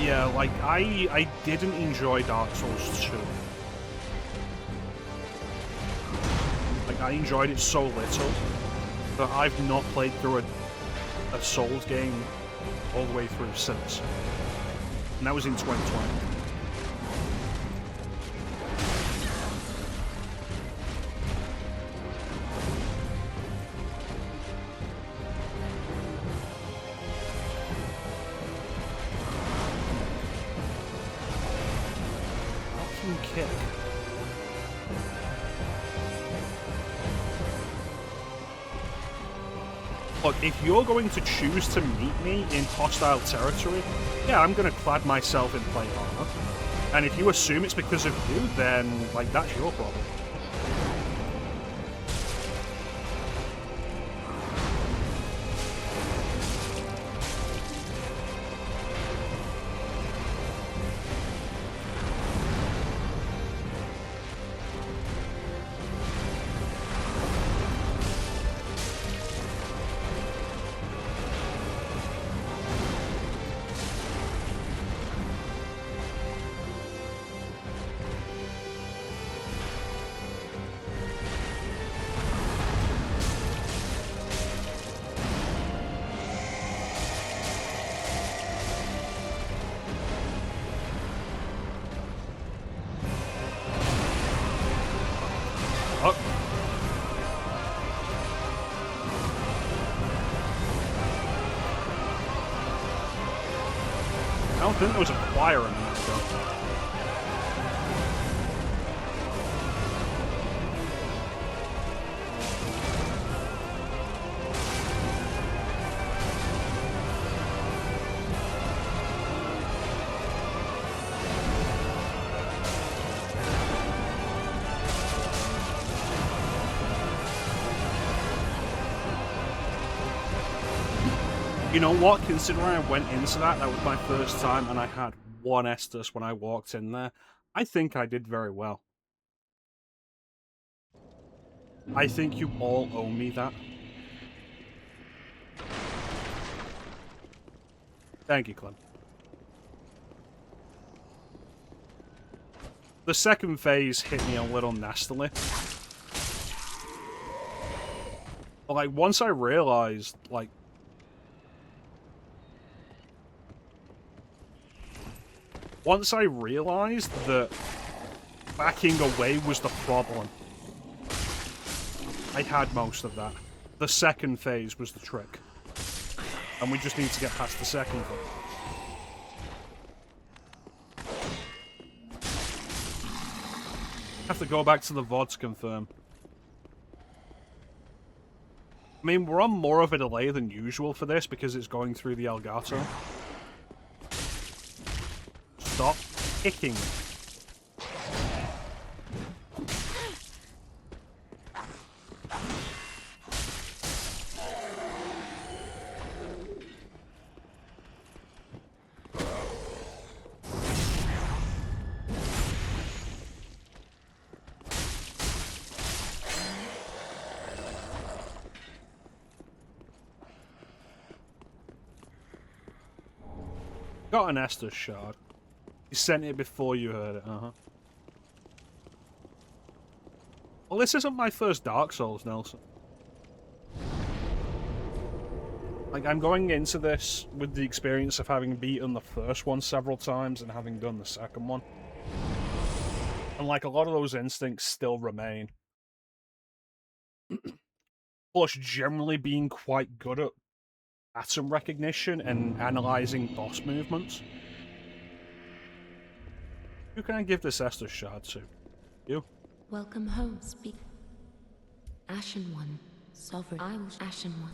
Yeah, like I didn't enjoy Dark Souls 2. I enjoyed it so little that I've not played through a Souls game all the way through since. And that was in 2020. Fucking kick. Look, if you're going to choose to meet me in hostile territory, yeah, I'm going to clad myself in plate armor. And if you assume it's because of you, then, like, that's your problem. Oh. I don't think there was a choir in that though. You know what? Considering I went into that was my first time, and I had one Estus when I walked in there. I think I did very well. I think you all owe me that. Thank you, Clem. The second phase hit me a little nastily. But, like, once I realized, like, Once I realized that backing away was the problem, I had most of that. The second phase was the trick. And we just need to get past the second phase. Have to go back to the VOD to confirm. I mean, we're on more of a delay than usual for this because it's going through the Elgato. Stop kicking. Got an Estus shard. You sent it before you heard it, Well, this isn't my first Dark Souls, Nelson. Like, I'm going into this with the experience of having beaten the first one several times and having done the second one. And, like, a lot of those instincts still remain. Plus, generally being quite good at pattern recognition and analysing boss movements. Who can I give this Estus shard to? You? Welcome home, speak. Ashen One, Sovereign. I will Ashen One.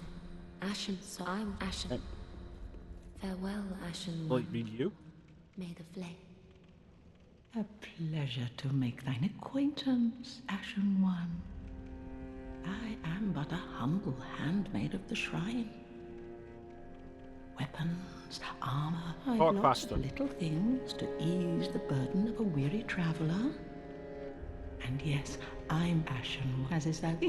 Ashen, so I will Ashen. Farewell, Ashen Will One. it be you? May the flame. A pleasure to make thine acquaintance, Ashen One. I am but a humble handmaid of the shrine. Weapons, armor, I've Talk lots faster. of little things to ease the burden of a weary traveler. And yes, I'm Ashen One, as is that.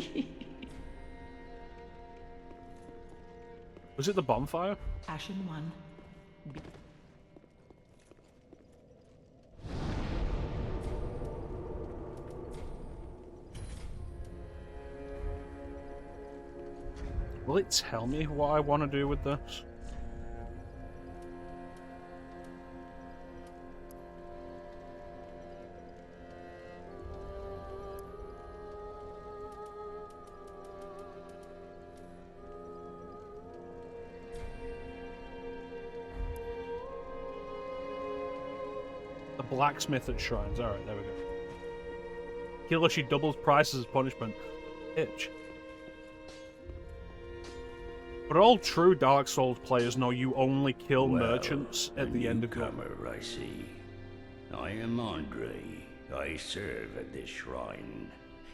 Was it the bonfire? Ashen One. Will it tell me what I want to do with this? The blacksmith at shrines. Alright, there we go. Killer, she doubles prices as punishment. Itch. But all true Dark Souls players know you only kill merchants at the end of your... Newcomer, I see. I am Andre. I serve at this shrine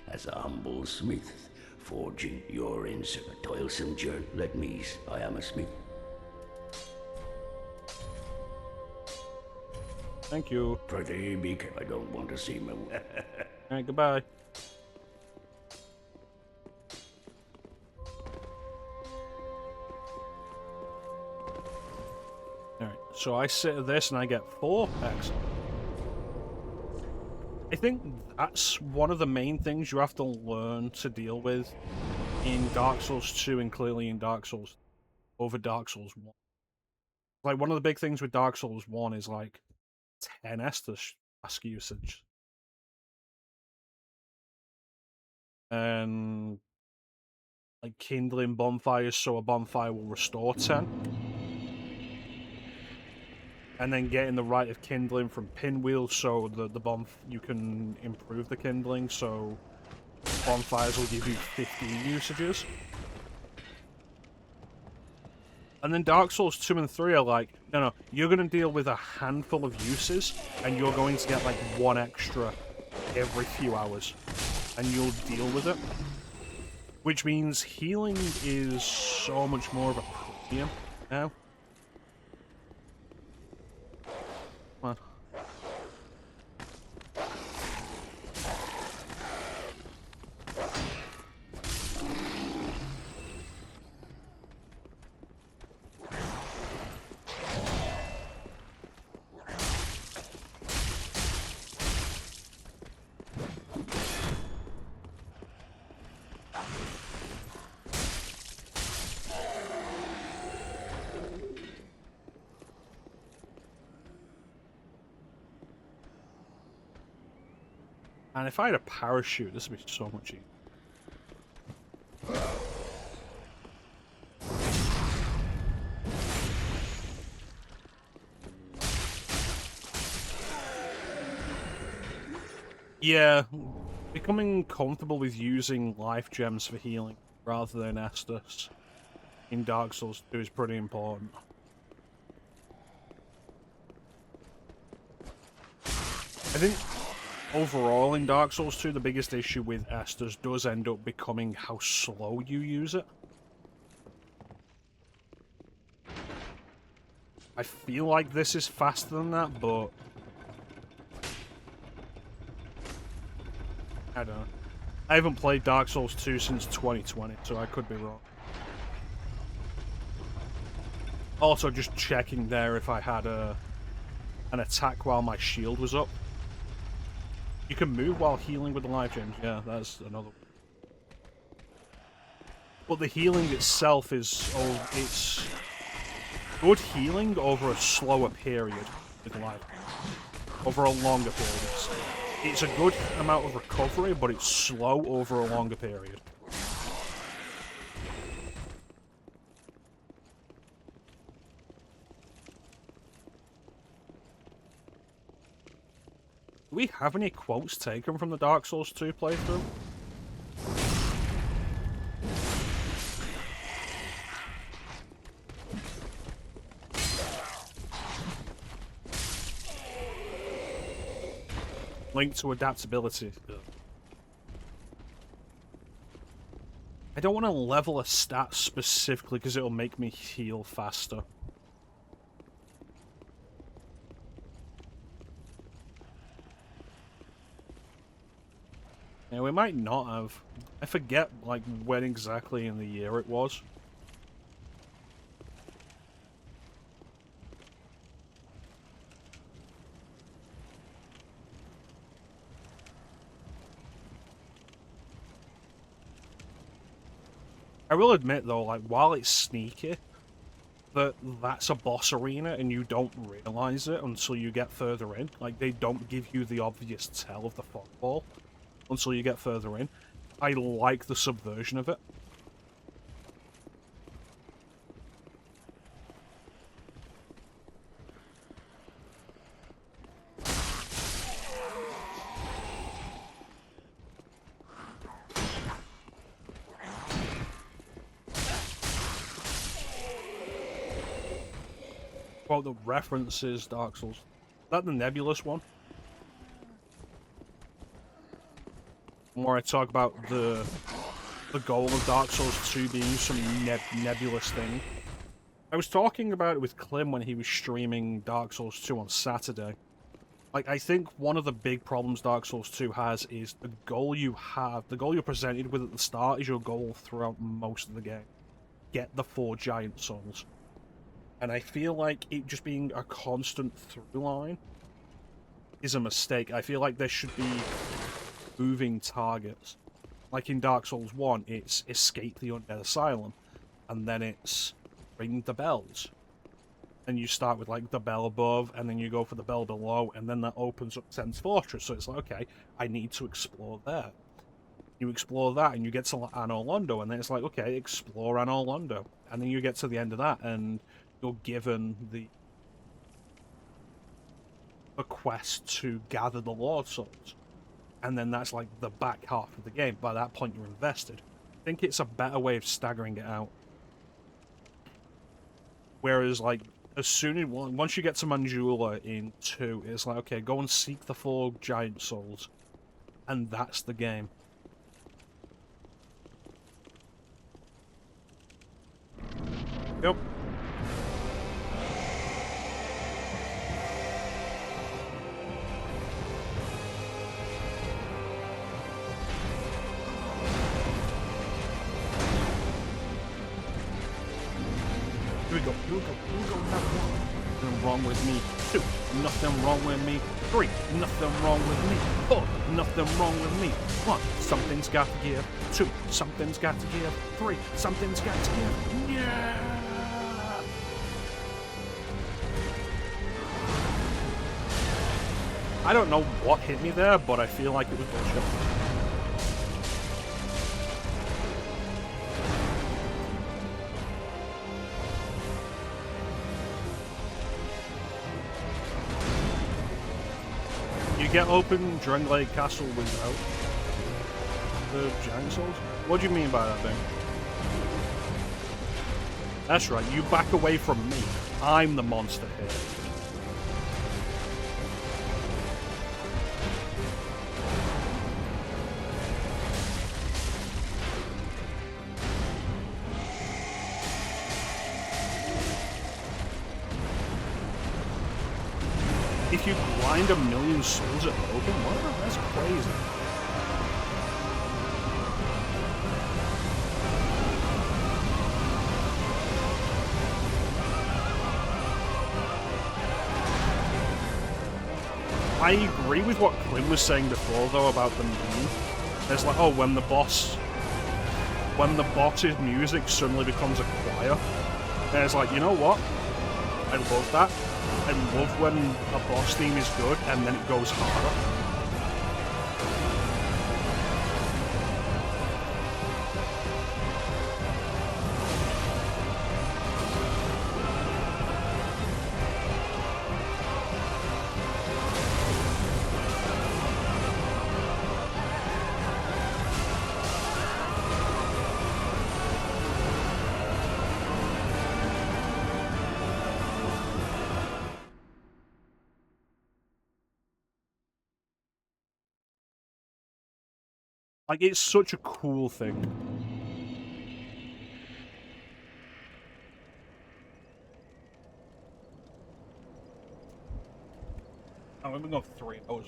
as a humble smith, forging your toilsome journey. Let me. I am a smith. Thank you. Pretty big. I don't want to see my. Alright, goodbye. Alright, so I sit at this and I get 4. Excellent. I think that's one of the main things you have to learn to deal with in Dark Souls 2 and clearly in Dark Souls over Dark Souls 1. Like, one of the big things with Dark Souls 1 is, like, 10 Estus task usage. And, like, kindling bonfires so a bonfire will restore 10. And then getting the rite of kindling from pinwheels so the you can improve the kindling so bonfires will give you 15 usages. And then Dark Souls 2 and 3 are like, no, you're going to deal with a handful of uses, and you're going to get like 1 extra every few hours. And you'll deal with it. Which means healing is so much more of a premium now. Come on. And if I had a parachute, this would be so much easier. Yeah, becoming comfortable with using life gems for healing rather than Estus in Dark Souls 2 is pretty important. I think overall in Dark Souls 2 the biggest issue with Estus does end up becoming how slow you use it. I feel like this is faster than that, but I don't know. I haven't played Dark Souls 2 since 2020, so I could be wrong. Also, just checking there if I had an attack while my shield was up. You can move while healing with the life gems. Yeah, that's another one. But the healing itself is... oh, it's good healing over a slower period with life. Over a longer period. It's a good amount of recovery, but it's slow over a longer period. Do we have any quotes taken from the Dark Souls 2 playthrough? Linked to adaptability. I don't want to level a stat specifically because it'll make me heal faster. Yeah, we might not have. I forget, like, when exactly in the year it was. I will admit, though, like, while it's sneaky, that's a boss arena and you don't realize it until you get further in. Like, they don't give you the obvious tell of the football until you get further in. I like the subversion of it. Well, the references Dark Souls. Is that the nebulous one? Where I talk about the goal of Dark Souls 2 being some nebulous thing. I was talking about it with Klim when he was streaming Dark Souls 2 on Saturday. Like, I think one of the big problems Dark Souls 2 has is the goal you're presented with at the start is your goal throughout most of the game. Get the 4 giant souls. And I feel like it just being a constant through line is a mistake. I feel like there should be moving targets. Like in Dark Souls 1, it's escape the undead asylum, and then it's ring the bells. And you start with like the bell above, and then you go for the bell below, and then that opens up Sen's Fortress. So it's like, okay, I need to explore there. You explore that, and you get to Anor Londo, and then it's like, okay, explore Anor Londo. And then you get to the end of that, and you're given the quest to gather the Lord Souls. And then that's like the back half of the game. By that point, you're invested. I think it's a better way of staggering it out. Whereas, like, once you get to Manjula in 2, it's like, okay, go and seek the 4 giant souls. And that's the game. Yep. Here we go, nothing wrong with me. 2, nothing wrong with me. 3, nothing wrong with me. 4, nothing wrong with me. 1, something's got to give. 2, something's got to give. 3, something's got to give. Yeah! I don't know what hit me there, but I feel like it was bullshit. You get open Drengleic Castle without the giant souls? What do you mean by that thing? That's right, you back away from me. I'm the monster here. If you grind 1,000,000 souls at open, what? That's crazy. I agree with what Quinn was saying before, though, about the meme. It's like, oh, when the boss's music suddenly becomes a choir. And it's like, you know what? I love that. I love when a boss theme is good and then it goes harder. Like, it's such a cool thing. Oh, we've been going for 3 hours.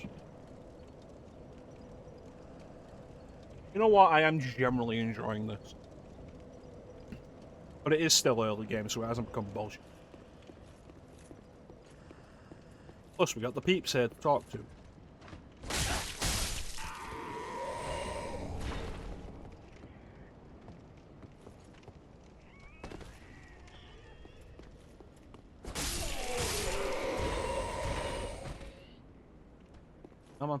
You know what? I am generally enjoying this. But it is still early game, so it hasn't become bullshit. Plus, we got the peeps here to talk to. Come on.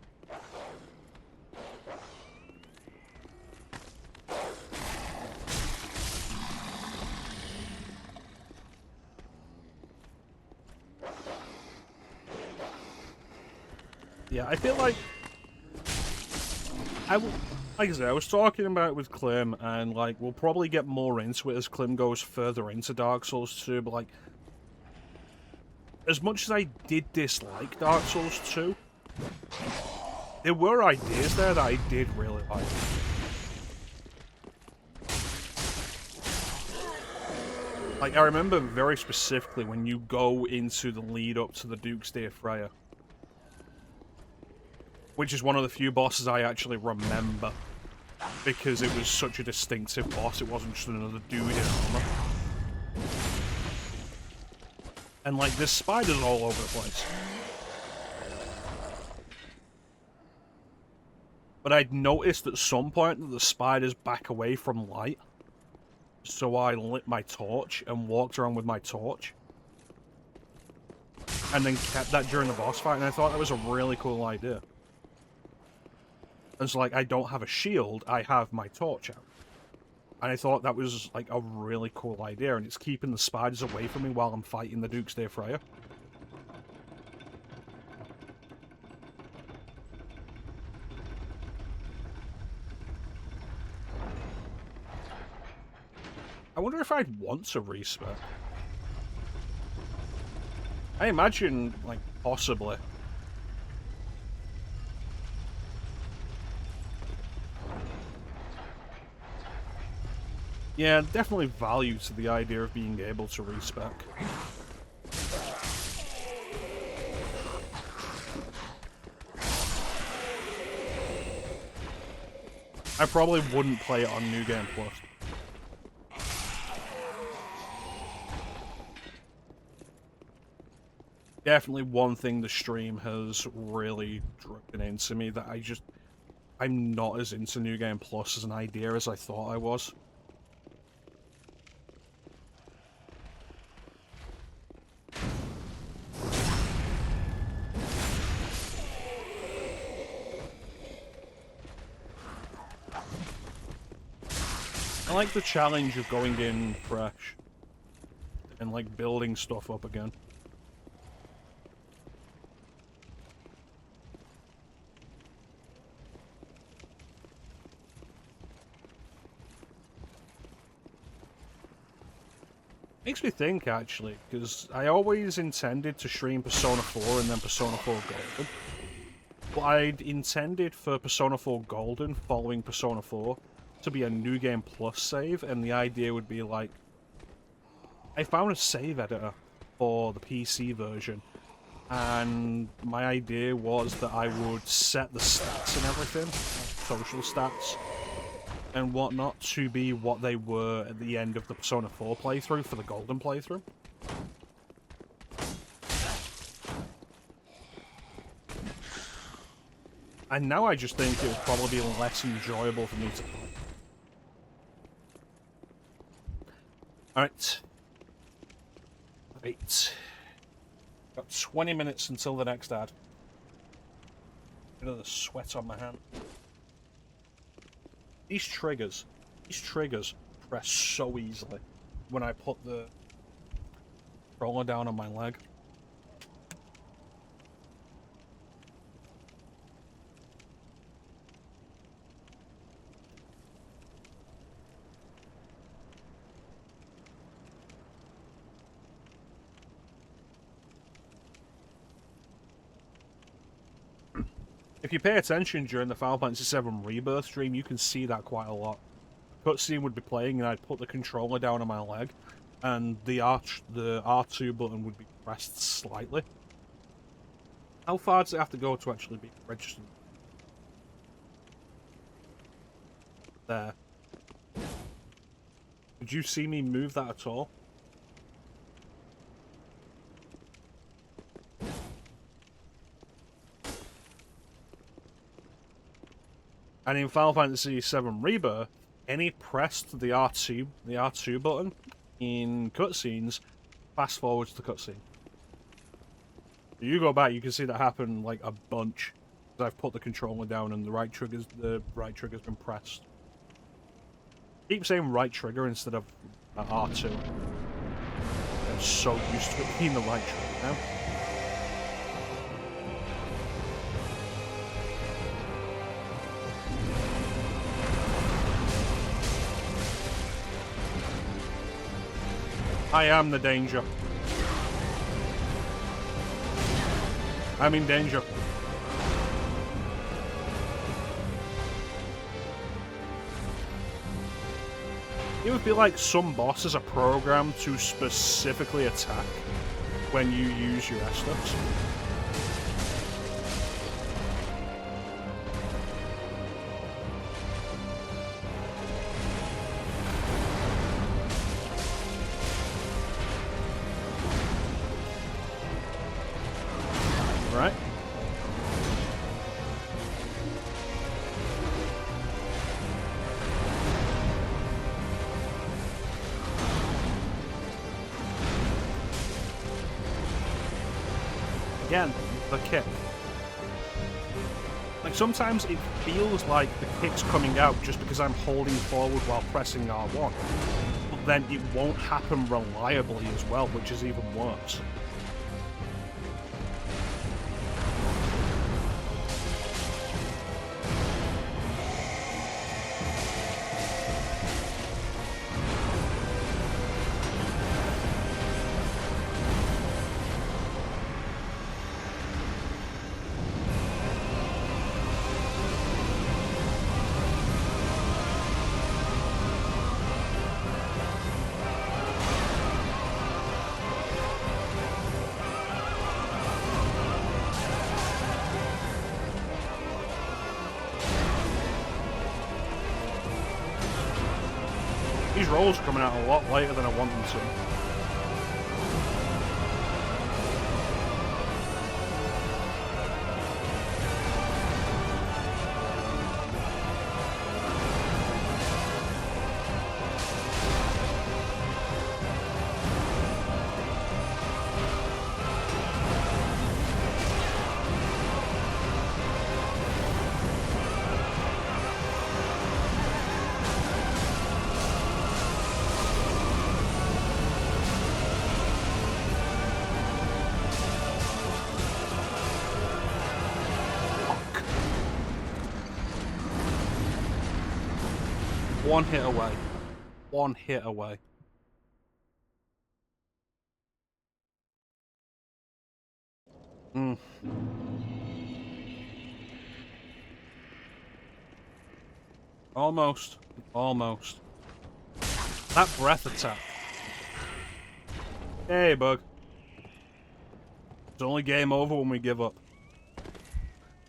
Yeah, I feel like like I said, I was talking about it with Clem, and like we'll probably get more into it as Clem goes further into Dark Souls 2, but like as much as I did dislike Dark Souls 2, there were ideas there that I did really like. Like, I remember very specifically when you go into the lead up to the Duke's Day Freya, which is one of the few bosses I actually remember, because it was such a distinctive boss, it wasn't just another dude in armor. And like, there's spiders all over the place. But I'd noticed at some point that the spiders back away from light. So I lit my torch and walked around with my torch. And then kept that during the boss fight, and I thought that was a really cool idea. It's like, I don't have a shield, I have my torch out. And I thought that was like a really cool idea, and it's keeping the spiders away from me while I'm fighting the Duke's Day Freya. I wonder if I'd want to respec. I imagine, like, possibly. Yeah, definitely value to the idea of being able to respec. I probably wouldn't play it on New Game Plus. Definitely one thing the stream has really driven into me that I'm not as into New Game Plus as an idea as I thought I was. I like the challenge of going in fresh and like building stuff up again. Makes me think, actually, because I always intended to stream Persona 4 and then Persona 4 Golden. But I'd intended for Persona 4 Golden, following Persona 4, to be a New Game Plus save, and the idea would be like... I found a save editor for the PC version, and my idea was that I would set the stats and everything, social stats, and whatnot, to be what they were at the end of the Persona 4 playthrough for the Golden playthrough. And now I just think it would probably be less enjoyable for me to play. Alright. Right. Got 20 minutes until the next ad. Bit of the sweat on my hand. These triggers press so easily when I put the roller down on my leg. If you pay attention during the Final Fantasy VII Rebirth stream, you can see that quite a lot. Cutscene would be playing, and I'd put the controller down on my leg, and the R2 button would be pressed slightly. How far does it have to go to actually be registered? There. Did you see me move that at all? And in Final Fantasy VII Rebirth, any press to the R2 button in cutscenes, fast forwards the cutscene. You go back, you can see that happen like a bunch. I've put the controller down and the right trigger's been pressed. Keep saying right trigger instead of R2. I'm so used to it being the right trigger now. I am the danger. I'm in danger. It would be like some bosses are programmed to specifically attack when you use your Estus. Right? Again, the kick. Like, sometimes it feels like the kick's coming out just because I'm holding forward while pressing R1. But then it won't happen reliably as well, which is even worse. These rolls are coming out a lot later than I want them to. One hit away. One hit away. Almost. Almost. That breath attack. Hey, bug. It's only game over when we give up.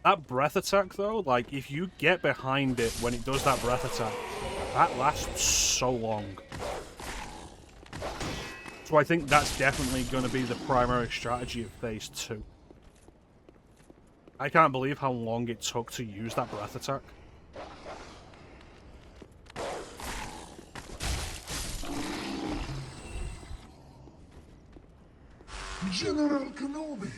That breath attack, though, like, if you get behind it when it does that breath attack, that lasts so long. So I think that's definitely going to be the primary strategy of Phase 2. I can't believe how long it took to use that breath attack. General Kenobi.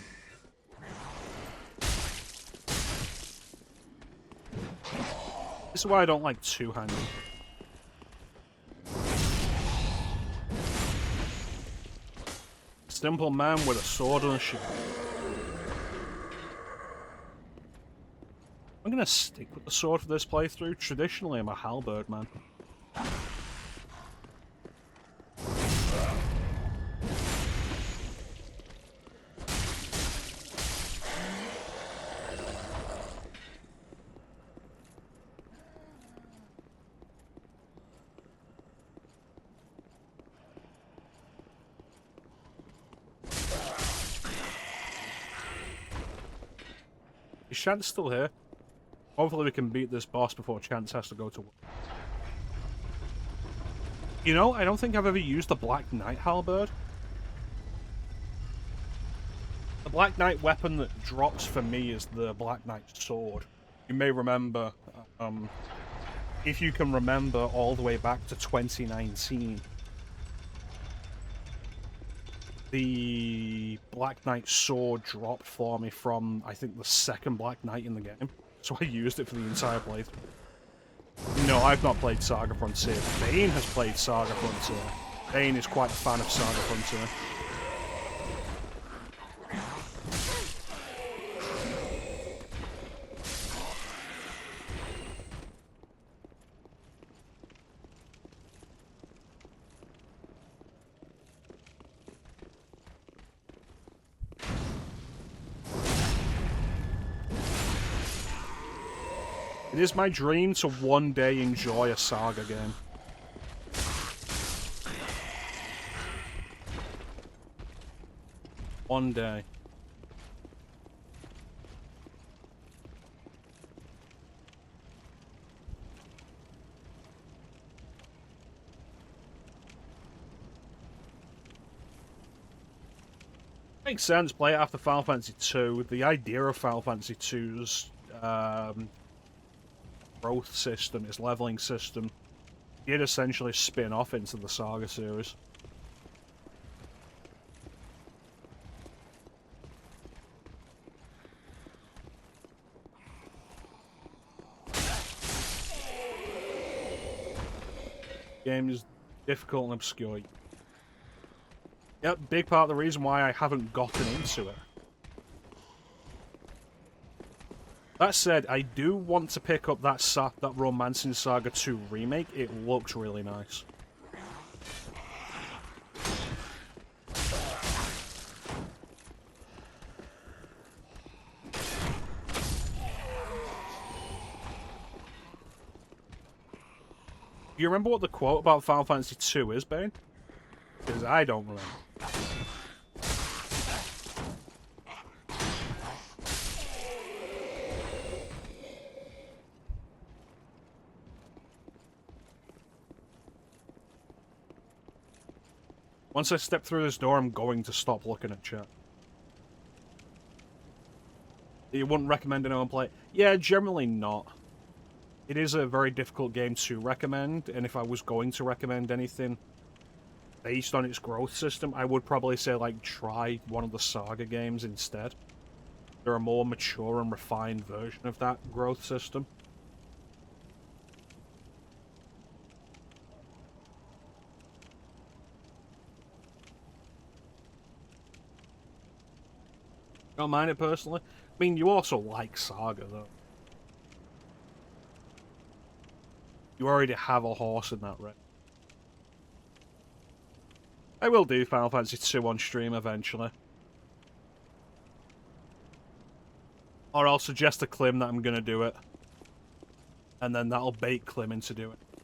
This is why I don't like two-handed. Simple man with a sword and a shield. I'm gonna stick with the sword for this playthrough. Traditionally, I'm a halberd man. Is Chance still here? Hopefully we can beat this boss before Chance has to go to work. You know, I don't think I've ever used the Black Knight halberd. The Black Knight weapon that drops for me is the Black Knight sword. You may remember, if you can remember all the way back to 2019, the Black Knight sword dropped for me from, I think, the second Black Knight in the game. So I used it for the entire playthrough. No, I've not played Saga Frontier. Bane has played Saga Frontier. Bane is quite a fan of Saga Frontier. It is my dream to one day enjoy a Saga game. One day. Makes sense, play it after Final Fantasy II. The idea of Final Fantasy II's growth system, its leveling system, did essentially spin off into the Saga series. Game is difficult and obscure. Yep, big part of the reason why I haven't gotten into it. That said, I do want to pick up that Romancing Saga 2 remake. It looks really nice. Do you remember what the quote about Final Fantasy 2 is, Bane? Because I don't remember. Once I step through this door, I'm going to stop looking at chat. You wouldn't recommend anyone play it? Yeah, generally not. It is a very difficult game to recommend, and if I was going to recommend anything based on its growth system, I would probably say, like, try one of the Saga games instead. They're a more mature and refined version of that growth system. Don't mind it personally. I mean, you also like Saga, though. You already have a horse in that ring. I will do Final Fantasy 2 on stream eventually. Or I'll suggest to Clem that I'm going to do it. And then that'll bait Clem into doing it.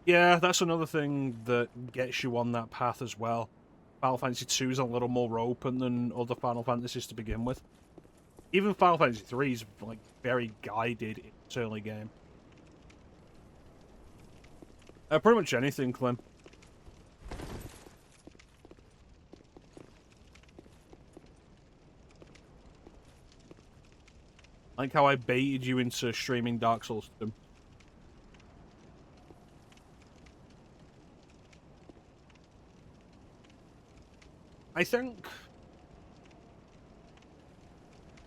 Yeah, that's another thing that gets you on that path as well. Final Fantasy 2 is a little more open than other Final Fantasies to begin with. Even Final Fantasy 3 is like very guided in its early game. Pretty much anything, Clem. Like how I baited you into streaming Dark Souls 2. I think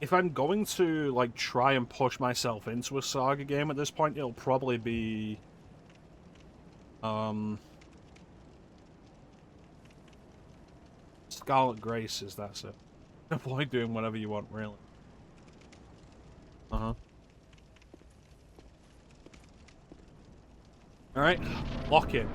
if I'm going to like try and push myself into a Saga game at this point, it'll probably be Scarlet Graces, that's it. Avoid doing whatever you want, really. Alright, lock in.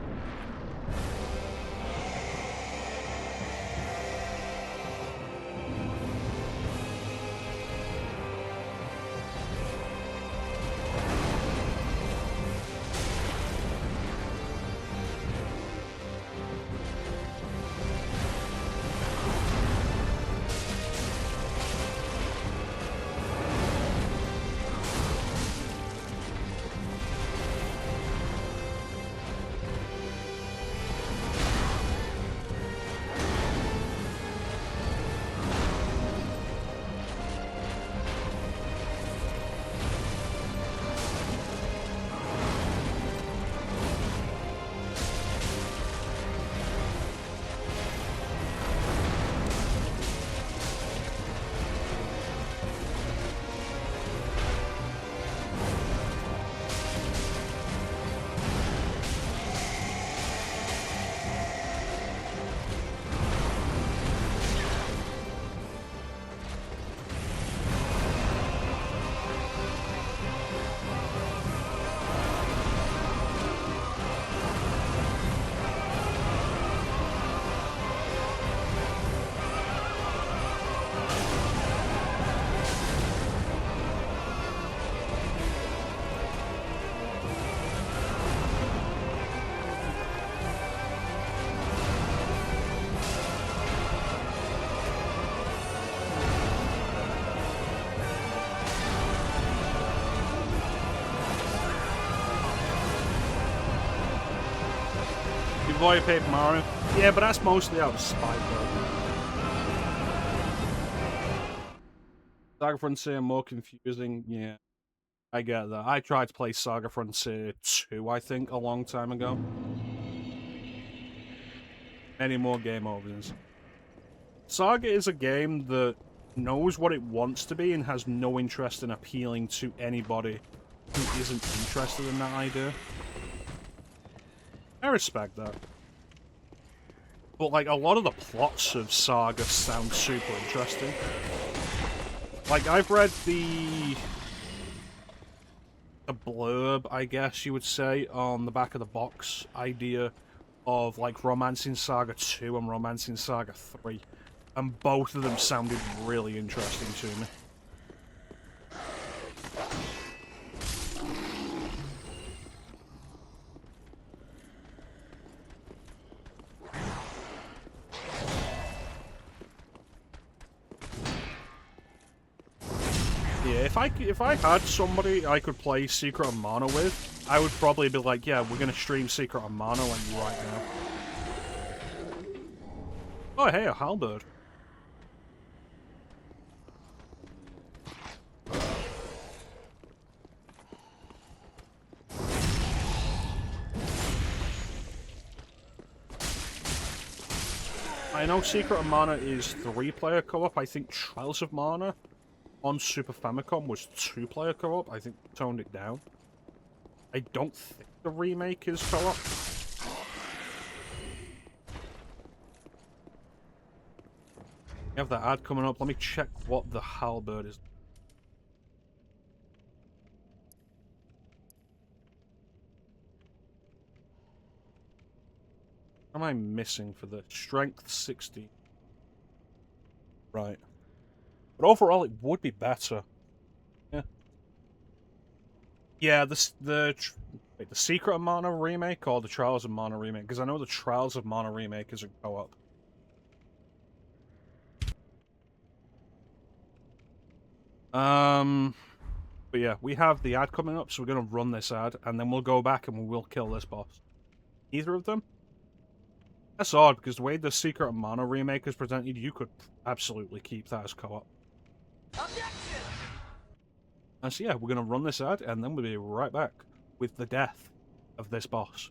Avoid Paper Mario. Yeah, but that's mostly out of spite, though. Saga Frontier more confusing. Yeah, I get that. I tried to play Saga Frontier 2, I think, a long time ago. Many more game overs. Saga is a game that knows what it wants to be and has no interest in appealing to anybody who isn't interested in that idea. I respect that. But, like, a lot of the plots of Saga sound super interesting. Like, I've read the blurb, I guess you would say, on the back of the box idea of, like, Romancing Saga 2 and Romancing Saga 3. And both of them sounded really interesting to me. Yeah, if I had somebody I could play Secret of Mana with, I would probably be like, yeah, we're gonna stream Secret of Mana right now. Oh, hey, a halberd. I know Secret of Mana is 3-player co-op. I think Trials of Mana on Super Famicom was 2-player co-op. I think they toned it down. I don't think the remake is co-op. We have that ad coming up. Let me check what the halberd is. What am I missing for the strength 60? Right. But overall, it would be better. Yeah. Yeah, the Secret of Mana remake or the Trials of Mana remake? Because I know the Trials of Mana remake is a co-op. But yeah, we have the ad coming up, so we're gonna run this ad, and then we'll go back and we'll kill this boss. Either of them? That's odd, because the way the Secret of Mana remake is presented, you could absolutely keep that as co-op. And so yeah, we're gonna run this ad, and then we'll be right back with the death of this boss.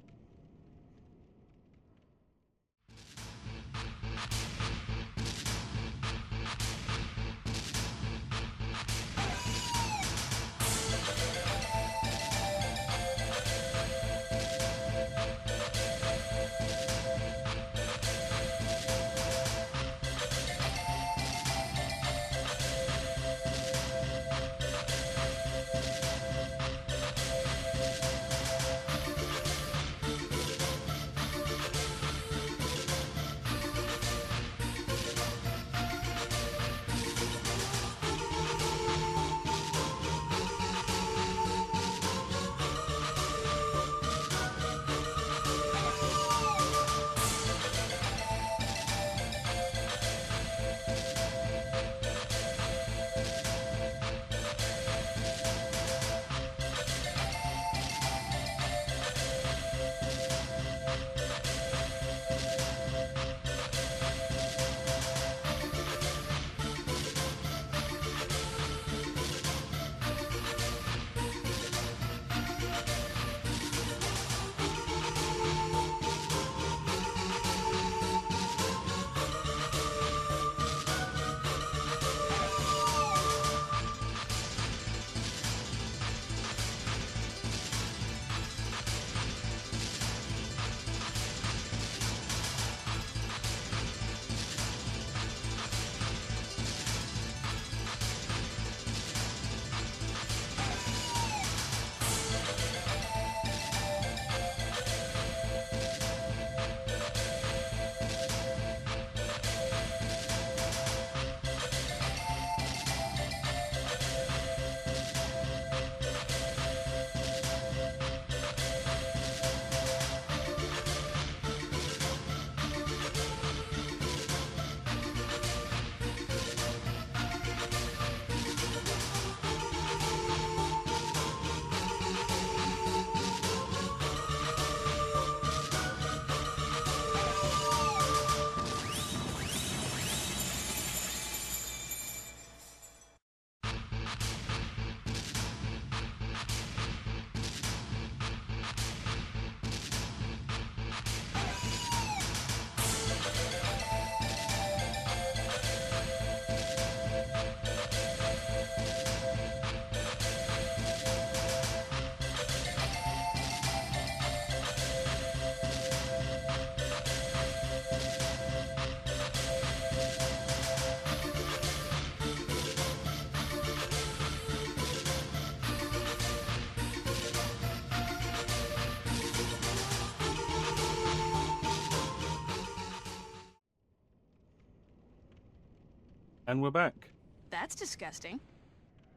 And we're back. That's disgusting.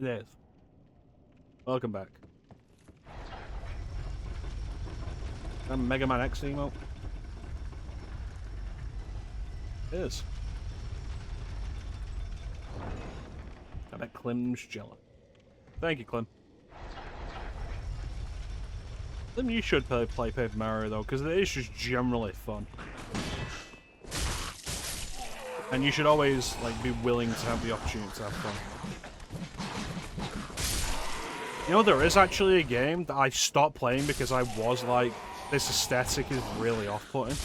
It is. Welcome back. Mega Man X emote? It is. I bet Clem's jealous. Thank you, Clem. Clem, you should play Paper Mario though, because it is just generally fun. And you should always like be willing to have the opportunity to have fun. You know, there is actually a game that I stopped playing because I was like, this aesthetic is really off-putting.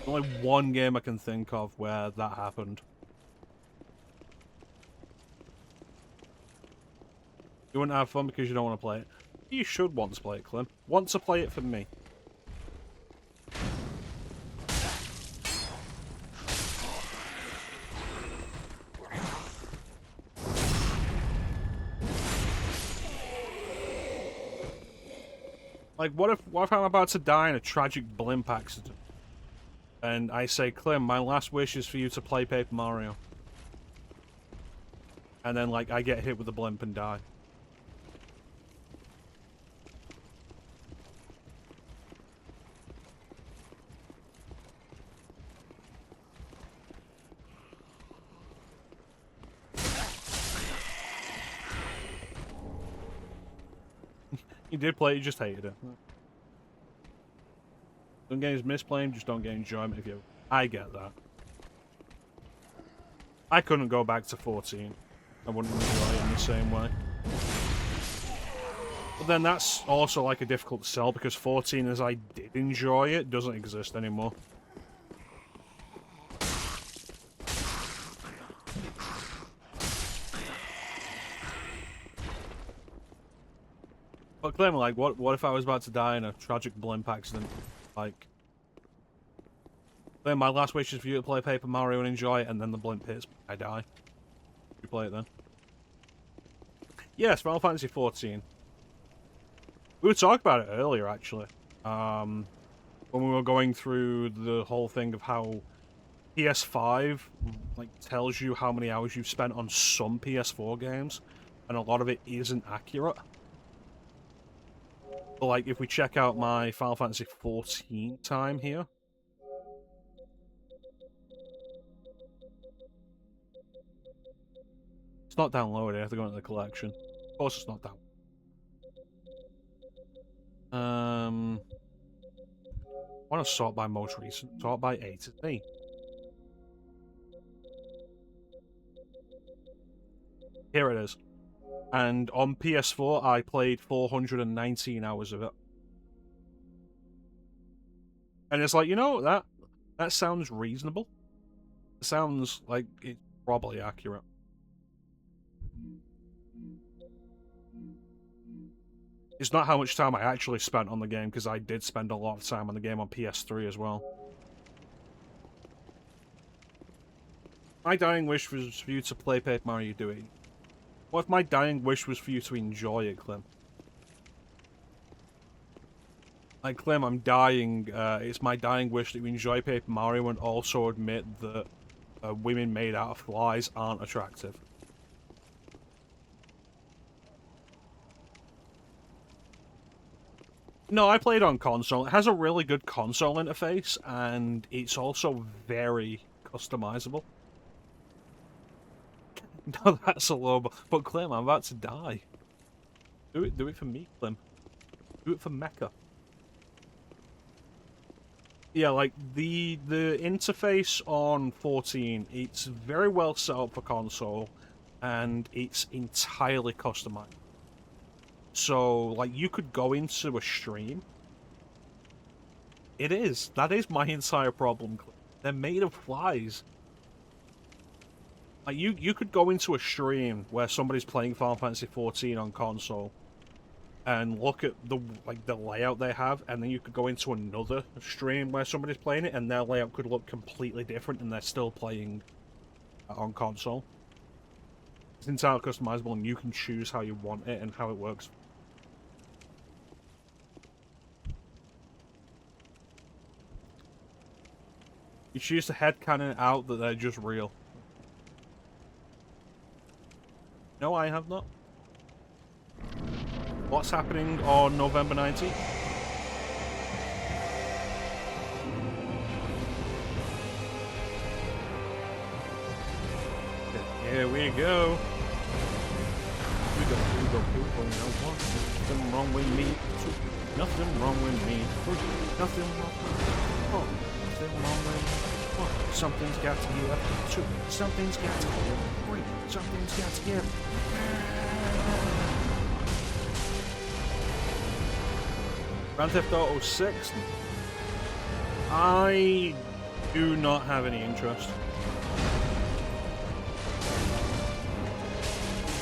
Only one game I can think of where that happened. You wouldn't have fun because you don't want to play it. You should want to play it, Clem. Want to play it for me. Like, what if I'm about to die in a tragic blimp accident? And I say, Clem, my last wish is for you to play Paper Mario. And then, like, I get hit with a blimp and die. You did play it, you just hated it. Some games misplaying, just don't get enjoyment if you... I get that. I couldn't go back to 14. I wouldn't enjoy it in the same way. But then that's also like a difficult sell because 14, as I did enjoy it, doesn't exist anymore. But Clem, like, what if I was about to die in a tragic blimp accident? Like, then my last wish is for you to play Paper Mario and enjoy it, and then the blimp hits, I die. You play it then? Yes, Final Fantasy 14. We were talking about it earlier, actually. When we were going through the whole thing of how PS5, like, tells you how many hours you've spent on some PS4 games, and a lot of it isn't accurate. But, like, if we check out my Final Fantasy 14 time here... It's not downloaded, I have to go into the collection. Of course it's not down. I want to sort by most recent. Sort by A to Z. Here it is. And on PS4, I played 419 hours of it. And it's like, you know, that sounds reasonable. It sounds like it's probably accurate. It's not how much time I actually spent on the game, because I did spend a lot of time on the game on PS3 as well. My dying wish was for you to play Paper Mario, you do it. What if my dying wish was for you to enjoy it, Clem? Like, Clem, I'm dying. It's my dying wish that you enjoy Paper Mario and also admit that women made out of flies aren't attractive. No, I played on console. It has a really good console interface, and it's also very customizable. No, that's a low, but Clem, I'm about to die. Do it for me, Clem. Do it for Mecha. Yeah, like, the interface on 14, it's very well set up for console, and it's entirely customized. So, like, you could go into a stream. It is. That is my entire problem. They're made of flies. Like, you could go into a stream where somebody's playing Final Fantasy 14 on console and look at the layout they have, and then you could go into another stream where somebody's playing it and their layout could look completely different and they're still playing on console. It's entirely customizable and you can choose how you want it and how it works. You choose to headcanon out that they're just real. No, I have not. What's happening on November 19th? Here we go. We go, no, nothing wrong with me. Nothing wrong with me. Nothing wrong. Oh, nothing wrong with me. Oh, something's got to give. Something's got to give. Wait, something's got to give. Grand Theft Auto 6. I do not have any interest.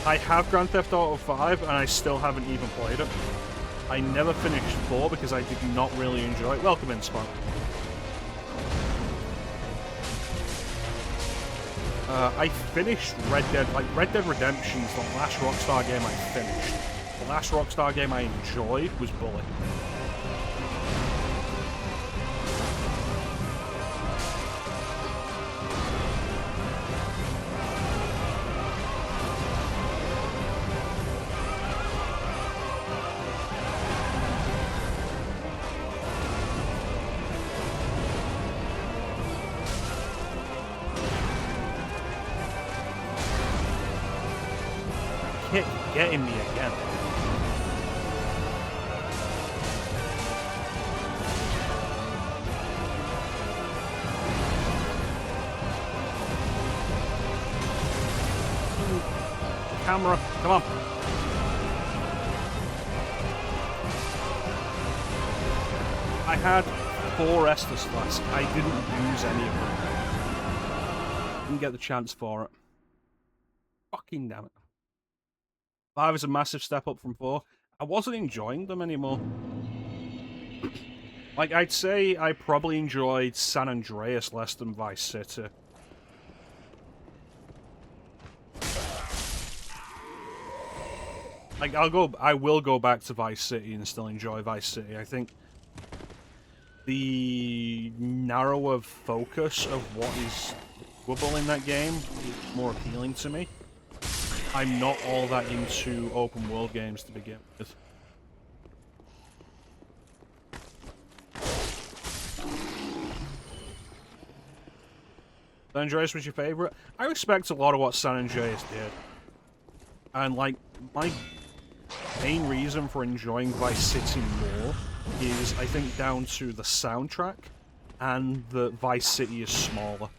I have Grand Theft Auto 5 and I still haven't even played it. I never finished 4 because I did not really enjoy it. Welcome in, Spawn. I finished Red Dead Redemption's the last Rockstar game I finished. The last Rockstar game I enjoyed was Bully. getting me again. Camera, come on. I had 4 Estus Flask. I didn't use any of them. Didn't get the chance for it. Fucking damn it. 5 is a massive step up from 4. I wasn't enjoying them anymore. Like, I'd say I probably enjoyed San Andreas less than Vice City. Like, I will go back to Vice City and still enjoy Vice City. I think the narrower focus of what is doable in that game is more appealing to me. I'm not all that into open world games to begin with. San Andreas was your favorite? I respect a lot of what San Andreas did. And, like, my main reason for enjoying Vice City more is, I think, down to the soundtrack and that Vice City is smaller.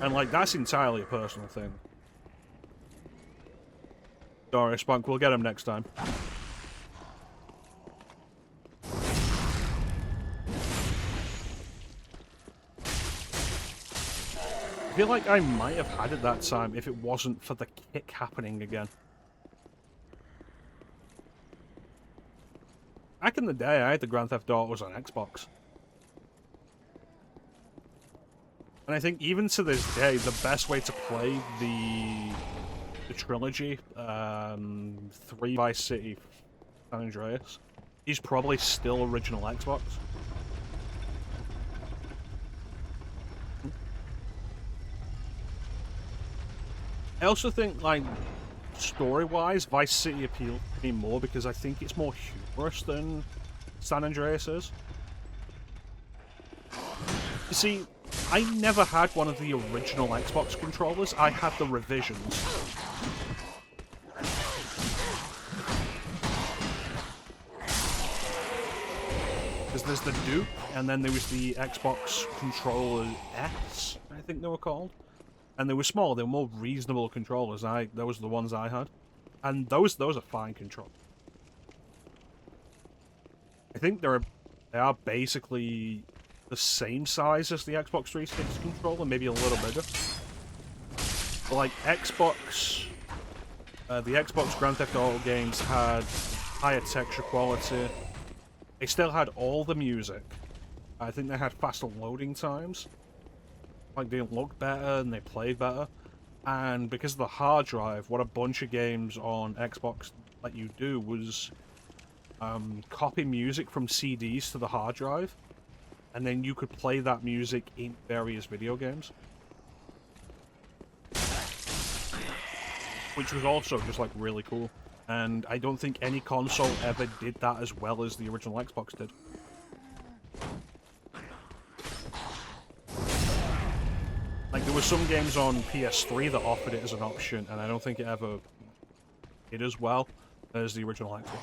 And, like, that's entirely a personal thing. Sorry, Spunk, we'll get him next time. I feel like I might have had it that time if it wasn't for the kick happening again. Back in the day, I had the Grand Theft Autos on Xbox. And I think even to this day, the best way to play the trilogy, 3 Vice City, San Andreas, is probably still original Xbox. I also think, like, story-wise, Vice City appeals to me more because I think it's more humorous than San Andreas is. You see, I never had one of the original Xbox controllers. I had the revisions. Because there's the Duke, and then there was the Xbox controller S, I think they were called. And they were small, they were more reasonable controllers. Those are the ones I had. And those are fine controls. I think they are basically the same size as the Xbox 360 controller, maybe a little bigger. But like Xbox, the Xbox Grand Theft Auto games had higher texture quality. They still had all the music. I think they had faster loading times. Like, they looked better and they played better. And because of the hard drive, what a bunch of games on Xbox let you do was copy music from CDs to the hard drive, and then you could play that music in various video games. Which was also just, like, really cool. And I don't think any console ever did that as well as the original Xbox did. Like, there were some games on PS3 that offered it as an option, and I don't think it ever did as well as the original Xbox.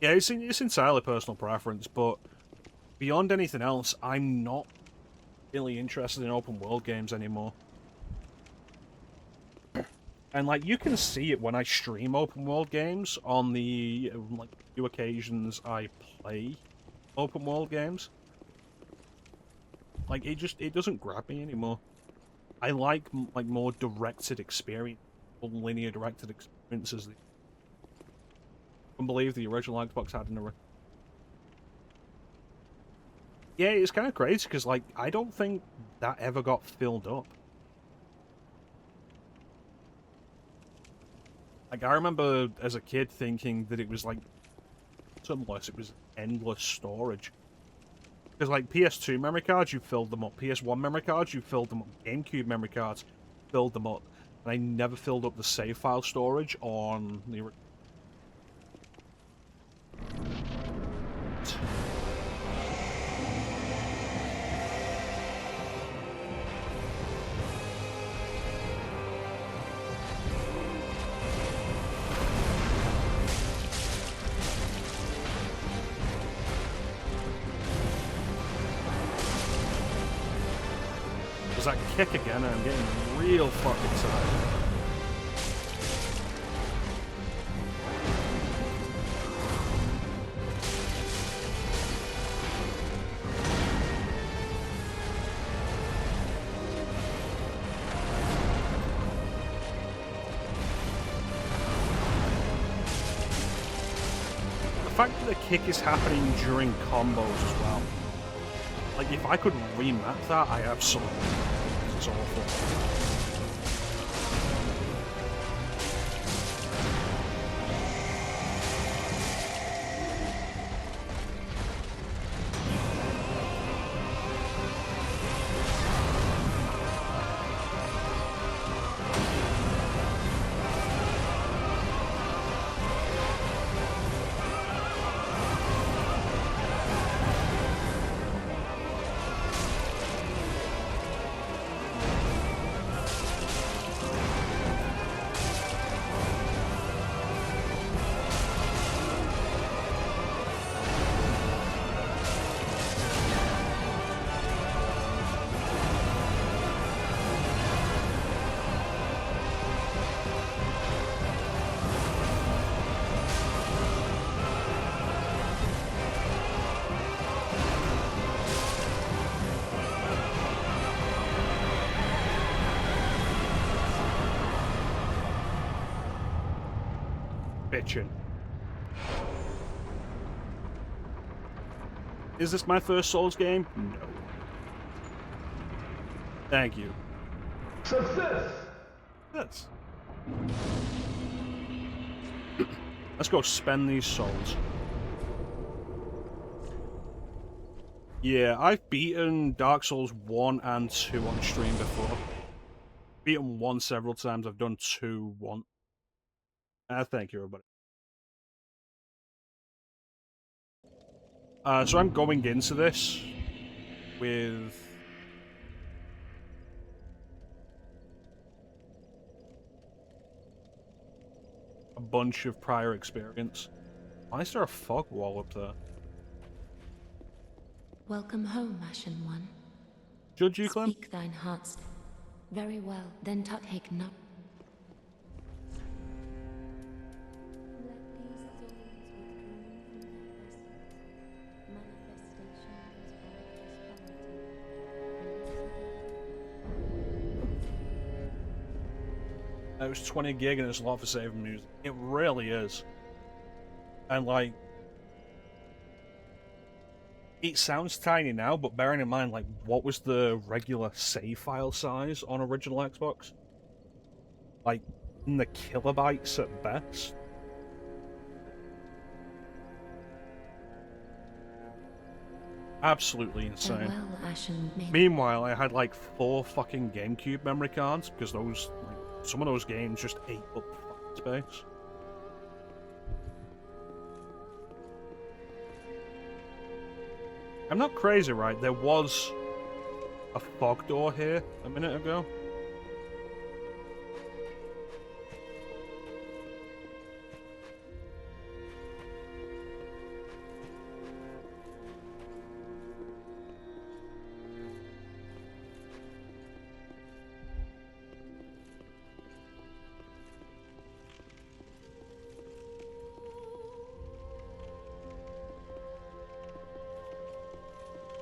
Yeah, it's entirely personal preference, but beyond anything else, I'm not really interested in open world games anymore. And, like, you can see it when I stream open world games on the, like, few occasions I play open world games. Like, it doesn't grab me anymore. I like more directed experience, linear directed experiences. I can't believe the original Xbox had in Yeah, it's kind of crazy, because, like, I don't think that ever got filled up. Like, I remember as a kid thinking that it was, like, unless it was endless storage. Because, like, PS2 memory cards, you filled them up. PS1 memory cards, you filled them up. GameCube memory cards, filled them up. And I never filled up the save file storage on the... There's that kick again, and I'm getting real fucking excited. The fact that the kick is happening during combos as well. Like, if I could remap that, I absolutely would. It's awful. Bitchin'. Is this my first Souls game? No. Thank you. Success! Yes. Let's go spend these souls. Yeah, I've beaten Dark Souls 1 and 2 on stream before. Beaten 1 several times, I've done 2 once. Thank you, everybody. So I'm going into this with a bunch of prior experience. Why is there a fog wall up there? Welcome home, Ashen One. Judge you, Clem? Speak thine heart's. Very well, then take no. It was 20 gig and it's a lot for saving music. It really is. And like, it sounds tiny now, but bearing in mind, like, what was the regular save file size on original Xbox? Like, in the kilobytes at best. Absolutely insane. Farewell, Ashen. Meanwhile, I had like 4 fucking GameCube memory cards because those, like, some of those games just ate up fucking space. I'm not crazy, right? There was a fog door here a minute ago.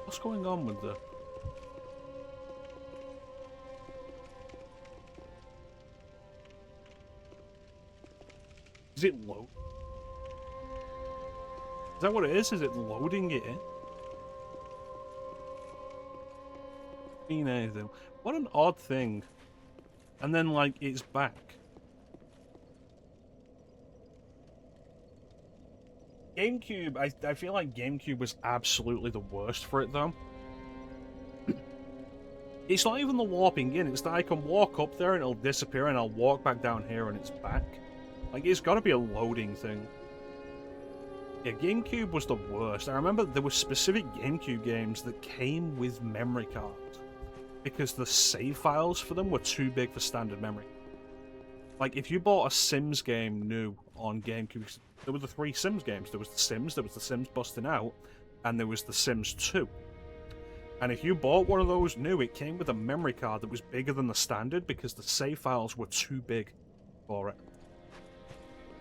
What's going on with the... Is it load? Is that what it is? Is it loading it in? Mean anything. What an odd thing. And then, like, it's back. GameCube, I feel like GameCube was absolutely the worst for it, though. It's not even the warping in, it's that I can walk up there and it'll disappear and I'll walk back down here and it's back. Like, it's gotta be a loading thing. Yeah, GameCube was the worst. I remember there were specific GameCube games that came with memory cards because the save files for them were too big for standard memory. Like, if you bought a Sims game new on GameCube, there were the 3 Sims games. There was The Sims Busting Out, and there was The Sims 2. And if you bought one of those new, it came with a memory card that was bigger than the standard because the save files were too big for it.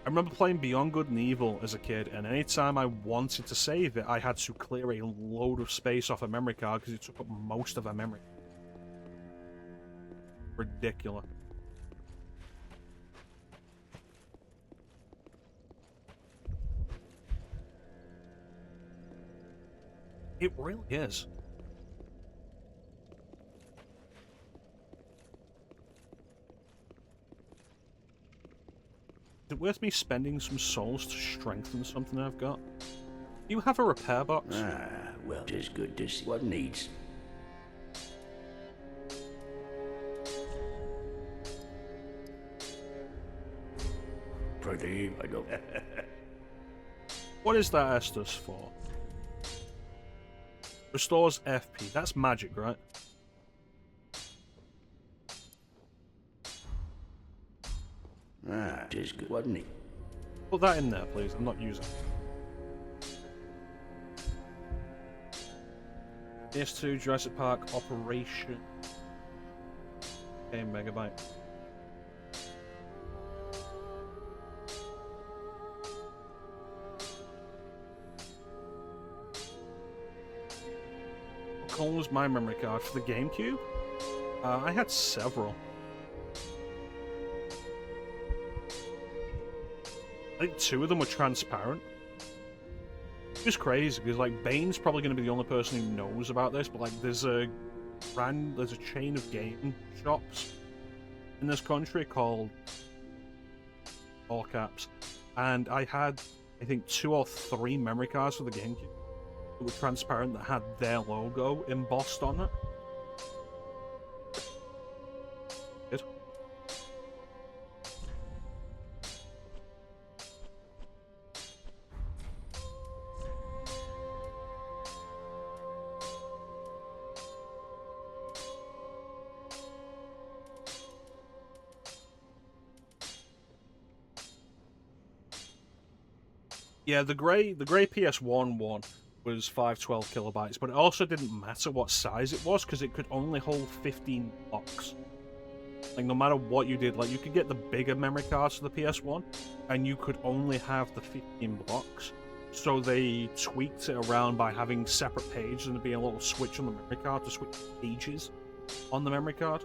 I remember playing Beyond Good and Evil as a kid, and anytime I wanted to save it, I had to clear a load of space off a memory card because it took up most of a memory. Ridiculous. It really is. Is it worth me spending some souls to strengthen something I've got? Do you have a repair box? Ah, well, just good to see what needs. Pretty, I don't. What is that Estus for? Restores FP. That's magic, right? Ah, just good. What need? Put that in there, please. I'm not using it. PS2 Jurassic Park Operation. Game Megabyte. What was my memory card for the GameCube? I had several. I think 2 of them were transparent. It was crazy because like Bane's probably going to be the only person who knows about this, but like there's a chain of game shops in this country called all caps, and I had I think 2 or 3 memory cards for the GameCube that were transparent that had their logo embossed on it. Good. Yeah, the grey PS1 one was 512 kilobytes, but it also didn't matter what size it was because it could only hold 15 blocks. Like no matter what you did, like you could get the bigger memory cards for the PS1, and you could only have the 15 blocks. So they tweaked it around by having separate pages and there being a little switch on the memory card to switch pages on the memory card.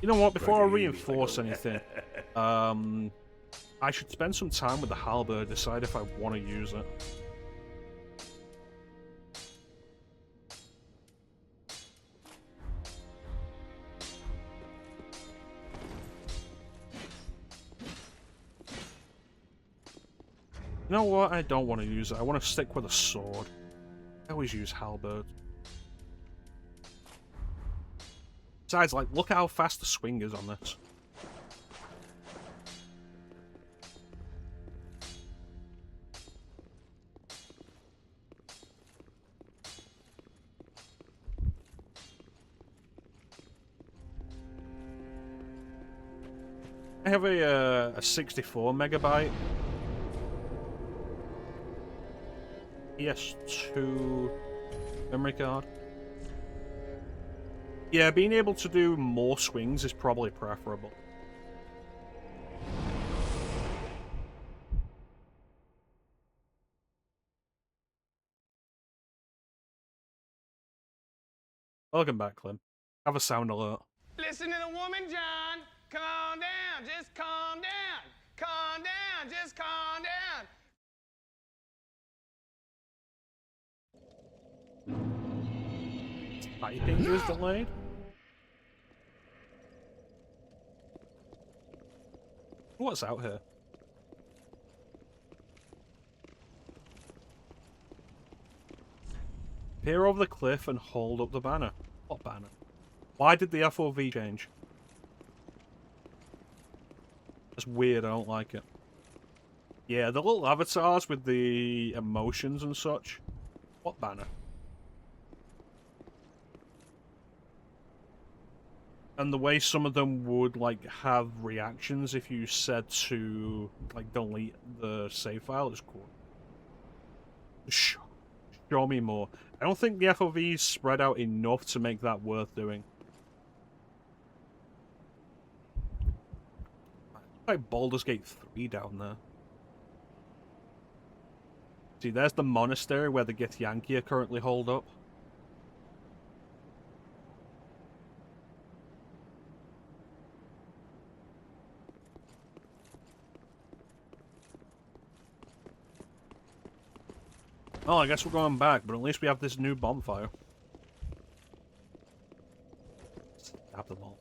You know what? Before I reinforce anything, I should spend some time with the halberd, decide if I want to use it. You know what? I don't want to use it. I want to stick with a sword. I always use halberd. Besides, like, look at how fast the swing is on this. I have a 64 megabyte PS2 memory card. Yeah, being able to do more swings is probably preferable. Welcome back, Clem. Have a sound alert. Listen to the woman, John. Calm down, just calm down. Calm down, just calm down. Typing is delayed. What's out here? Peer over the cliff and hold up the banner. What banner? Why did the FOV change? That's weird, I don't like it. Yeah, the little avatars with the emotions and such. What banner? And the way some of them would, like, have reactions if you said to, like, delete the save file is cool. Show me more. I don't think the FOV is spread out enough to make that worth doing. Like Baldur's Gate 3 down there. See, there's the monastery where the Githyanki are currently holed up. Oh, I guess we're going back, but at least we have this new bonfire. Stab them all.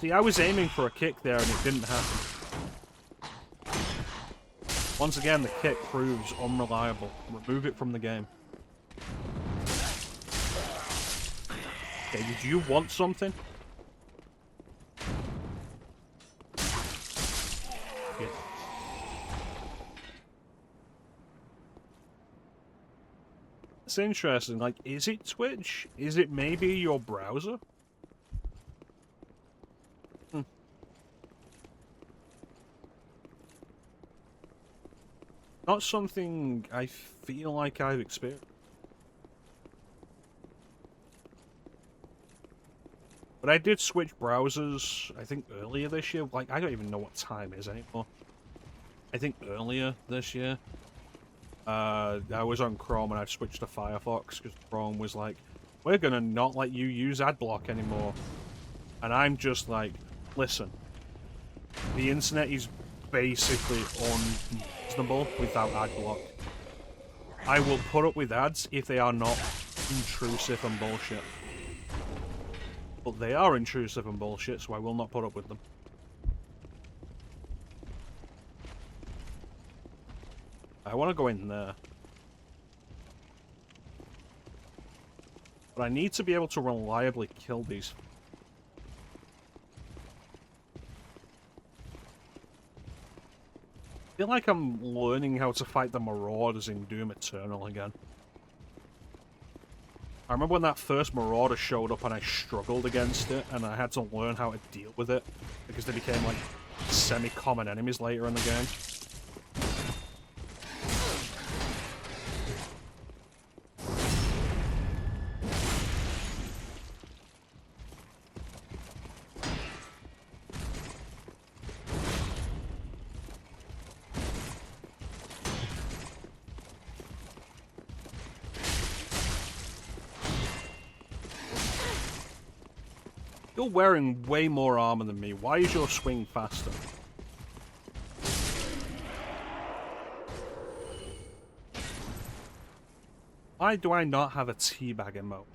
See, I was aiming for a kick there and it didn't happen. Once again, the kick proves unreliable. Remove it from the game. Okay, did you want something? Yeah. It's interesting, like, is it Twitch? Is it maybe your browser? Not something I feel like I've experienced. But I did switch browsers, I think earlier this year. Like, I don't even know what time it is anymore. I think earlier this year. I was on Chrome and I've switched to Firefox because Chrome was like, we're gonna not let you use AdBlock anymore. And I'm just like, listen, the internet is basically unreasonable without AdBlock. I will put up with ads if they are not intrusive and bullshit. But they are intrusive and bullshit, so I will not put up with them. I want to go in there. But I need to be able to reliably kill these. I feel like I'm learning how to fight the Marauders in Doom Eternal again. I remember when that first Marauder showed up and I struggled against it, and I had to learn how to deal with it, because they became like semi-common enemies later in the game. You're wearing way more armor than me. Why is your swing faster? Why do I not have a teabag emote?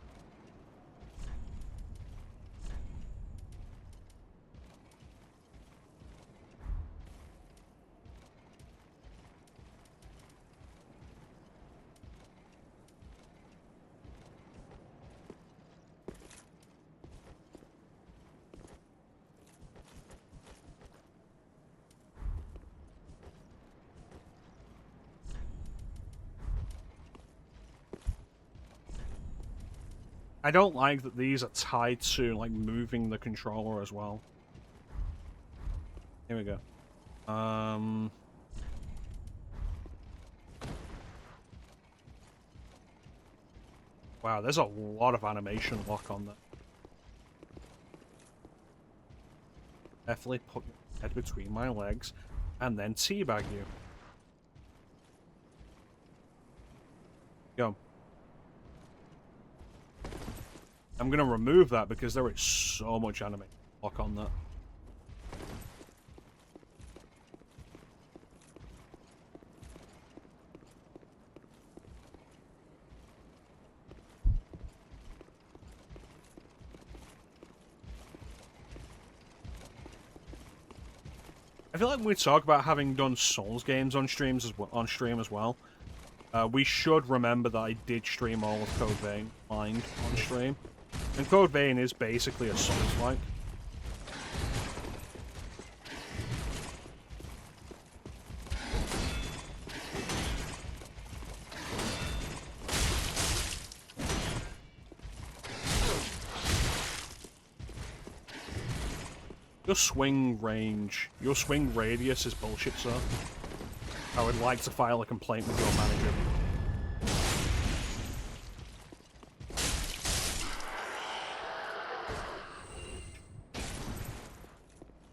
I don't like that these are tied to, like, moving the controller as well. Here we go. Wow, there's a lot of animation lock on that. Definitely put your head between my legs and then teabag you. Go. I'm gonna remove that because there is so much anime lock on that. I feel like when we talk about having done Souls games on stream as well, we should remember that I did stream all of Code Vein Mind on stream. And Code Vein is basically a Souls-like. Your swing range, your swing radius is bullshit, sir. I would like to file a complaint with your manager.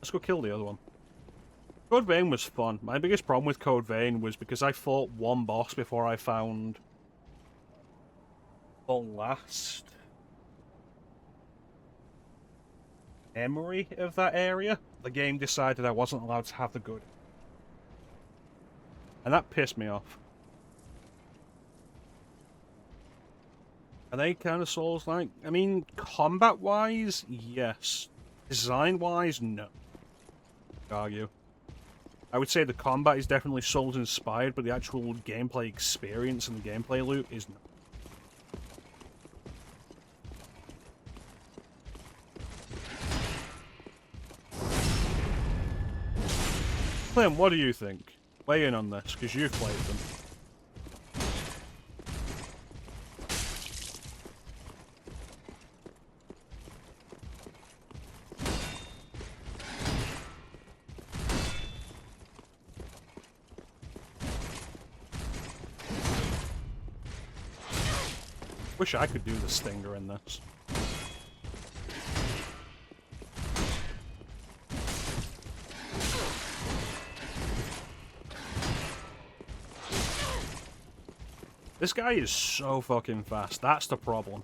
Let's go kill the other one. Code Vein was fun. My biggest problem with Code Vein was because I fought one boss before I found the last memory of that area. The game decided I wasn't allowed to have the good. And that pissed me off. Are they kind of Souls-like? I mean, combat-wise, yes. Design-wise, no. I'd argue. I would say the combat is definitely Souls-inspired, but the actual gameplay experience and the gameplay loop is not. Clem, what do you think? Weigh in on this, because you've played them. Wish I could do the stinger in this. This guy is so fucking fast. That's the problem.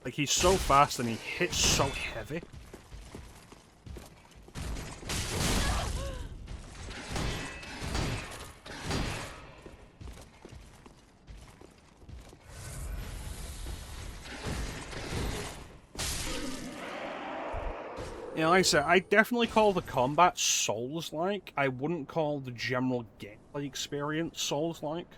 Like, he's so fast and he hits so heavy. Yeah, like I said, I definitely call the combat Souls-like. I wouldn't call the general gameplay experience Souls-like.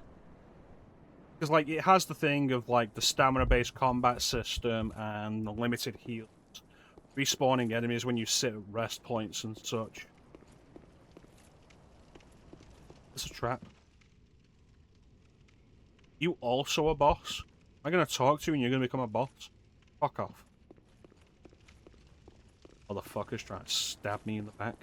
Because, like, it has the thing of, like, the stamina-based combat system and the limited heals. Respawning enemies when you sit at rest points and such. It's a trap. You also a boss? Am I gonna talk to you and you're gonna become a boss? Fuck off. Motherfuckers trying to stab me in the back.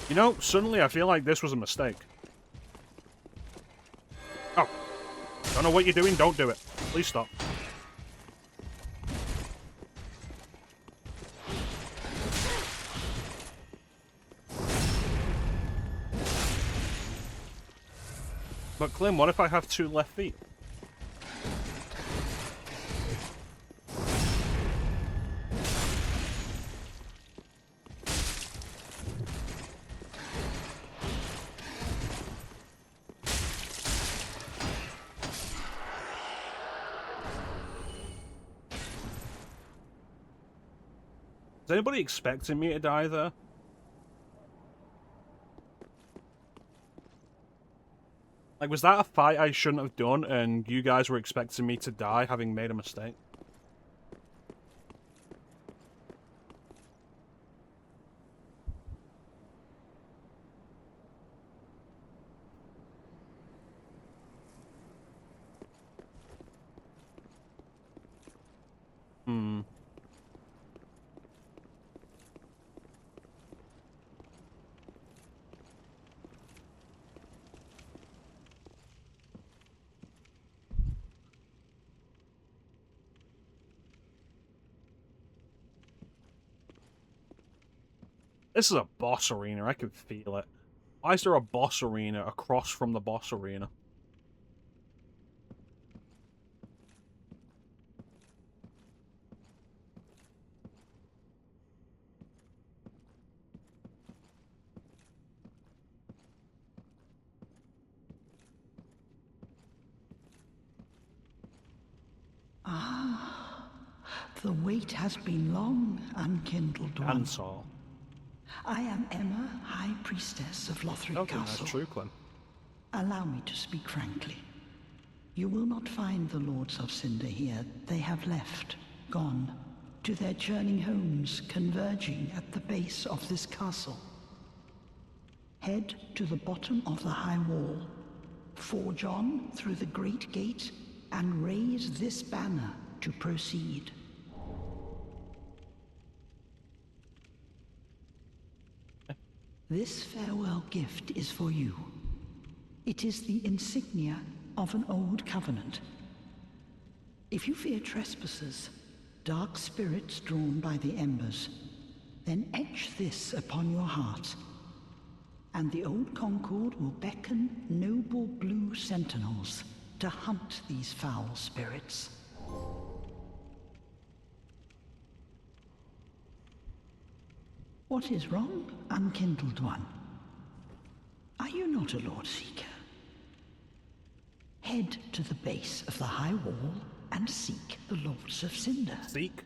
You know, suddenly I feel like this was a mistake. Oh. Don't know what you're doing, don't do it. Please stop. But Clem, what if I have 2 left feet? Is anybody expecting me to die there? Like, was that a fight I shouldn't have done and you guys were expecting me to die having made a mistake? Hmm. This is a boss arena, I can feel it. Why is there a boss arena across from the boss arena? Ah, the wait has been long, unkindled one. Ansel. I am Emma, High Priestess of Lothric I don't think Castle. that's true, Clem. Allow me to speak frankly. You will not find the Lords of Cinder here. They have left, gone, to their churning homes converging at the base of this castle. Head to the bottom of the high wall, forge on through the great gate, and raise this banner to proceed. This farewell gift is for you. It is the insignia of an old covenant. If you fear trespassers, dark spirits drawn by the embers, then etch this upon your heart, and the old Concord will beckon noble blue sentinels to hunt these foul spirits. What is wrong, unkindled one? Are you not a Lord Seeker? Head to the base of the high wall and seek the Lords of Cinder. Seek?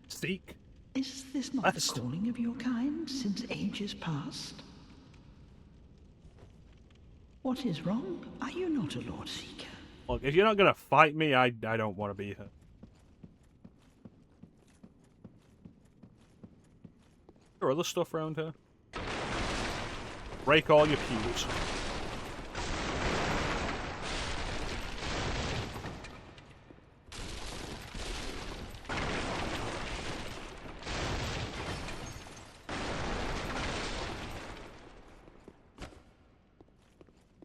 Seek? Is this not the calling of your kind since ages past? What is wrong? Are you not a Lord Seeker? Look, if you're not gonna fight me, I don't want to be here. Is there other stuff around here? Break all your pews.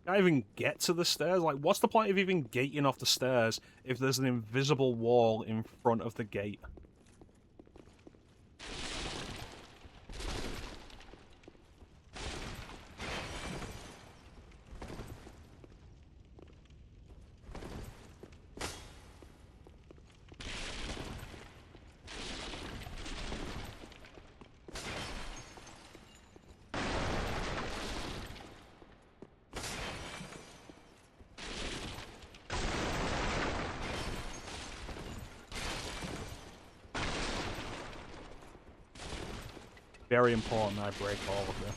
Can't even get to the stairs. Like, what's the point of even gating off the stairs if there's an invisible wall in front of the gate? Very important I break all of them.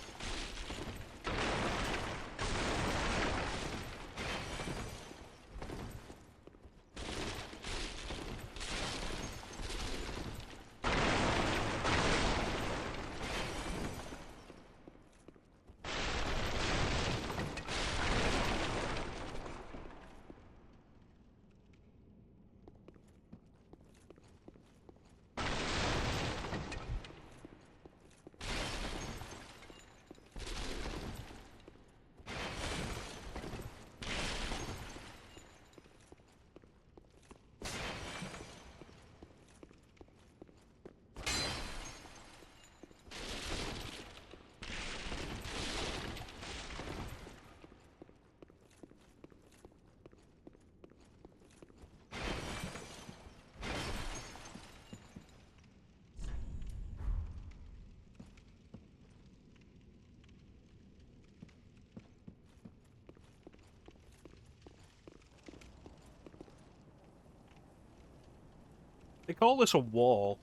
They call this a wall.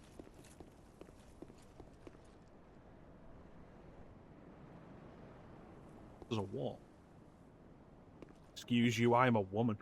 There's a wall. Excuse you, I am a woman.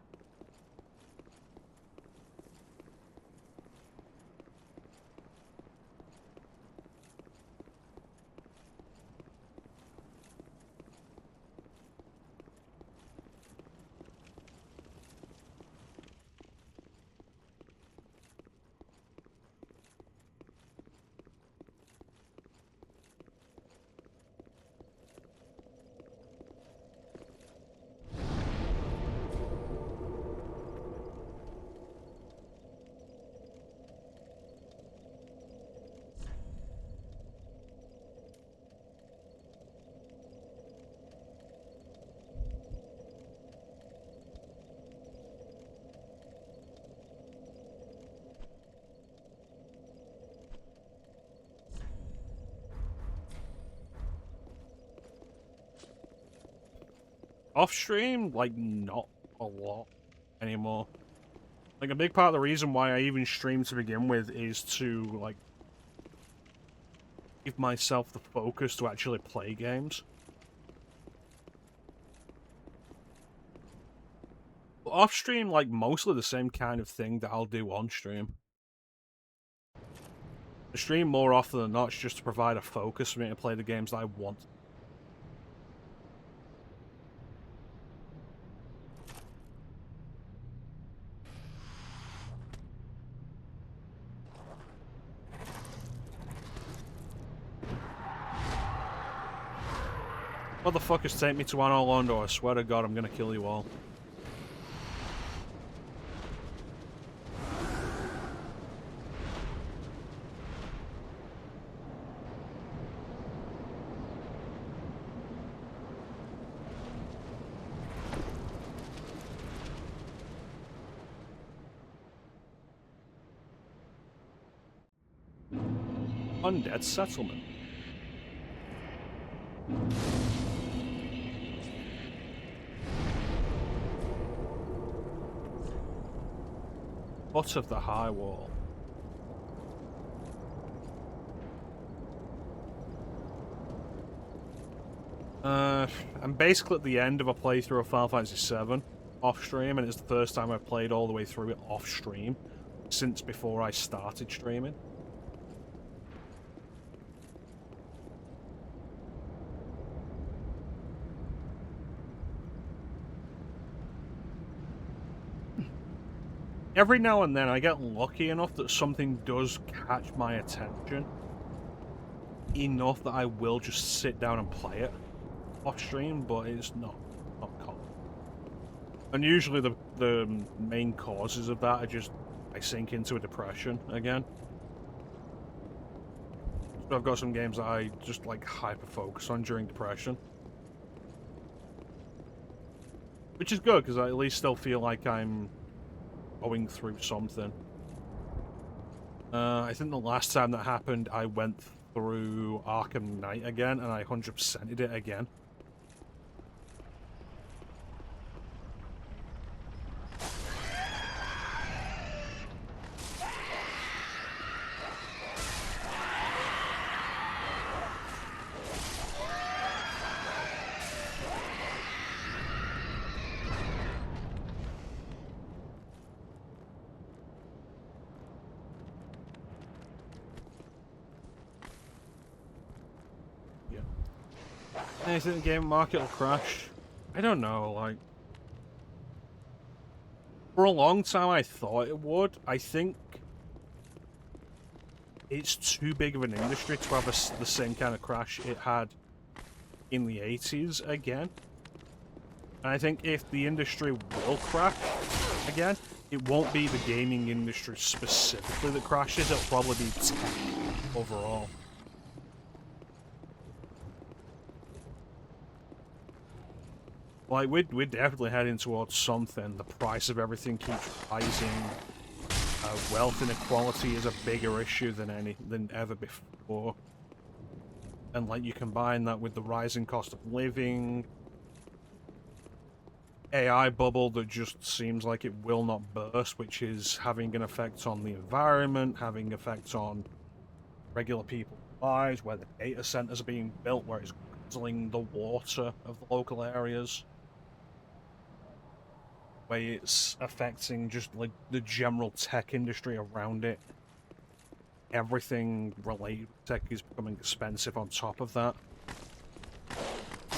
Off stream, like, not a lot anymore. Like, a big part of the reason why I even stream to begin with is to, like, give myself the focus to actually play games. Off stream, like mostly the same kind of thing that I'll do on stream. I stream more often than not just to provide a focus for me to play the games that I want. Motherfuckers take me to Anor Londo, I swear to God I'm gonna kill you all. Undead settlement. Foot of the high wall. I'm basically at the end of a playthrough of Final Fantasy VII off stream, and it's the first time I've played all the way through it off stream since before I started streaming. Every now and then I get lucky enough that something does catch my attention enough that I will just sit down and play it off stream, but it's not common. And usually the main causes of that are just I sink into a depression again. So I've got some games that I just like hyper focus on during depression. Which is good because I at least still feel like I'm going through something. I think the last time that happened I went through Arkham Knight again and I 100%ed it again. I think the game market will crash. I don't know, like... For a long time I thought it would. I think... it's too big of an industry to have the same kind of crash it had in the 80s again. And I think if the industry will crash again, it won't be the gaming industry specifically that crashes, it'll probably be tech overall. Like, we're definitely heading towards something. The price of everything keeps rising. Wealth inequality is a bigger issue than ever before. And, like, you combine that with the rising cost of living, AI bubble that just seems like it will not burst, which is having an effect on the environment, having effects on regular people's lives, where the data centers are being built, where it's guzzling the water of the local areas. Way it's affecting just like the general tech industry around it. Everything related to tech is becoming expensive on top of that.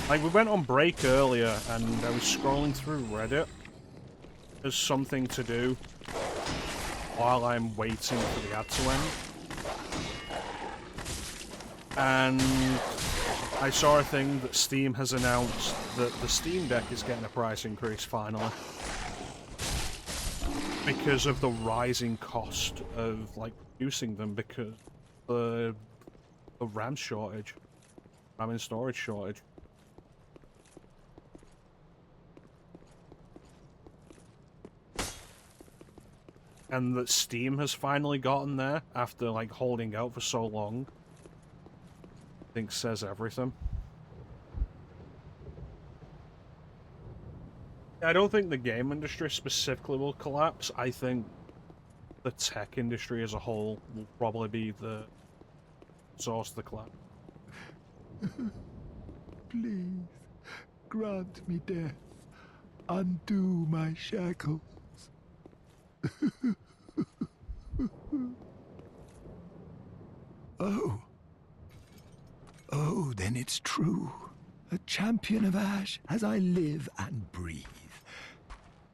Like, we went on break earlier and I was scrolling through Reddit as something to do while I'm waiting for the ad to end. And I saw a thing that Steam has announced that the Steam Deck is getting a price increase finally. Because of the rising cost of, like, producing them, because the RAM shortage. RAM and storage shortage. And that Steam has finally gotten there after, like, holding out for so long. I think says everything. I don't think the game industry specifically will collapse. I think the tech industry as a whole will probably be the source of the collapse. Please, grant me death. undo my shackles. Oh. Oh, then it's true. A champion of Ash as I live and breathe.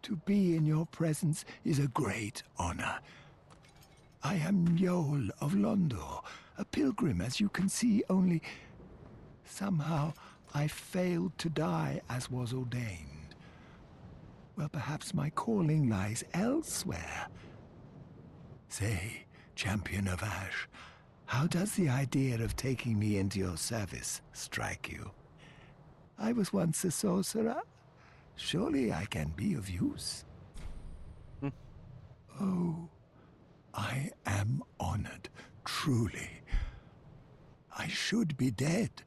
To be in your presence is a great honor. I am Yol of Londor, a pilgrim, as you can see, only somehow I failed to die as was ordained. Well, perhaps my calling lies elsewhere. Say, champion of Ash, how does the idea of taking me into your service strike you? I was once a sorcerer. Surely I can be of use. Oh, I am honored, truly. I should be dead,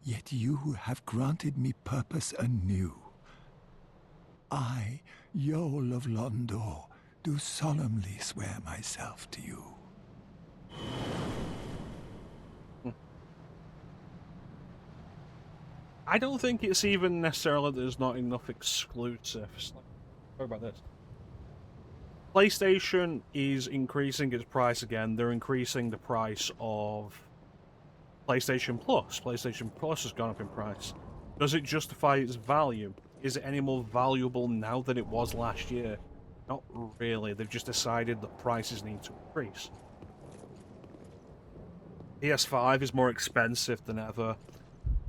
yet you have granted me purpose anew. I, Yol of Londor, do solemnly swear myself to you. I don't think it's even necessarily that there's not enough exclusives. What about this? PlayStation is increasing its price again. They're increasing the price of PlayStation Plus. PlayStation Plus has gone up in price. Does it justify its value? Is it any more valuable now than it was last year? Not really. They've just decided that prices need to increase. PS5 is more expensive than ever.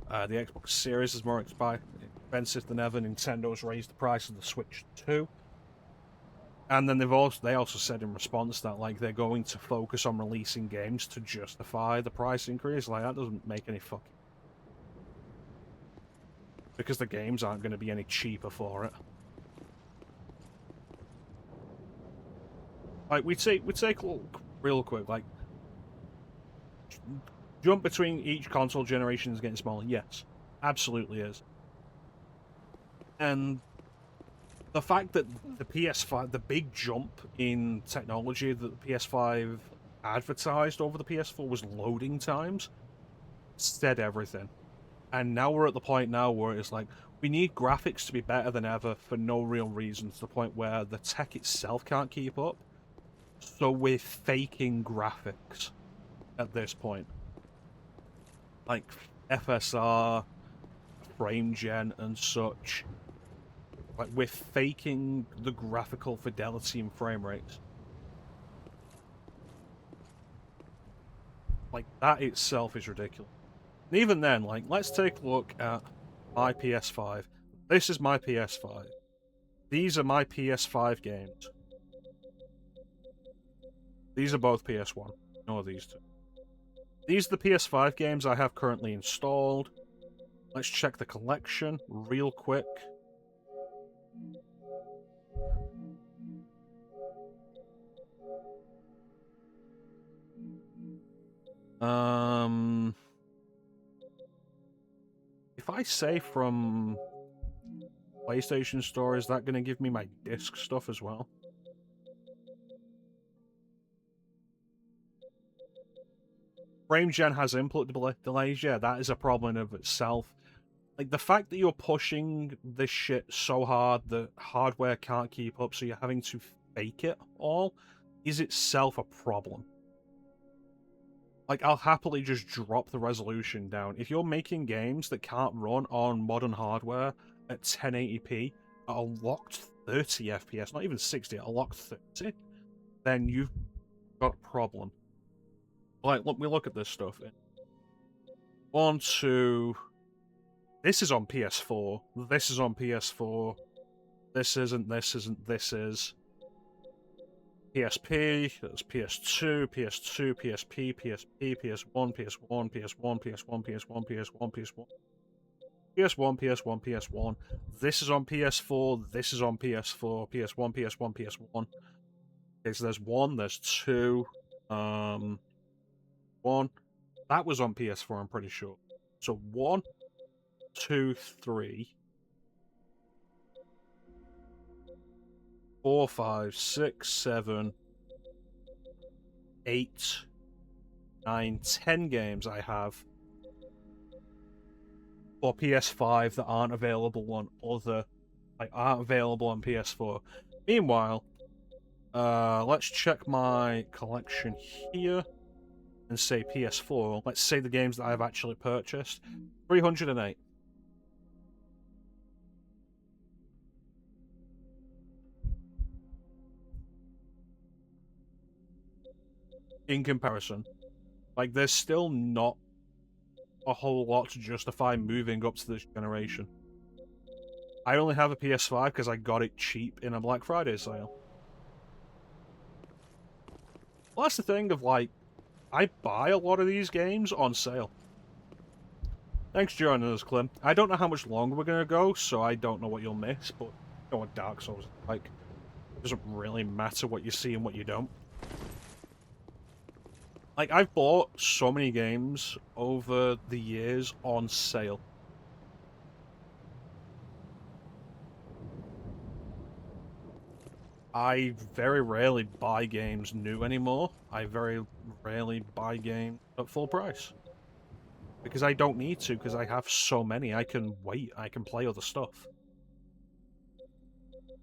The Xbox Series is more expensive than ever. Nintendo's raised the price of the Switch 2. And then they also said in response that like they're going to focus on releasing games to justify the price increase. Like that doesn't make any fucking, because the games aren't going to be any cheaper for it. Like we take real quick, like jump between each console generation is getting smaller. Yes, absolutely is. And the fact that the PS5, the big jump in technology that the PS5 advertised over the PS4 was loading times, said everything. And now we're at the point now where it's like, we need graphics to be better than ever for no real reason, to the point where the tech itself can't keep up. So we're faking graphics at this point. Like FSR, frame gen and such. Like, we're faking the graphical fidelity and frame rates. Like, that itself is ridiculous. And even then, like, let's take a look at my PS5. This is my PS5. These are my PS5 games. These are both PS1. No, these two. These are the PS5 games I have currently installed. Let's check the collection real quick. If I say from PlayStation Store, is that going to give me my disc stuff as well? Frame gen has input delays, yeah, that is a problem of itself. Like, the fact that you're pushing this shit so hard that hardware can't keep up, so you're having to fake it all, is itself a problem. Like, I'll happily just drop the resolution down. If you're making games that can't run on modern hardware at 1080p at a locked 30 FPS, not even 60, at a locked 30, then you've got a problem. Like, look, we look at this stuff. 1, 2... This is on PS4. This is on PS4. This isn't, this isn't, this is... PSP, that's PS2, PS2, PSP, PSP, PS1, PS1, PS1, PS1, PS1, PS1, PS1. PS1, PS1, PS1. This is on PS4, this is on PS4, PS1, PS1, PS1. Okay, so there's 1, there's 2, 1. That was on PS4, I'm pretty sure. So 1, 2, 3... 4, 5, 6, 7, 8, 9, 10 games I have for PS5 that aren't available on other like aren't available on PS4. Meanwhile, let's check my collection here and say PS4. Let's say the games that I've actually purchased. 308. In comparison. Like, there's still not a whole lot to justify moving up to this generation. I only have a PS5 because I got it cheap in a Black Friday sale. Well, that's the thing of, like, I buy a lot of these games on sale. Thanks for joining us, Clem. I don't know how much longer we're going to go, so I don't know what you'll miss, but you know what Dark Souls is like. It doesn't really matter what you see and what you don't. Like, I've bought so many games over the years on sale. I very rarely buy games new anymore. I very rarely buy games at full price. Because I don't need to, because I have so many. I can wait, I can play other stuff.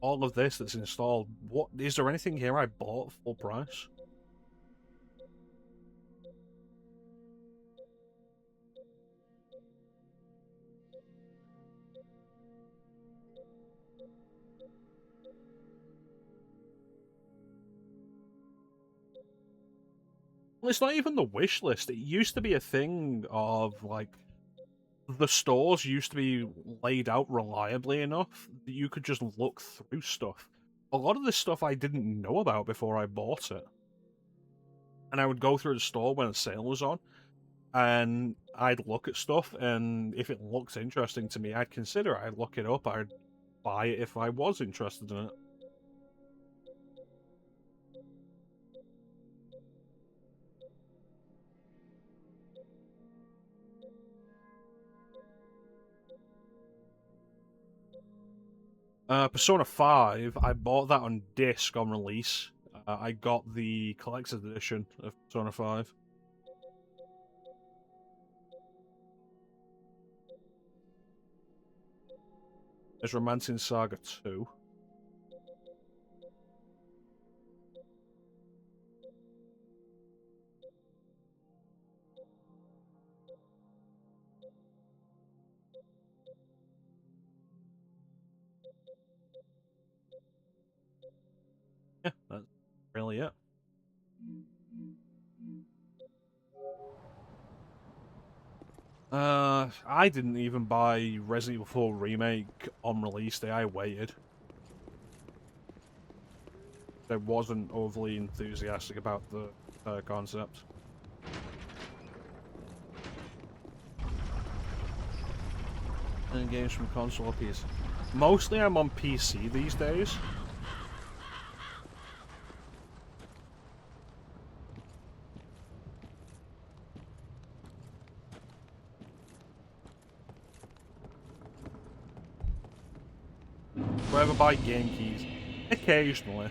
All of this that's installed, what is there anything here I bought at full price? Well, it's not even the wish list. It used to be a thing of, like, the stores used to be laid out reliably enough that you could just look through stuff. A lot of this stuff I didn't know about before I bought it. And I would go through the store when a sale was on, and I'd look at stuff, and if it looks interesting to me, I'd consider it. I'd look it up, I'd buy it if I was interested in it. Persona 5, I bought that on disc on release. I got the collector's edition of Persona 5. There's Romancing Saga 2. Yeah, that's really it. I didn't even buy Resident Evil 4 Remake on release day. I waited. I wasn't overly enthusiastic about the concept. And games from console or PC. Mostly I'm on PC these days. Do I ever buy game keys? Occasionally.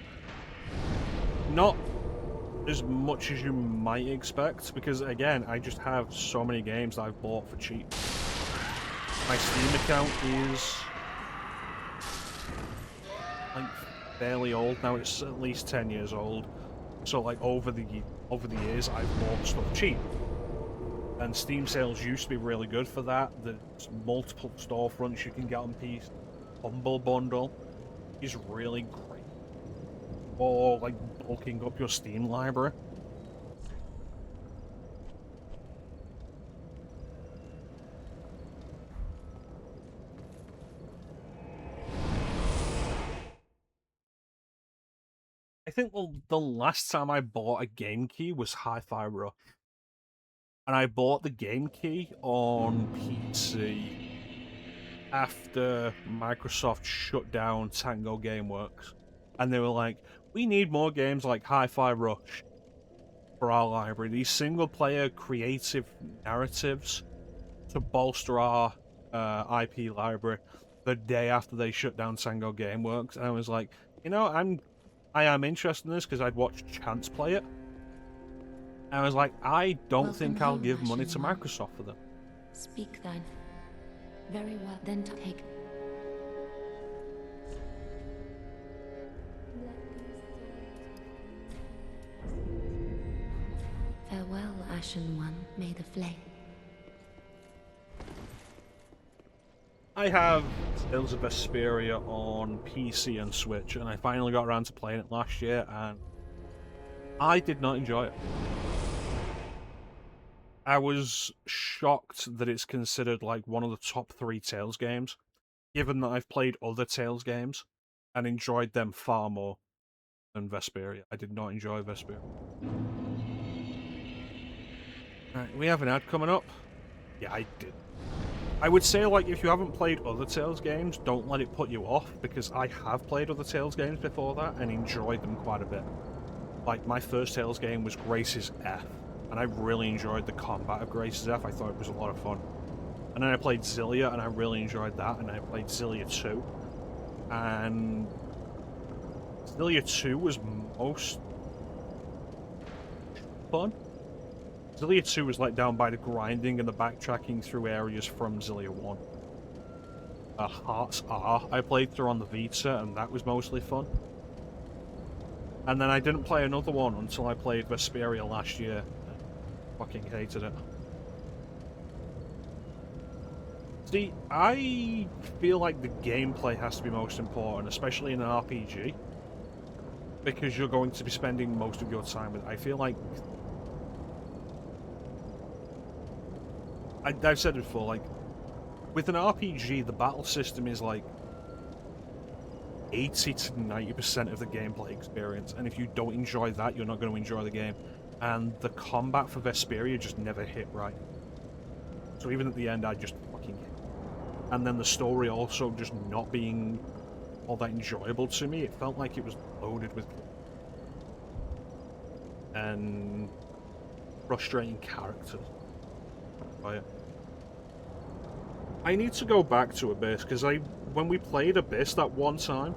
Not as much as you might expect, because again, I just have so many games that I've bought for cheap. My Steam account is like fairly old now. It's at least 10 years old. So like over the years, I've bought stuff cheap. And Steam sales used to be really good for that. There's multiple storefronts you can get on PC. Humble Bundle is really great for like bulking up your Steam library. I think the last time I bought a game key was Hi-Fi Rush. And I bought the game key on PC after Microsoft shut down Tango Gameworks. And they were like, we need more games like Hi-Fi Rush for our library. These single-player creative narratives to bolster our IP library the day after they shut down Tango Gameworks. And I was like, you know, I am interested in this because I'd watched Chance play it. And I was like, I don't think I'll give money to Microsoft for them. Speak then. Very well, then take. Ashen One, may the flame. I have Tales of Vesperia on PC and Switch, and I finally got around to playing it last year, and I did not enjoy it. I was shocked that it's considered like one of the top 3 Tales games, given that I've played other Tales games and enjoyed them far more than Vesperia. I did not enjoy Vesperia. Right, we have an ad coming up. Yeah, I did. I would say, like, if you haven't played other Tales games, don't let it put you off, because I have played other Tales games before that and enjoyed them quite a bit. Like, my first Tales game was Grace's F, and I really enjoyed the combat of Grace's F. I thought it was a lot of fun. And then I played Zillia, and I really enjoyed that, and I played Zillia 2. And Zillia 2 was most fun. Zillia 2 was let down by the grinding and the backtracking through areas from Zillia 1. Hearts R I played through on the Vita, and that was mostly fun. And then I didn't play another one until I played Vesperia last year. Fucking hated it. See, I feel like the gameplay has to be most important, especially in an RPG, because you're going to be spending most of your time with it. I feel like I've said it before, like, with an RPG, the battle system is like 80 to 90% of the gameplay experience, and if you don't enjoy that, you're not going to enjoy the game. And the combat for Vesperia just never hit right. So even at the end, I just fucking hit. And then the story also just not being all that enjoyable to me. It felt like it was loaded with and frustrating characters. I need to go back to Abyss, because when we played Abyss that one time,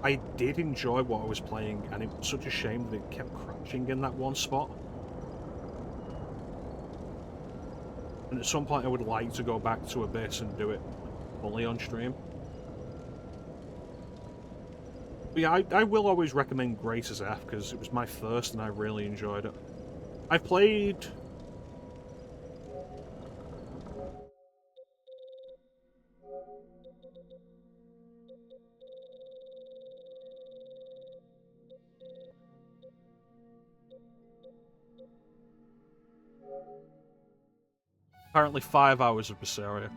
I did enjoy what I was playing, and it was such a shame that it kept crashing in that one spot. And at some point I would like to go back to Abyss and do it fully on stream. But yeah, I will always recommend Grace's F, because it was my first and I really enjoyed it. I've played... apparently 5 hours of Berseria,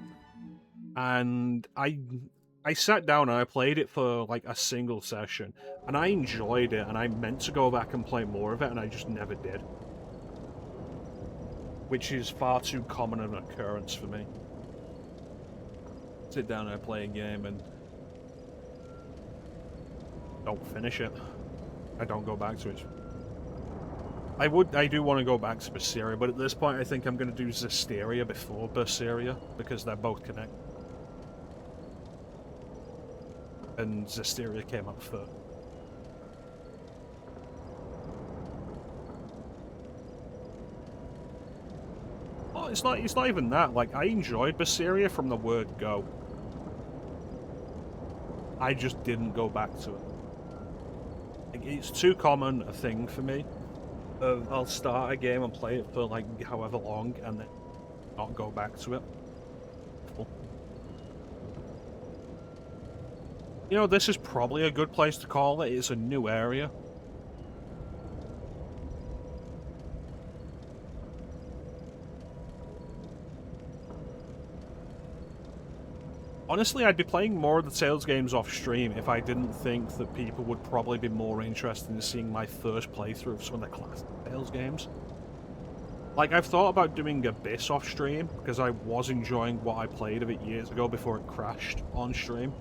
and I sat down and I played it for like a single session, and I enjoyed it, and I meant to go back and play more of it, and I just never did, which is far too common an occurrence for me. Sit down and I play a game and don't finish it. I don't go back to it. I do want to go back to Berseria, but at this point I think I'm going to do Zestiria before Berseria, because they're both connected. And Zestiria came up first. Oh, it's not even that. Like, I enjoyed Berseria from the word go. I just didn't go back to it. Like, it's too common a thing for me. I'll start a game and play it for like however long and then not go back to it. You know, this is probably a good place to call it. It's a new area. Honestly, I'd be playing more of the Tales games off stream if I didn't think that people would probably be more interested in seeing my first playthrough of some of the classic Tales games. Like, I've thought about doing Abyss off stream, because I was enjoying what I played of it years ago before it crashed on stream.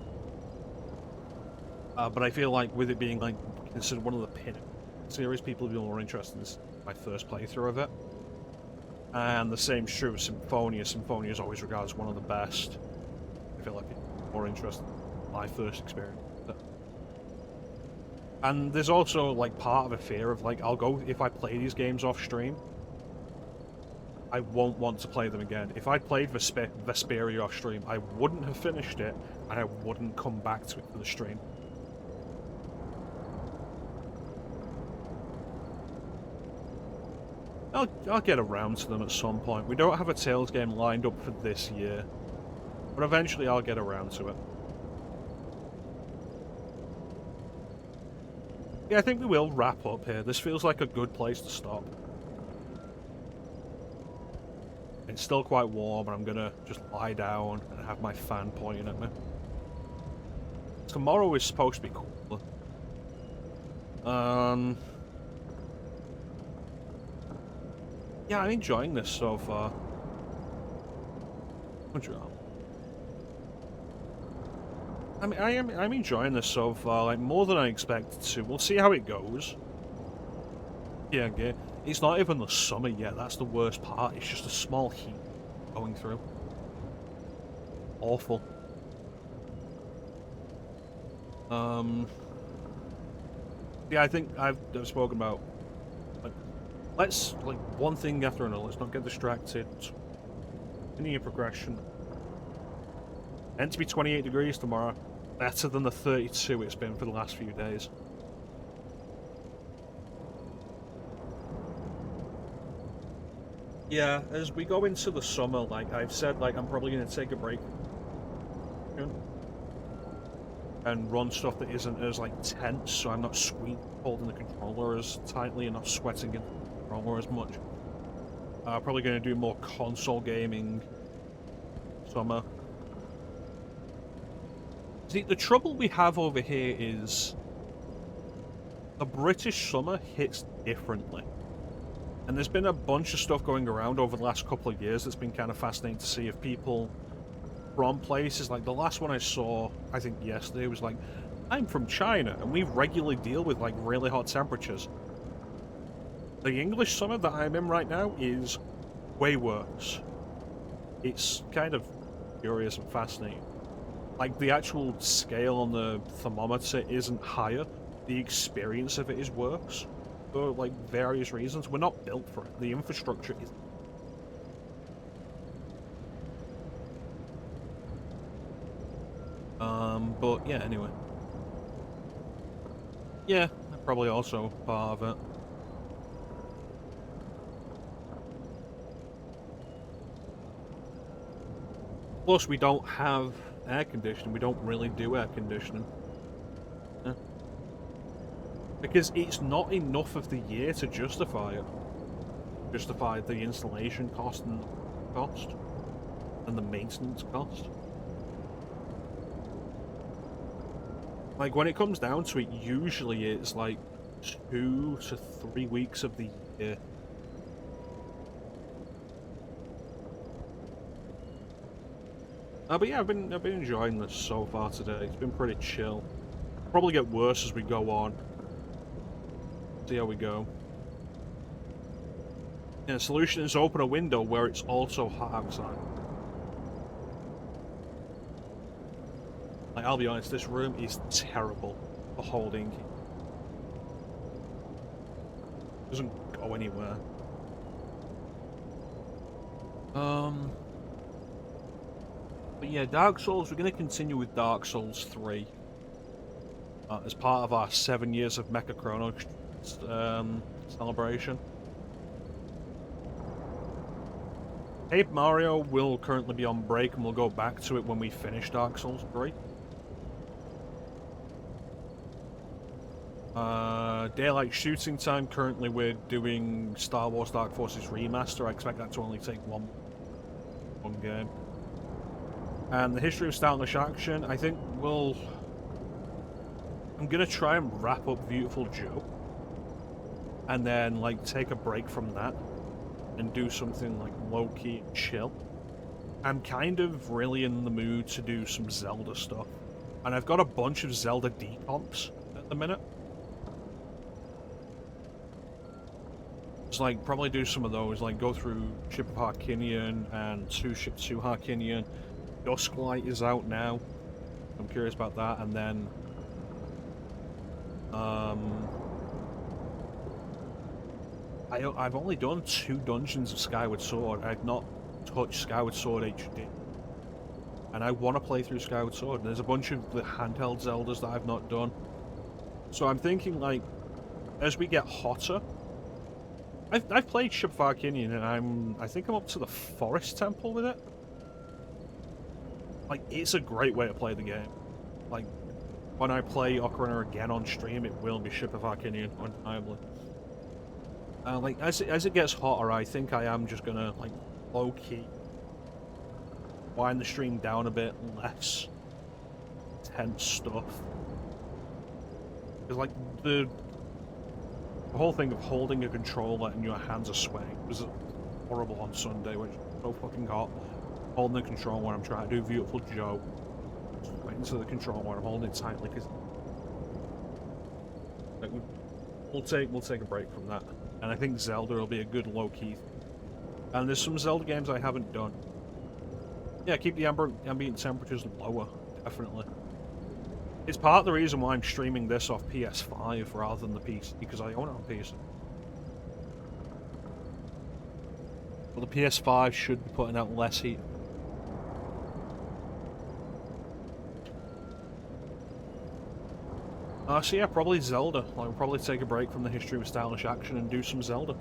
But I feel like with it being like considered one of the pin series, people would be more interested in my first playthrough of it. And the same's true of Symphonia. Symphonia is always regarded as one of the best. I feel like it's more interesting than my first experience with it. And there's also like part of a fear of like, if I play these games off stream, I won't want to play them again. If I played Vesperia off stream, I wouldn't have finished it, and I wouldn't come back to it for the stream. I'll get around to them at some point. We don't have a Tales game lined up for this year, but eventually I'll get around to it. Yeah, I think we will wrap up here. This feels like a good place to stop. It's still quite warm, and I'm gonna just lie down and have my fan pointing at me. Tomorrow is supposed to be cooler. Yeah, I'm enjoying this so far. I mean, I'm enjoying this so far, like more than I expected to. We'll see how it goes. Yeah, okay. It's not even the summer yet. That's the worst part. It's just a small heat going through. Awful. Yeah, I think I've spoken about. Like, let's one thing after another. Let's not get distracted. Continue progression. Meant to be 28 degrees tomorrow. Better than the 32 it's been for the last few days. Yeah, as we go into the summer, like I've said, like I'm probably going to take a break and run stuff that isn't as like tense, so I'm not holding the controller as tightly and not sweating in the controller as much. Probably going to do more console gaming summer. See, the trouble we have over here is the British summer hits differently. And there's been a bunch of stuff going around over the last couple of years that's been kind of fascinating to see if people from places, like the last one I saw, I think yesterday, was like, I'm from China, and we regularly deal with like really hot temperatures. The English summer that I'm in right now is way worse. It's kind of curious and fascinating. Like, the actual scale on the thermometer isn't higher, the experience of it is worse. For, like, various reasons. We're not built for it. The infrastructure is... But, yeah, anyway. Yeah, probably also part of it. Plus, we don't have air conditioning. We don't really do air conditioning. Yeah. Because it's not enough of the year to justify it. Justify the installation cost and the maintenance cost. Like, when it comes down to it, usually it's like 2 to 3 weeks of the year. But yeah, I've been enjoying this so far today. It's been pretty chill. Probably get worse as we go on. See how we go. Yeah, the solution is open a window where it's also hot outside. Like, I'll be honest, this room is terrible for holding. It doesn't go anywhere. But yeah, Dark Souls, we're going to continue with Dark Souls 3. As part of our 7 years of mecha-chrono celebration. Paper Mario will currently be on break, and we'll go back to it when we finish Dark Souls 3. Daylight Shooting Time, currently we're doing Star Wars Dark Forces Remaster. I expect that to only take one game. And the History of Stylish Action, I think I'm gonna try and wrap up Beautiful Joe. And then, like, take a break from that. And do something, like, low-key and chill. I'm kind of really in the mood to do some Zelda stuff. And I've got a bunch of Zelda decomps at the minute. Just, like, probably do some of those, like, go through Ship of Harkinian and Ship 2 Harkinian. Dusklight is out now. I'm curious about that, and then... I've only done 2 dungeons of Skyward Sword. I've not touched Skyward Sword HD. And I want to play through Skyward Sword. There's a bunch of the handheld Zeldas that I've not done. So I'm thinking, like, as we get hotter, I've played Ship of Arcinian, and I think I'm up to the Forest Temple with it. Like, it's a great way to play the game. Like, when I play Ocarina again on stream, it will be Ship of Arcinian, undeniably. Like, as it gets hotter, I think I am just gonna, like, low-key wind the stream down a bit, less tense stuff. Because, like, the whole thing of holding a controller and your hands are sweating was horrible on Sunday, which was so fucking hot. Holding the controller when I'm trying to do Beautiful Joe. Sweating to the controller when I'm holding it tightly, because like, we'll take a break from that. And I think Zelda will be a good low-key. And there's some Zelda games I haven't done. Yeah, keep the ambient temperatures lower, definitely. It's part of the reason why I'm streaming this off PS5 rather than the PC, because I own it on PC. But the PS5 should be putting out less heat. So yeah, probably Zelda. Like, we'll probably take a break from the history of stylish action and do some Zelda.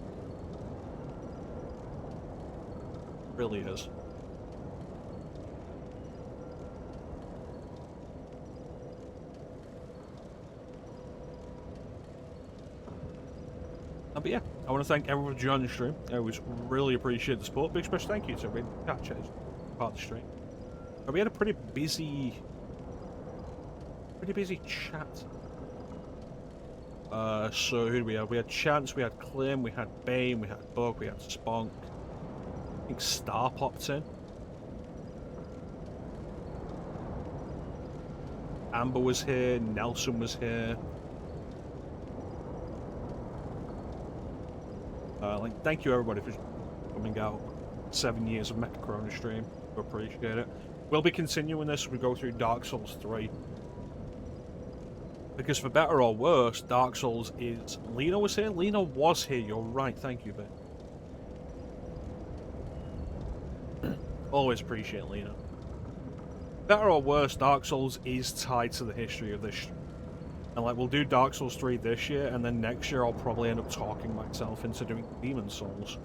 Really is. But yeah, I want to thank everyone for joining the stream. I always really appreciate the support. Big special thank you to everyone who part of the stream. We had a pretty busy chat. So who did we have? We had Chance, we had Clem, we had Bane, we had Bug, we had Spunk. I think Star popped in. Amber was here, Nelson was here. Like, thank you everybody for coming out. 7 years of mecha-chrono stream. We appreciate it. We'll be continuing this as we go through Dark Souls 3. Because for better or worse, Dark Souls is... Lena was here? Lena was here, you're right, thank you, babe. Always appreciate Lena. Better or worse, Dark Souls is tied to the history of this. And like, we'll do Dark Souls 3 this year, and then next year I'll probably end up talking myself into doing Demon Souls.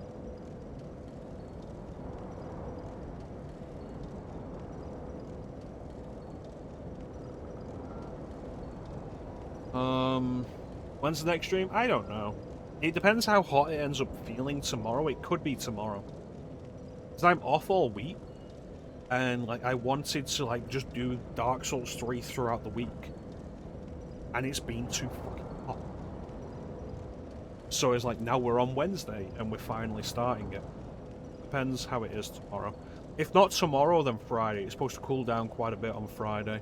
When's the next stream? I don't know. It depends how hot it ends up feeling tomorrow. It could be tomorrow. Because I'm off all week. And, like, I wanted to, like, just do Dark Souls 3 throughout the week. And it's been too fucking hot. So it's like, now we're on Wednesday, and we're finally starting it. Depends how it is tomorrow. If not tomorrow, then Friday. It's supposed to cool down quite a bit on Friday.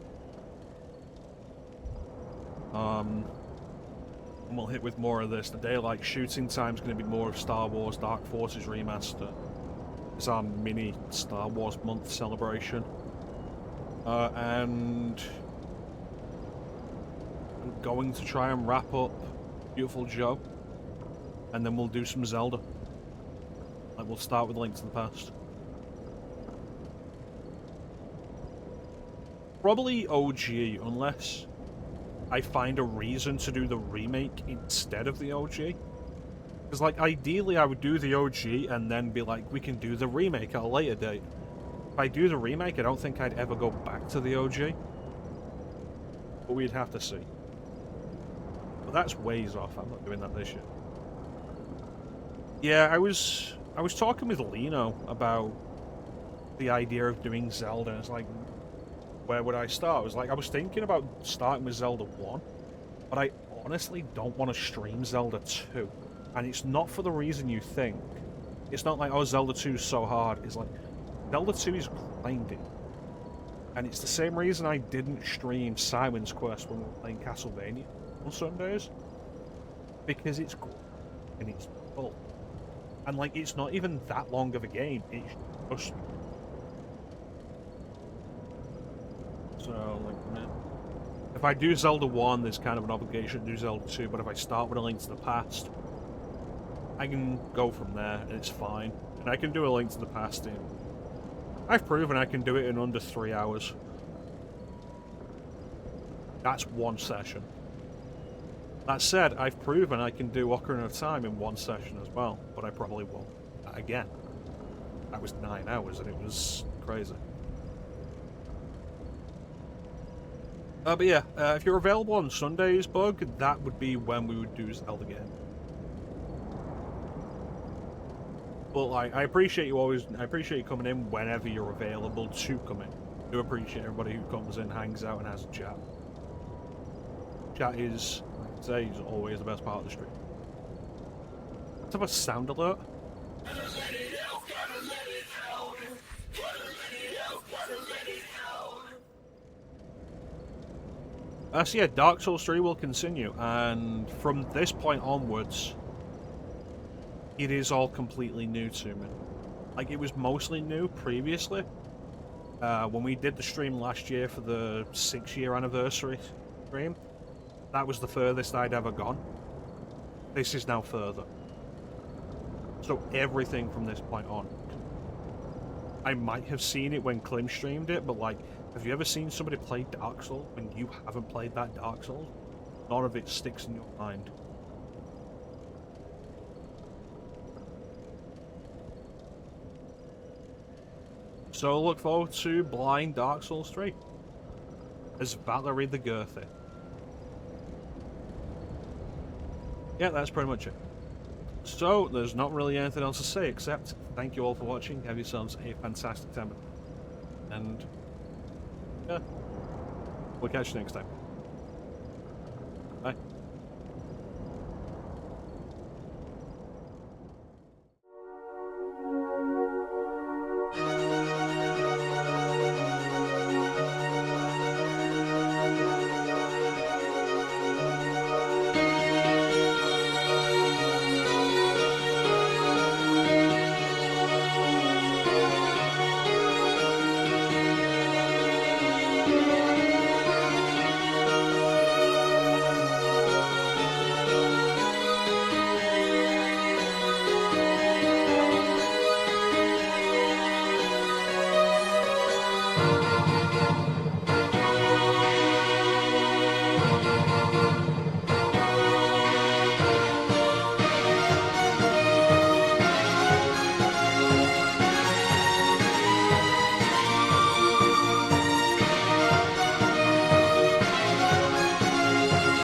And we'll hit with more of this. The daylight shooting time is going to be more of Star Wars Dark Forces Remaster. It's our mini Star Wars month celebration. And I'm going to try and wrap up Beautiful Joe. And then we'll do some Zelda. Like, we'll start with Link to the Past. Probably OG, unless I find a reason to do the remake instead of the OG. Because, like, ideally I would do the OG and then be like, we can do the remake at a later date. If I do the remake, I don't think I'd ever go back to the OG. But we'd have to see. But that's ways off. I'm not doing that this year. Yeah, I was talking with Lino about the idea of doing Zelda. It's like, where would I start? I was thinking about starting with Zelda 1, but I honestly don't want to stream Zelda 2. And it's not for the reason you think. It's not like, oh, Zelda 2 is so hard. It's like, Zelda 2 is grinding. And it's the same reason I didn't stream Simon's Quest when we were playing Castlevania on Sundays. Because it's good. And it's full. And, like, it's not even that long of a game. It's just... So, like, if I do Zelda 1, there's kind of an obligation to do Zelda 2, but if I start with A Link to the Past, I can go from there, and it's fine. And I can do A Link to the Past in... I've proven I can do it in under 3 hours. That's one session. That said, I've proven I can do Ocarina of Time in one session as well, but I probably won't again. That was 9 hours and it was crazy. But yeah, if you're available on Sundays, Bug, that would be when we would do Zelda game. But like, I appreciate you coming in whenever you're available to come in. I do appreciate everybody who comes in, hangs out, and has a chat. Chat is, like I say, is always the best part of the stream. Let's have a sound alert. So yeah, Dark Souls 3 will continue, and from this point onwards, it is all completely new to me. Like, it was mostly new previously. When we did the stream last year for the 6-year anniversary stream, that was the furthest I'd ever gone. This is now further. So everything from this point on. I might have seen it when Klim streamed it, but like, have you ever seen somebody play Dark Souls when you haven't played that Dark Souls? None of it sticks in your mind. So look forward to Blind Dark Souls 3 as Valerie the Girthy. Yeah, that's pretty much it. So, there's not really anything else to say except thank you all for watching, have yourselves a fantastic time, and yeah, we'll catch you next time. Bye.